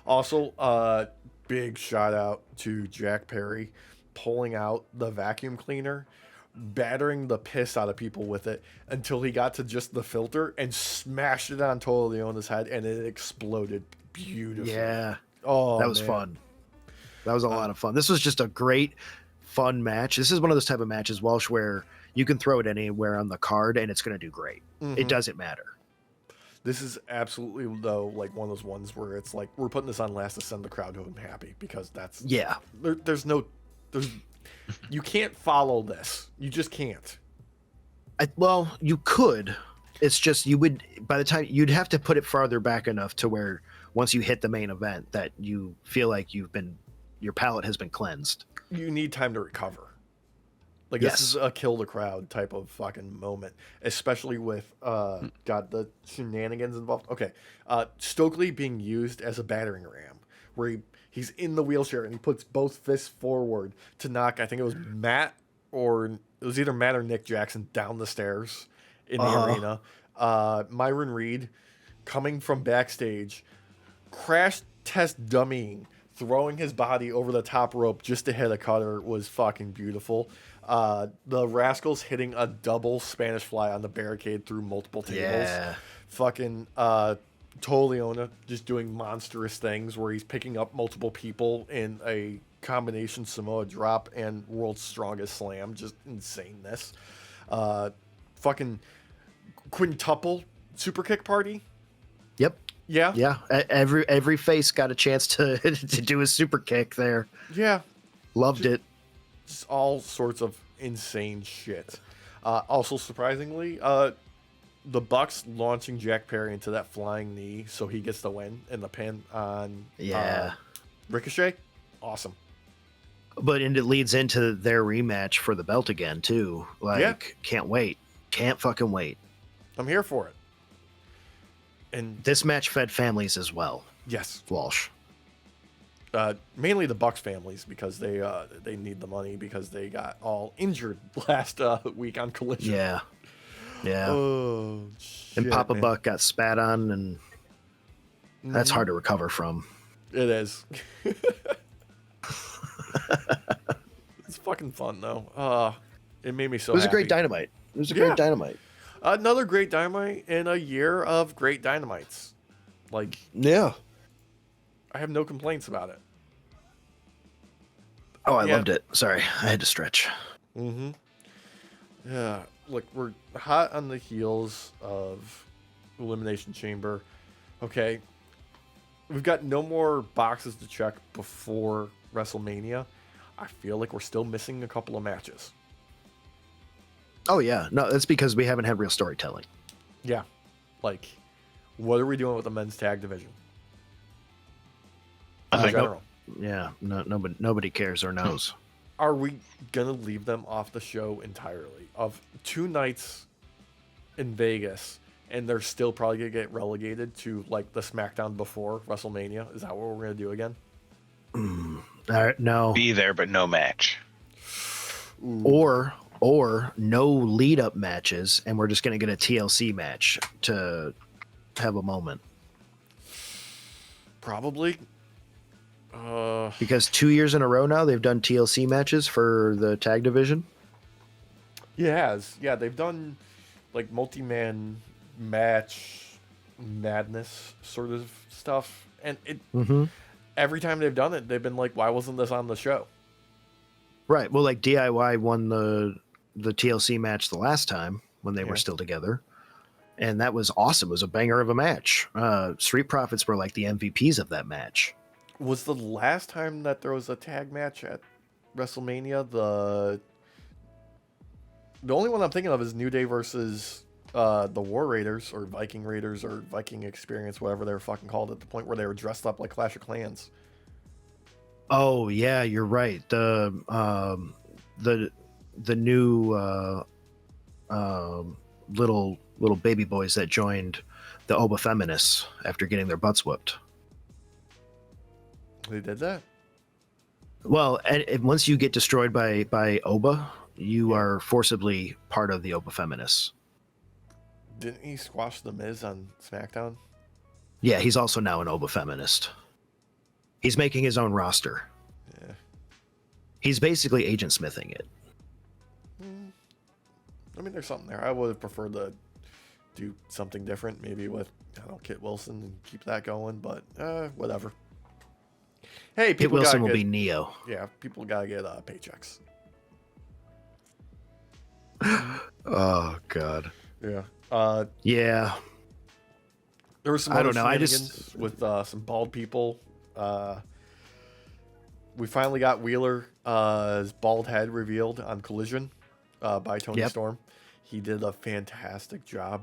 Also, big shout out to Jack Perry pulling out the vacuum cleaner, battering the piss out of people with it until he got to just the filter and smashed it on Total Leona's head, and it exploded beautifully. Yeah. Oh, that was fun. That was a lot of fun. This was just a great, fun match. This is one of those type of matches, Walsh, where you can throw it anywhere on the card and it's going to do great. Mm-hmm. It doesn't matter. This is absolutely, though, like one of those ones where it's like, we're putting this on last to send the crowd home happy, because that's... Yeah. There's you can't follow this. You just can't. Well, you could. It's just you would, by the time, you'd have to put it farther back enough to where once you hit the main event that you feel like your palate has been cleansed. You need time to recover. Like, yes. This is a kill the crowd type of fucking moment, especially with the shenanigans involved. Okay, Stokely being used as a battering ram, where he's in the wheelchair and he puts both fists forward to knock, I think it was Matt, or it was either Matt or Nick Jackson, down the stairs in the arena. Myron Reed coming from backstage, crash test dummying, throwing his body over the top rope just to hit a cutter was fucking beautiful. The Rascalz hitting a double Spanish fly on the barricade through multiple tables. Yeah. Fucking Total Leona just doing monstrous things where he's picking up multiple people in a combination Samoa drop and world's strongest slam. Just insaneness. Fucking quintuple super kick party. Yep. Yeah. Yeah. Every face got a chance to do a super kick there. Yeah. Loved it. Just all sorts of insane shit. Also, surprisingly, the Bucks launching Jack Perry into that flying knee so he gets the win and the pin on Ricochet. Awesome. But and it leads into their rematch for the belt again, too. Can't wait. Can't fucking wait. I'm here for it. And this match fed families as well. Yes. Walsh. Mainly the Bucks families, because they need the money because they got all injured last week on Collision. Yeah. Yeah. Oh, shit, and Papa man. Buck got spat on, and that's hard to recover from. It is. It's fucking fun, though. It made me so happy. It was a great Dynamite. It was a great Dynamite. Another great Dynamite in a year of great Dynamites. Yeah. I have no complaints about it. Oh, I loved it. Sorry, I had to stretch. Mm-hmm. Yeah, look, we're hot on the heels of Elimination Chamber. Okay, we've got no more boxes to check before WrestleMania. I feel like we're still missing a couple of matches. Oh, yeah. No, that's because we haven't had real storytelling. Yeah. What are we doing with the men's tag division? Yeah, nobody cares or knows. Are we gonna leave them off the show entirely? Of 2 nights in Vegas, and they're still probably gonna get relegated to the SmackDown before WrestleMania? Is that what we're gonna do again? No. Be there, but no match. Or no lead up matches, and we're just gonna get a TLC match to have a moment. Probably. Because 2 years in a row now they've done TLC matches for the tag division. Yeah, they've done multi-man match madness sort of stuff, and every time they've done it, they've been like, "Why wasn't this on the show?" Right. Well, DIY won the TLC match the last time when they were still together, and that was awesome. It was a banger of a match. Street Profits were the MVPs of that match. Was the last time that there was a tag match at WrestleMania the only one I'm thinking of is New Day versus the War Raiders or Viking Raiders or Viking Experience, whatever they were fucking called, at the point where they were dressed up like Clash of Clans. Oh yeah, you're right. The new little baby boys that joined the Oba Feminists after getting their butts whooped. They did that? Well, and once you get destroyed by Oba, you are forcibly part of the Oba Feminists. Didn't he squash the Miz on SmackDown? Yeah, he's also now an Oba Feminist. He's making his own roster. Yeah. He's basically Agent Smithing it. I mean, there's something there. I would have preferred to do something different, maybe with, I don't know, Kit Wilson and keep that going, but whatever. Hey, Kit people Wilson will get, be Neo. Yeah, people gotta get paychecks. Oh God. Yeah. Yeah. There was some I other don't know. I shenanigans just with some bald people. We finally got Wheeler's bald head revealed on Collision by Tony Storm. He did a fantastic job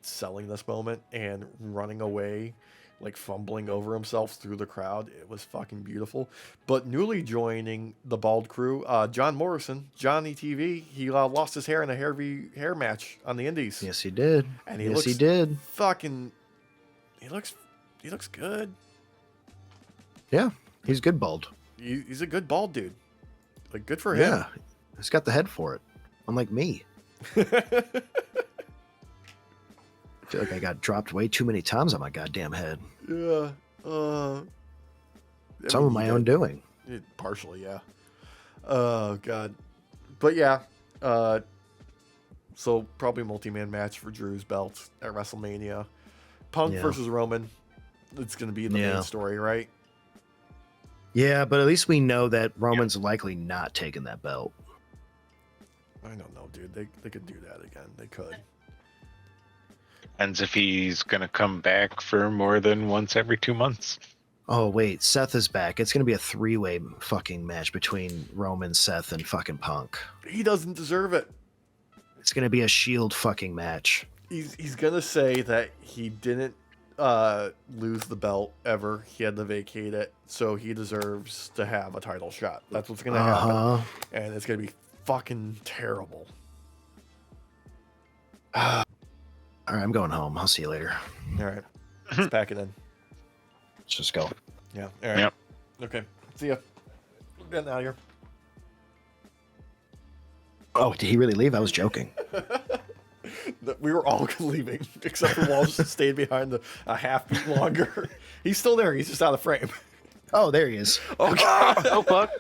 selling this moment and running away, like fumbling over himself through the crowd. It was fucking beautiful. But newly joining the bald crew, John Morrison, Johnny TV, he lost his hair in a hair match on the Indies. Yes, he did. And he yes, looks he did. Fucking, he looks good. Yeah, he's good bald. He's a good bald dude. Like, good for him. Yeah, he's got the head for it. Unlike me. I feel like I got dropped way too many times on my goddamn head. Yeah. Some of my own doing. Partially, yeah. Oh, God. But yeah. So probably multi-man match for Drew's belt at WrestleMania. Punk versus Roman. It's going to be the main story, right? Yeah, but at least we know that Roman's likely not taking that belt. I don't know, dude. They could do that again. They could. Depends if he's going to come back for more than once every 2 months. Oh, wait. Seth is back. It's going to be a 3-way fucking match between Roman, Seth, and fucking Punk. He doesn't deserve it. It's going to be a Shield fucking match. He's going to say that he didn't lose the belt ever. He had to vacate it, so he deserves to have a title shot. That's what's going to happen. And it's going to be fucking terrible. All right, I'm going home. I'll see you later. All right. Let's pack it in. Let's just go. Yeah. All right. Yep. Okay. See ya. We're getting out of here. Oh, did he really leave? I was joking. We were all leaving, except for Walsh stayed behind a half beat longer. He's still there. He's just out of frame. Oh, there he is. Oh, God. Oh, fuck.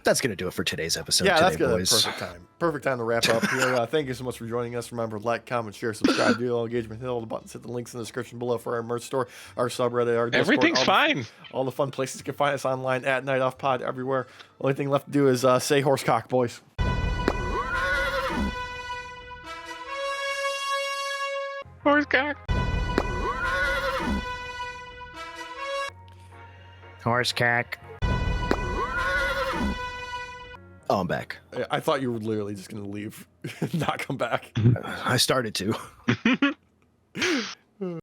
That's going to do it for today's episode. Yeah, that's good. Boys. Perfect time. Perfect time to wrap up here. Thank you so much for joining us. Remember, like, comment, share, subscribe, do all engagement, hit all the buttons, hit the links in the description below for our merch store, our subreddit, our Discord. Everything's fine. All the fun places you can find us online at Night Off Pod everywhere. Only thing left to do is say horsecock, boys. Horsecock. Horsecock. Oh, I'm back. I thought you were literally just going to leave and not come back. I started to.